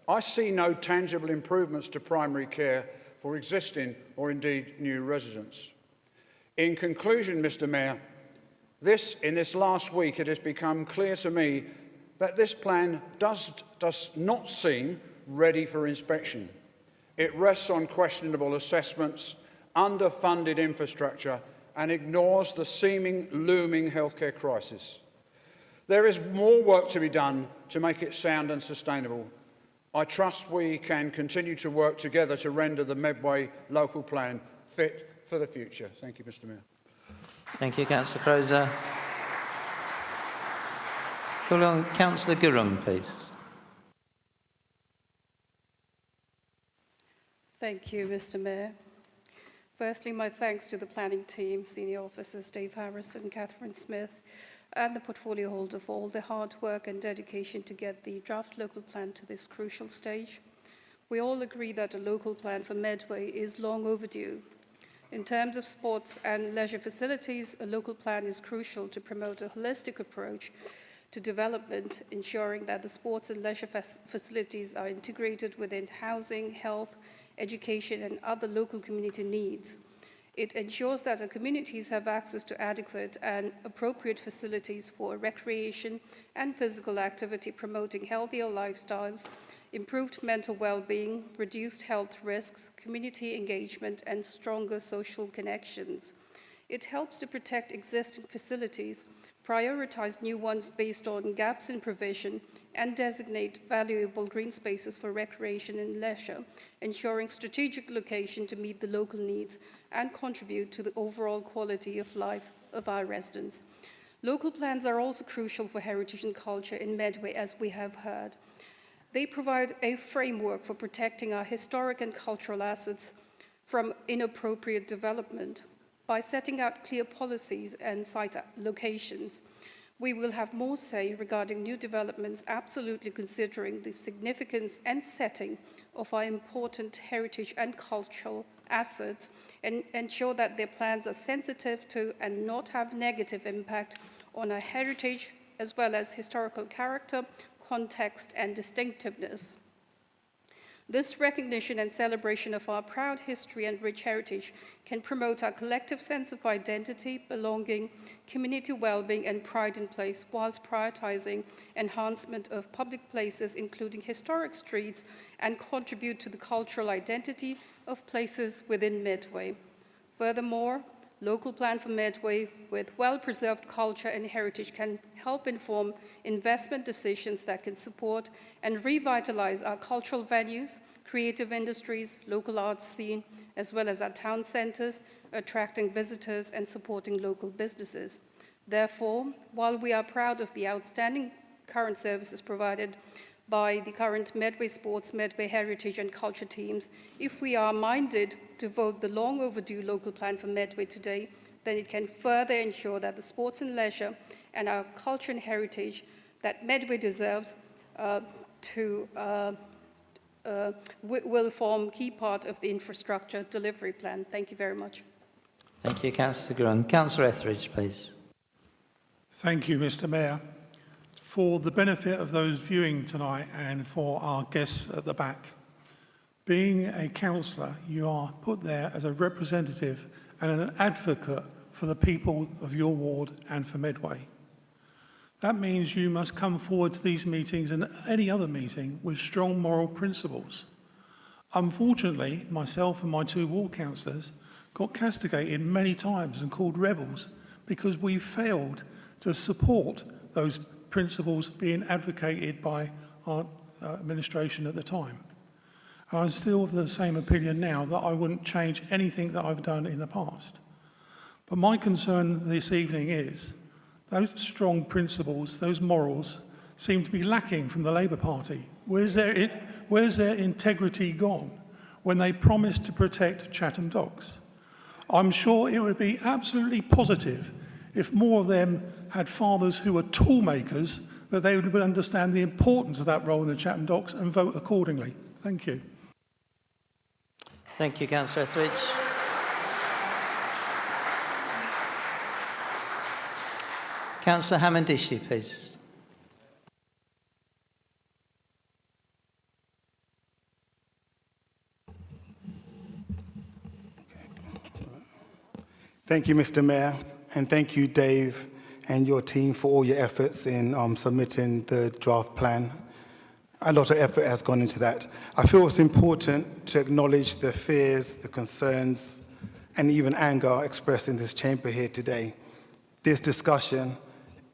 Speaker 18: I see no tangible improvements to primary care for existing or indeed new residents. In conclusion, Mr Mayor, in this last week it has become clear to me that this plan does not seem ready for inspection. It rests on questionable assessments, underfunded infrastructure, and ignores the seeming looming healthcare crisis. There is more work to be done to make it sound and sustainable. I trust we can continue to work together to render the Medway local plan fit for the future. Thank you, Mr Mayor.
Speaker 1: Thank you, Councillor Crozer. Call on Councillor Gurung, please.
Speaker 19: Thank you, Mr Mayor. Firstly, my thanks to the planning team, senior officers Dave Harris and Catherine Smith, and the portfolio holder for all the hard work and dedication to get the draft local plan to this crucial stage. We all agree that a local plan for Medway is long overdue. In terms of sports and leisure facilities, a local plan is crucial to promote a holistic approach to development, ensuring that the sports and leisure facilities are integrated within housing, health, education, and other local community needs. It ensures that our communities have access to adequate and appropriate facilities for recreation and physical activity, promoting healthier lifestyles, improved mental well-being, reduced health risks, community engagement, and stronger social connections. It helps to protect existing facilities, prioritize new ones based on gaps in provision, and designate valuable green spaces for recreation and leisure, ensuring strategic location to meet the local needs and contribute to the overall quality of life of our residents. Local plans are also crucial for heritage and culture in Medway, as we have heard. They provide a framework for protecting our historic and cultural assets from inappropriate development. By setting out clear policies and site locations, we will have more say regarding new developments, absolutely considering the significance and setting of our important heritage and cultural assets, and ensure that their plans are sensitive to and not have negative impact on our heritage, as well as historical character, context, and distinctiveness. This recognition and celebration of our proud history and rich heritage can promote our collective sense of identity, belonging, community well-being, and pride in place, whilst prioritizing enhancement of public places, including historic streets, and contribute to the cultural identity of places within Medway. Furthermore, local plan for Medway with well-preserved culture and heritage can help inform investment decisions that can support and revitalize our cultural venues, creative industries, local arts scene, as well as our town centers, attracting visitors and supporting local businesses. Therefore, while we are proud of the outstanding current services provided by the current Medway Sports, Medway Heritage and Culture teams, if we are minded to vote the long overdue local plan for Medway today, then it can further ensure that the sports and leisure and our culture and heritage that Medway deserves will form key part of the infrastructure delivery plan. Thank you very much.
Speaker 1: Thank you, Councillor Grun. Councillor Etheridge, please.
Speaker 20: Thank you, Mr Mayor. For the benefit of those viewing tonight and for our guests at the back, being a councillor, you are put there as a representative and an advocate for the people of your ward and for Medway. That means you must come forward to these meetings and any other meeting with strong moral principles. Unfortunately, myself and my 2 ward councillors got castigated many times and called rebels because we failed to support those principles being advocated by our administration at the time. And I'm still of the same opinion now that I wouldn't change anything that I've done in the past. But my concern this evening is those strong principles, those morals, seem to be lacking from the Labour Party. Where's their integrity gone when they promised to protect Chatham docks? I'm sure it would be absolutely positive if more of them had fathers who were tool makers, that they would understand the importance of that role in the Chatham docks and vote accordingly. Thank you.
Speaker 1: Thank you, Councillor Etheridge. Councillor Hammond-Ishii, please.
Speaker 5: Thank you, Mr. Mayor, and thank you, Dave, and your team for all your efforts in submitting the draft plan. A lot of effort has gone into that. I feel it's important to acknowledge the fears, the concerns, and even anger expressed in this chamber here today. This discussion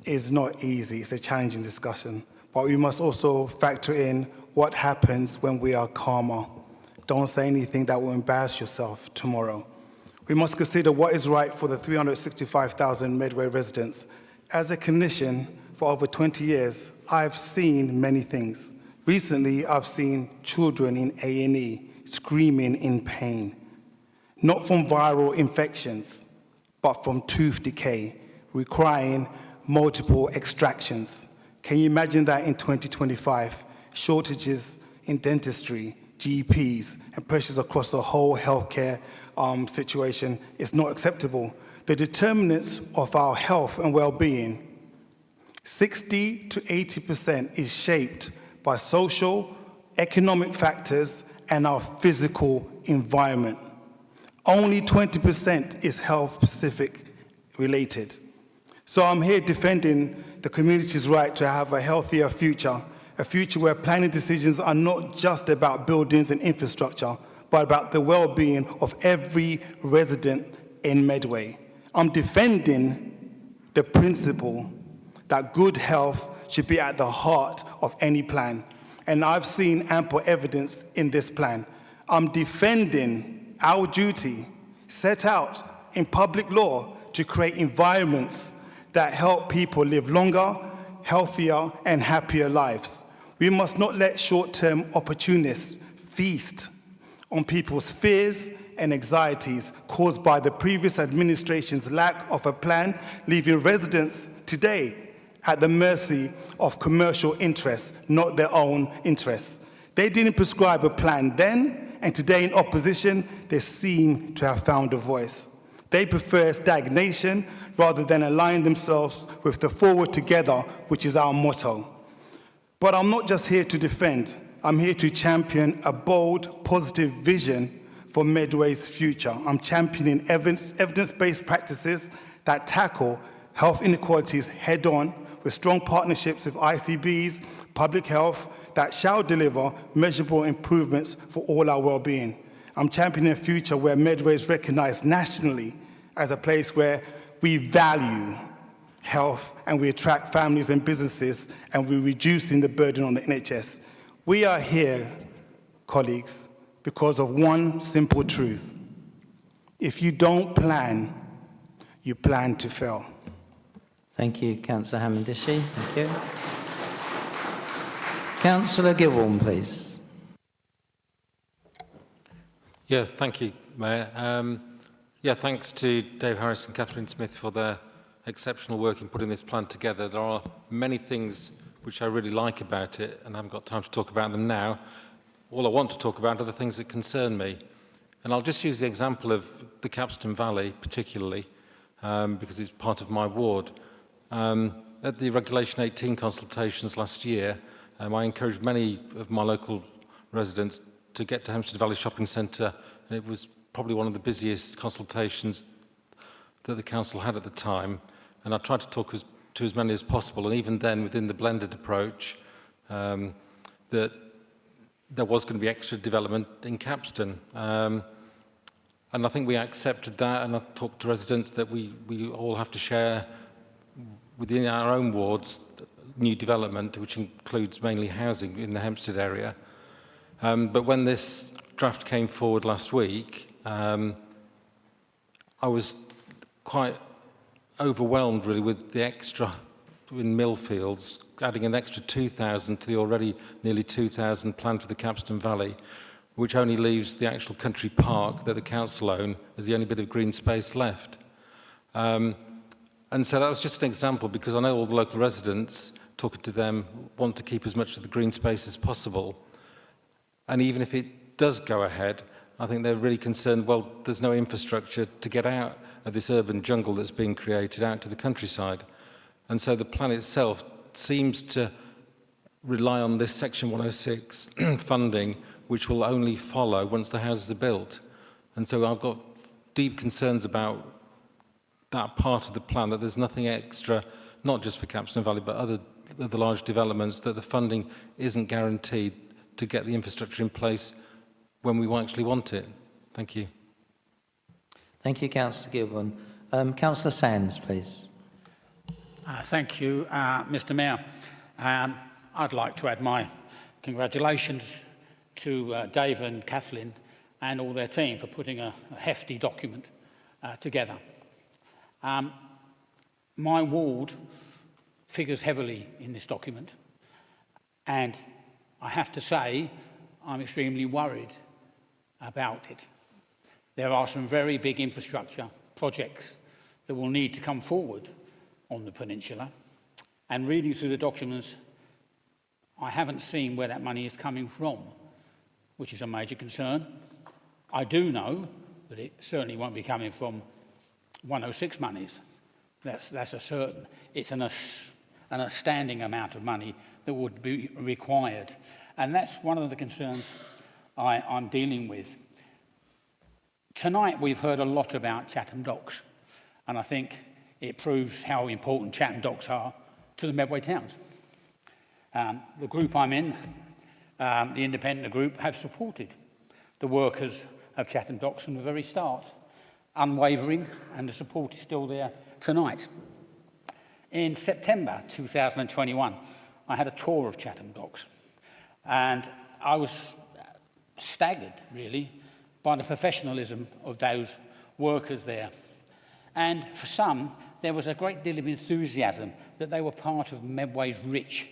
Speaker 5: is not easy. It's a challenging discussion, but we must also factor in what happens when we are calmer. Don't say anything that will embarrass yourself tomorrow. We must consider what is right for the 365,000 Medway residents. As a clinician for over 20 years, I've seen many things. Recently, I've seen children in A&E screaming in pain, not from viral infections, but from tooth decay, requiring multiple extractions. Can you imagine that in 2025? Shortages in dentistry, GPs, and pressures across the whole healthcare situation is not acceptable. The determinants of our health and well-being, 60 to 80% is shaped by social, economic factors and our physical environment. Only 20% is health-specific related. So I'm here defending the community's right to have a healthier future, a future where planning decisions are not just about buildings and infrastructure, but about the well-being of every resident in Medway. I'm defending the principle that good health should be at the heart of any plan. And I've seen ample evidence in this plan. I'm defending our duty set out in public law to create environments that help people live longer, healthier, and happier lives. We must not let short-term opportunists feast on people's fears and anxieties caused by the previous administration's lack of a plan, leaving residents today at the mercy of commercial interests, not their own interests. They didn't prescribe a plan then, and today in opposition, they seem to have found a voice. They prefer stagnation rather than align themselves with the forward together, which is our motto. But I'm not just here to defend. I'm here to champion a bold, positive vision for Medway's future. I'm championing evidence-based practices that tackle health inequalities head-on with strong partnerships with ICBs, public health, that shall deliver measurable improvements for all our well-being. I'm championing a future where Medway is recognized nationally as a place where we value health and we attract families and businesses and we're reducing the burden on the NHS. We are here, colleagues, because of one simple truth. If you don't plan, you plan to fail.
Speaker 1: Thank you, Councillor Hammond-Ishii. Thank you. Councillor Gilborn, please.
Speaker 21: Yeah, thank you, Mayor. Thanks to Dave Harris and Catherine Smith for their exceptional work in putting this plan together. There are many things which I really like about it, and I haven't got time to talk about them now. All I want to talk about are the things that concern me. And I'll just use the example of the Capstan Valley, particularly, because it's part of my ward. At the Regulation 18 consultations last year, I encouraged many of my local residents to get to Hempstead Valley Shopping Centre, and it was probably one of the busiest consultations that the council had at the time. And I tried to talk as to as many as possible, and even then within the blended approach, that there was going to be extra development in Capston. And I think we accepted that, and I talked to residents that we all have to share within our own wards new development, which includes mainly housing in the Hempstead area. But when this draft came forward last week, I was quite overwhelmed really with the extra in Millfields, adding an extra 2,000 to the already nearly 2,000 planned for the Capston Valley, which only leaves the actual country park that the council own as the only bit of green space left. And so that was just an example, because I know all the local residents, talking to them, want to keep as much of the green space as possible. And even if it does go ahead, I think they're really concerned, well, there's no infrastructure to get out of this urban jungle that's being created out to the countryside. And so the plan itself seems to rely on this Section 106 funding, which will only follow once the houses are built. And so I've got deep concerns about that part of the plan, that there's nothing extra, not just for Capston Valley, but other large developments, that the funding isn't guaranteed to get the infrastructure in place when we actually want it. Thank you.
Speaker 1: Thank you, Councillor Gilborn. Councillor Sands, please.
Speaker 10: Thank you, Mr. Mayor. I'd like to add my congratulations to Dave and Kathleen and all their team for putting a hefty document together. My ward figures heavily in this document, and I have to say I'm extremely worried about it. There are some very big infrastructure projects that will need to come forward on the peninsula, and reading through the documents, I haven't seen where that money is coming from, which is a major concern. I do know that it certainly won't be coming from 106 monies. That's a certain. It's an outstanding amount of money that would be required. And that's one of the concerns I'm dealing with. Tonight we've heard a lot about Chatham Docks, and I think it proves how important Chatham Docks are to the Medway towns. The group I'm in, the independent group, have supported the workers of Chatham Docks from the very start, unwavering, and the support is still there tonight. In September 2021, I had a tour of Chatham Docks, and I was staggered, really, by the professionalism of those workers there. And for some, there was a great deal of enthusiasm that they were part of Medway's rich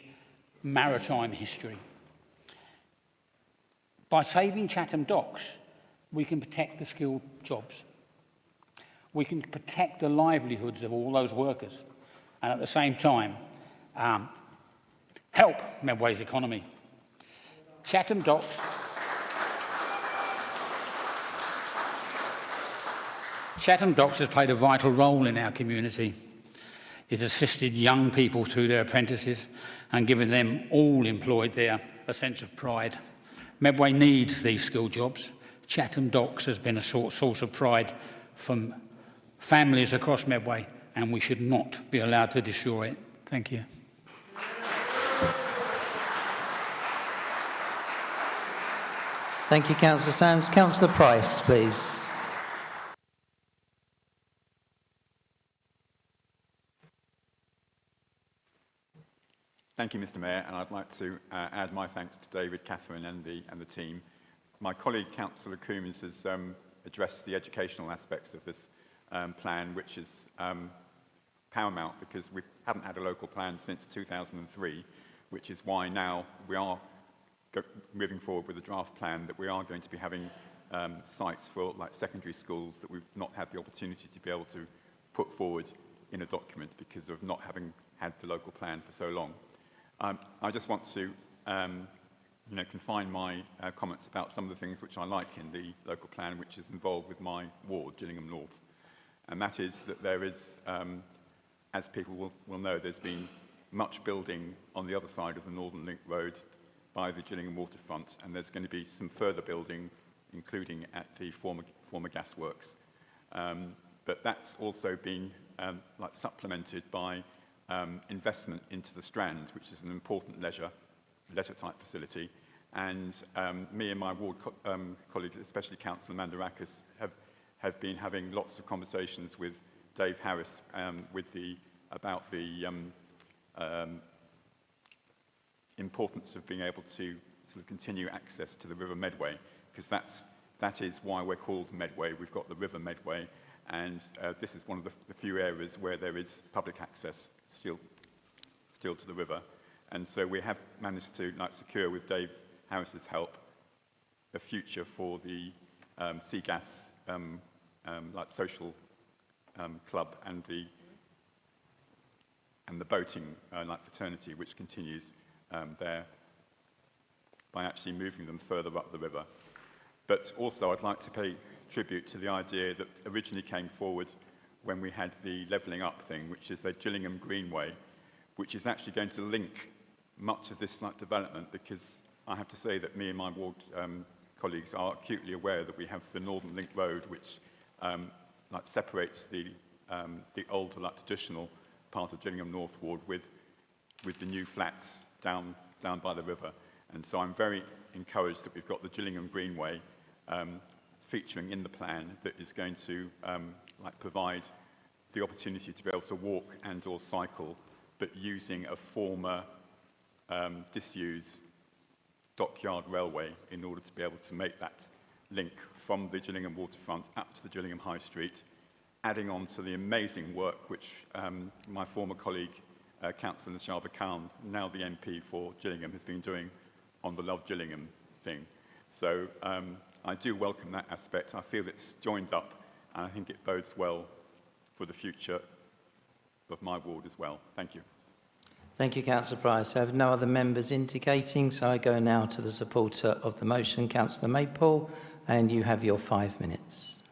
Speaker 10: maritime history. By saving Chatham Docks, we can protect the skilled jobs. We can protect the livelihoods of all those workers, and at the same time, help Medway's economy. Chatham Docks has played a vital role in our community. It assisted young people through their apprentices and given them all employed there a sense of pride. Medway needs these skilled jobs. Chatham Docks has been a source of pride from families across Medway, and we should not be allowed to destroy it. Thank you.
Speaker 1: Thank you, Councillor Sands. Councillor Price, please.
Speaker 14: Thank you, Mr. Mayor, and I'd like to add my thanks to David, Catherine and the team. My colleague, Councillor Coombs, has addressed the educational aspects of this plan, which is paramount because we haven't had a local plan since 2003, which is why now we are moving forward with a draft plan that we are going to be having sites for like secondary schools that we've not had the opportunity to be able to put forward in a document because of not having had the local plan for so long. I just want to confine my comments about some of the things which I like in the local plan, which is involved with my ward, Gillingham North. And that is that there is, as people will know, there's been much building on the other side of the Northern Link Road by the Gillingham waterfront, and there's going to be some further building, including at the former gasworks. But that's also been supplemented by investment into the Strand, which is an important leisure-type facility. And me and my ward colleagues, especially Councillor Mandarakis, have been having lots of conversations with Dave Harris about the importance of being able to sort of continue access to the River Medway, because that is why we're called Medway. We've got the River Medway, and this is one of the few areas where there is public access still to the river. And so we have managed to secure, with Dave Harris's help, a future for the Sea Gas social club and the boating fraternity, which continues there by actually moving them further up the river. But also I'd like to pay tribute to the idea that originally came forward when we had the levelling up thing, which is the Gillingham Greenway, which is actually going to link much of this development, because I have to say that me and my ward colleagues are acutely aware that we have the Northern Link Road, which separates the older traditional part of Gillingham North Ward with the new flats down by the river. And so I'm very encouraged that we've got the Gillingham Greenway featuring in the plan that is going to provide the opportunity to be able to walk and or cycle, but using a former disused dockyard railway in order to be able to make that link from the Gillingham waterfront up to the Gillingham High Street, adding on to the amazing work which my former colleague, Councillor Nashaba Khan, now the MP for Gillingham, has been doing on the Love Gillingham thing. So I do welcome that aspect. I feel it's joined up, and I think it bodes well for the future of my ward as well. Thank you.
Speaker 1: Thank you, Councillor Price. I have no other members indicating, so I go now to the supporter of the motion, Councillor Maypole, and you have your 5 minutes.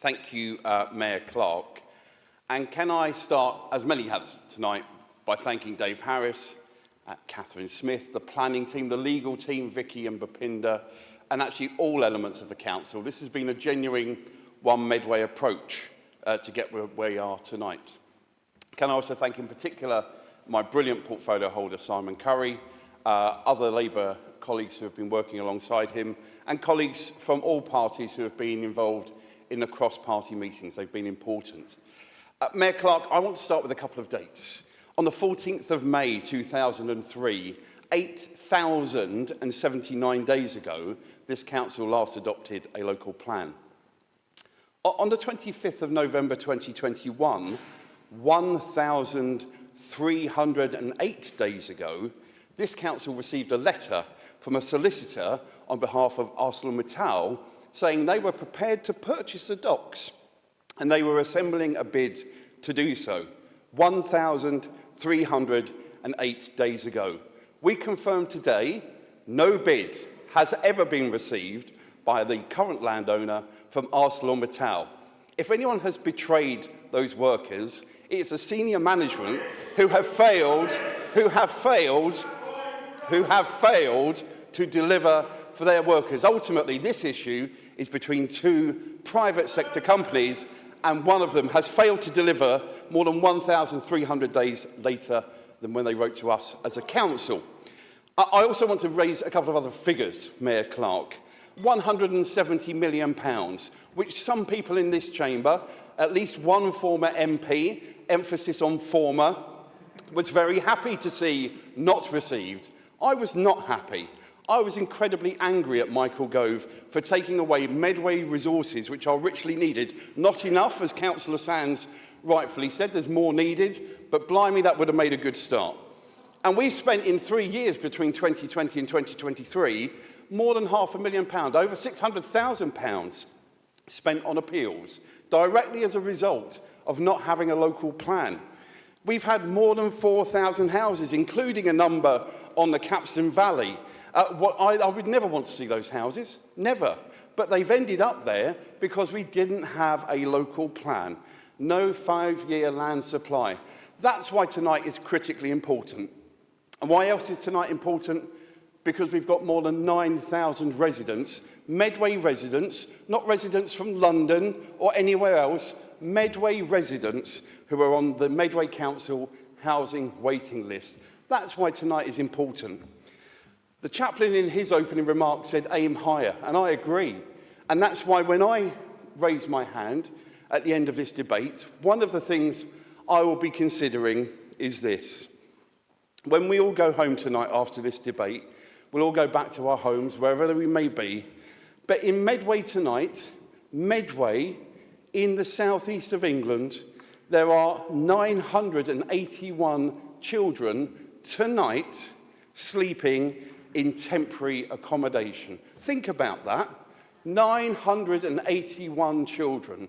Speaker 8: Thank you, Mayor Clark. And can I start, as many have tonight, by thanking Dave Harris, Catherine Smith, the planning team, the legal team, Vicky and Bapinda, and actually all elements of the council. This has been a genuine one Medway approach to get where we are tonight. Can I also thank in particular my brilliant portfolio holder, Simon Curry, other Labour colleagues who have been working alongside him, and colleagues from all parties who have been involved in the cross-party meetings. They've been important. Mayor Clark, I want to start with a couple of dates. On the 14th of May 2003, 8,079 days ago, this council last adopted a local plan. On the 25th of November 2021, 1,308 days ago, this council received a letter from a solicitor on behalf of ArcelorMittal saying they were prepared to purchase the docks and they were assembling a bid to do so. 1,308 days ago. We confirm today no bid has ever been received by the current landowner from ArcelorMittal. If anyone has betrayed those workers, it's a senior management who have failed to deliver for their workers. Ultimately, this issue is between two private sector companies, and one of them has failed to deliver more than 1,300 days later than when they wrote to us as a council. I also want to raise a couple of other figures, Mayor Clark. £170 million, which some people in this chamber, at least one former MP, emphasis on former, was very happy to see not received. I was not happy. I was incredibly angry at Michael Gove for taking away Medway resources, which are richly needed. Not enough, as Councillor Sands rightfully said, there's more needed, but blimey, that would have made a good start. And we've spent in 3 years between 2020 and 2023 more than £500,000, over £600,000 spent on appeals, directly as a result of not having a local plan. We've had more than 4,000 houses, including a number on the Capstan Valley. I would never want to see those houses, never. But they've ended up there because we didn't have a local plan. No 5-year land supply. That's why tonight is critically important. And why else is tonight important? Because we've got more than 9,000 residents, Medway residents, not residents from London or anywhere else, Medway residents who are on the Medway Council housing waiting list. That's why tonight is important. The chaplain in his opening remarks said aim higher, and I agree. And that's why when I raise my hand at the end of this debate, one of the things I will be considering is this. When we all go home tonight after this debate, we'll all go back to our homes, wherever we may be. But in Medway tonight, Medway, in the southeast of England, there are 981 children tonight sleeping in temporary accommodation. Think about that. 981 children.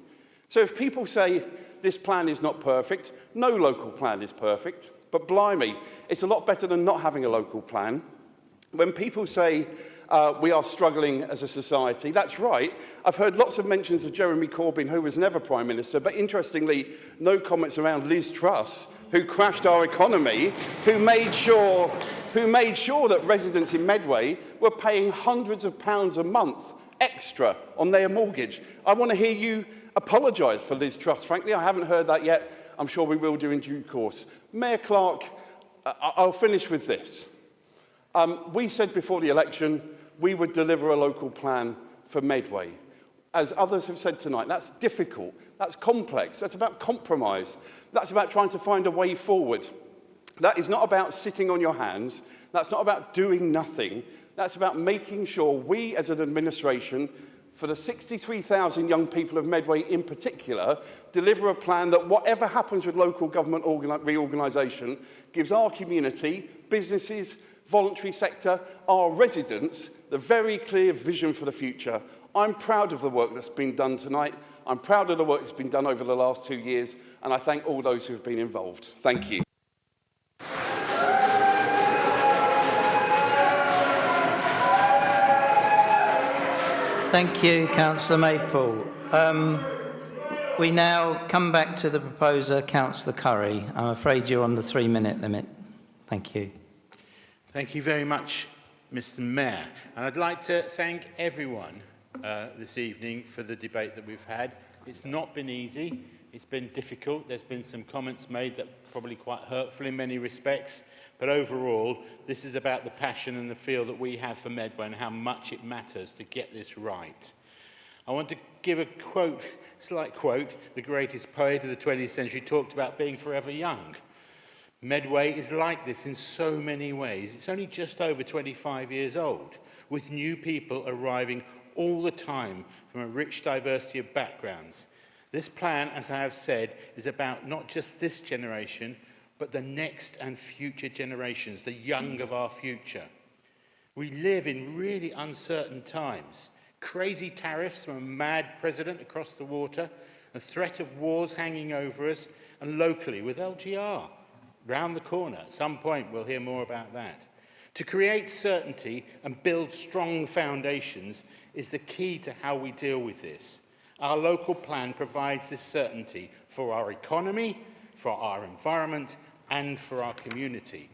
Speaker 8: So if people say this plan is not perfect, no local plan is perfect, but blimey, it's a lot better than not having a local plan. When people say we are struggling as a society, that's right. I've heard lots of mentions of Jeremy Corbyn, who was never Prime Minister, but interestingly, no comments around Liz Truss, who crashed our economy, who made sure that residents in Medway were paying hundreds of pounds a month extra on their mortgage. I want to hear you apologise for Liz Truss. Frankly, I haven't heard that yet. I'm sure we will do in due course. Mayor Clark, I'll finish with this. We said before the election we would deliver a local plan for Medway. As others have said tonight, that's difficult, that's complex, that's about compromise, that's about trying to find a way forward. That is not about sitting on your hands, that's not about doing nothing, that's about making sure we as an administration, for the 63,000 young people of Medway in particular, deliver a plan that whatever happens with local government reorganisation gives our community, businesses, voluntary sector, our residents, the very clear vision for the future. I'm proud of the work that's been done tonight. I'm proud of the work that's been done over the last 2 years, and I thank all those who have been involved. Thank you.
Speaker 1: Thank you, Councillor Maple. We now come back to the proposer, Councillor Curry. I'm afraid you're on the 3-minute limit. Thank you.
Speaker 9: Thank you very much, Mr. Mayor. And I'd like to thank everyone this evening for the debate that we've had. It's not been easy. It's been difficult. There's been some comments made that are probably quite hurtful in many respects. But overall, this is about the passion and the feel that we have for Medway and how much it matters to get this right. I want to give a quote, slight quote. The greatest poet of the 20th century talked about being forever young. Medway is like this in so many ways. It's only just over 25 years old, with new people arriving all the time from a rich diversity of backgrounds. This plan, as I have said, is about not just this generation, but the next and future generations, the young of our future. We live in really uncertain times. Crazy tariffs from a mad president across the water, a threat of wars hanging over us, and locally with LGR round the corner. At some point, we'll hear more about that. To create certainty and build strong foundations is the key to how we deal with this. Our local plan provides this certainty for our economy, for our environment, and for our community.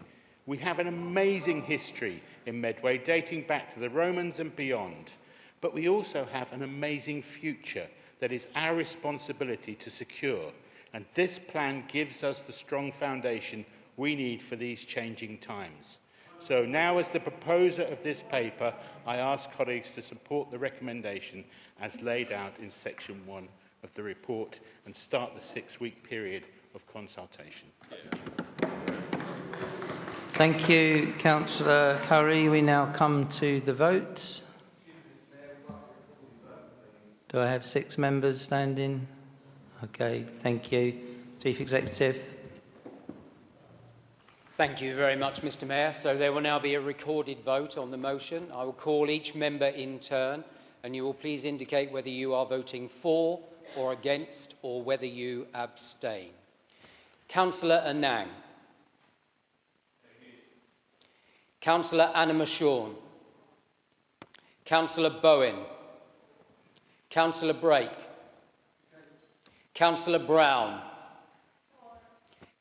Speaker 9: We have an amazing history in Medway, dating back to the Romans and beyond. But we also have an amazing future that is our responsibility to secure. And this plan gives us the strong foundation we need for these changing times. So now, as the proposer of this paper, I ask colleagues to support the recommendation as laid out in section 1 of the report and start the 6-week period of consultation.
Speaker 1: Thank you, Councillor Curry. We now come to the vote. Do I have 6 members standing? Okay, thank you. Chief Executive.
Speaker 22: Thank you very much, Mr. Mayor. So there will now be a recorded vote on the motion. I will call each member in turn, and you will please indicate whether you are voting for or against, or whether you abstain. Councillor Anang. Councillor Anna-Mashorn. Councillor Bowen. Councillor Brake. Councillor Brown.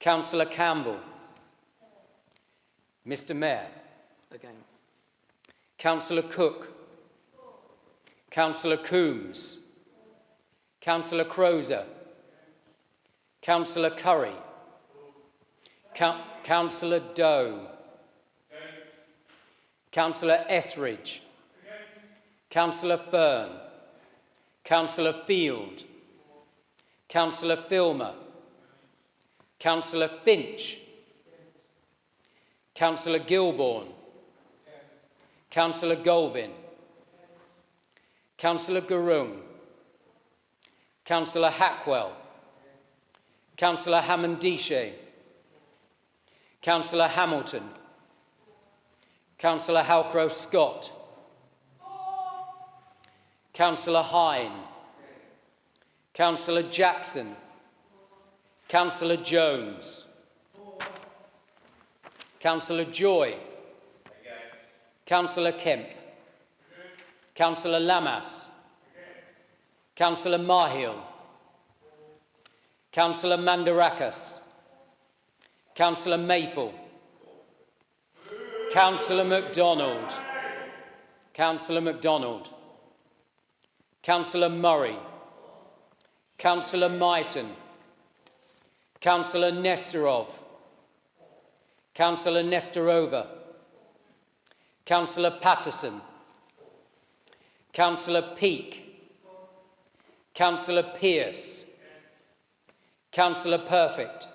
Speaker 22: Councillor Campbell. Mr. Mayor.
Speaker 1: Against.
Speaker 22: Councillor Cook. Councillor Coombs. Councillor Crozer. Councillor Curry. Councillor Doe. Councillor Etheridge. Councillor Fern. Councillor Field. Councillor Filmer. Councillor Finch. Councillor Gilbourne. Councillor Golvin. Councillor Garung. Councillor Hackwell. Councillor Hammond-Dichet. Councillor Hamilton. Councillor Halcrow-Scott. Councillor Hine. Councillor Jackson. Councillor Jones. Councillor Joy. Councillor Kemp. Councillor Lamas. Councillor Mahil. Councillor Mandarakas. Councillor Maple. Councillor MacDonald. Councillor MacDonald. Councillor Murray. Councillor Myton. Councillor Nestorov. Councillor Nestorova. Councillor Patterson. Councillor Peake. Councillor Pearce. Councillor Perfect.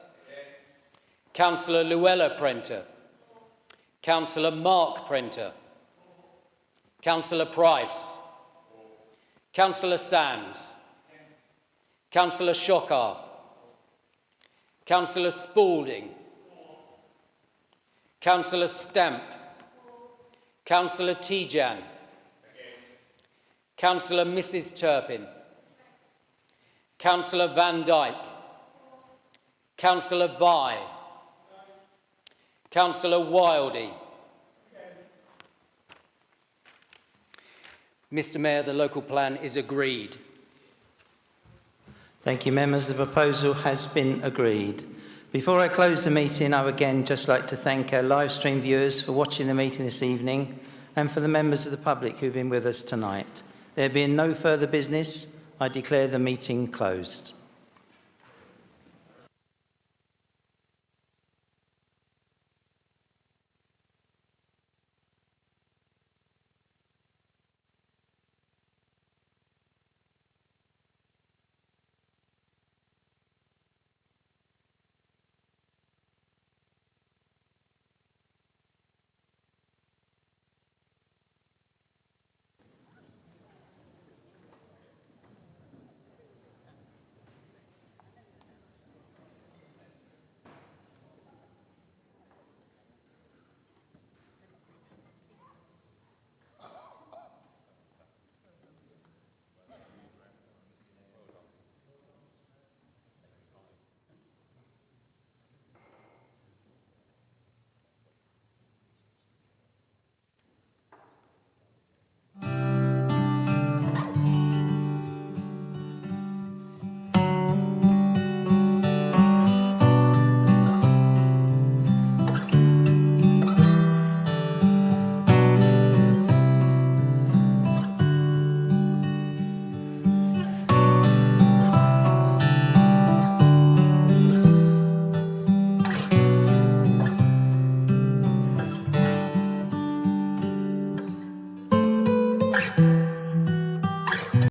Speaker 22: Councillor Luella Prenter. Councillor Mark Prenter. Councillor Price. Councillor Sands. Councillor Shockar. Councillor Spalding. Councillor Stamp. Councillor Tijan. Councillor Mrs Turpin. Councillor Van Dyke. Councillor Vi. Councillor Wildey. Mr Mayor, the local plan is agreed.
Speaker 1: Thank you, members. The proposal has been agreed. Before I close the meeting, I would again just like to thank our live stream viewers for watching the meeting this evening and for the members of the public who've been with us tonight. There being no further business, I declare the meeting closed.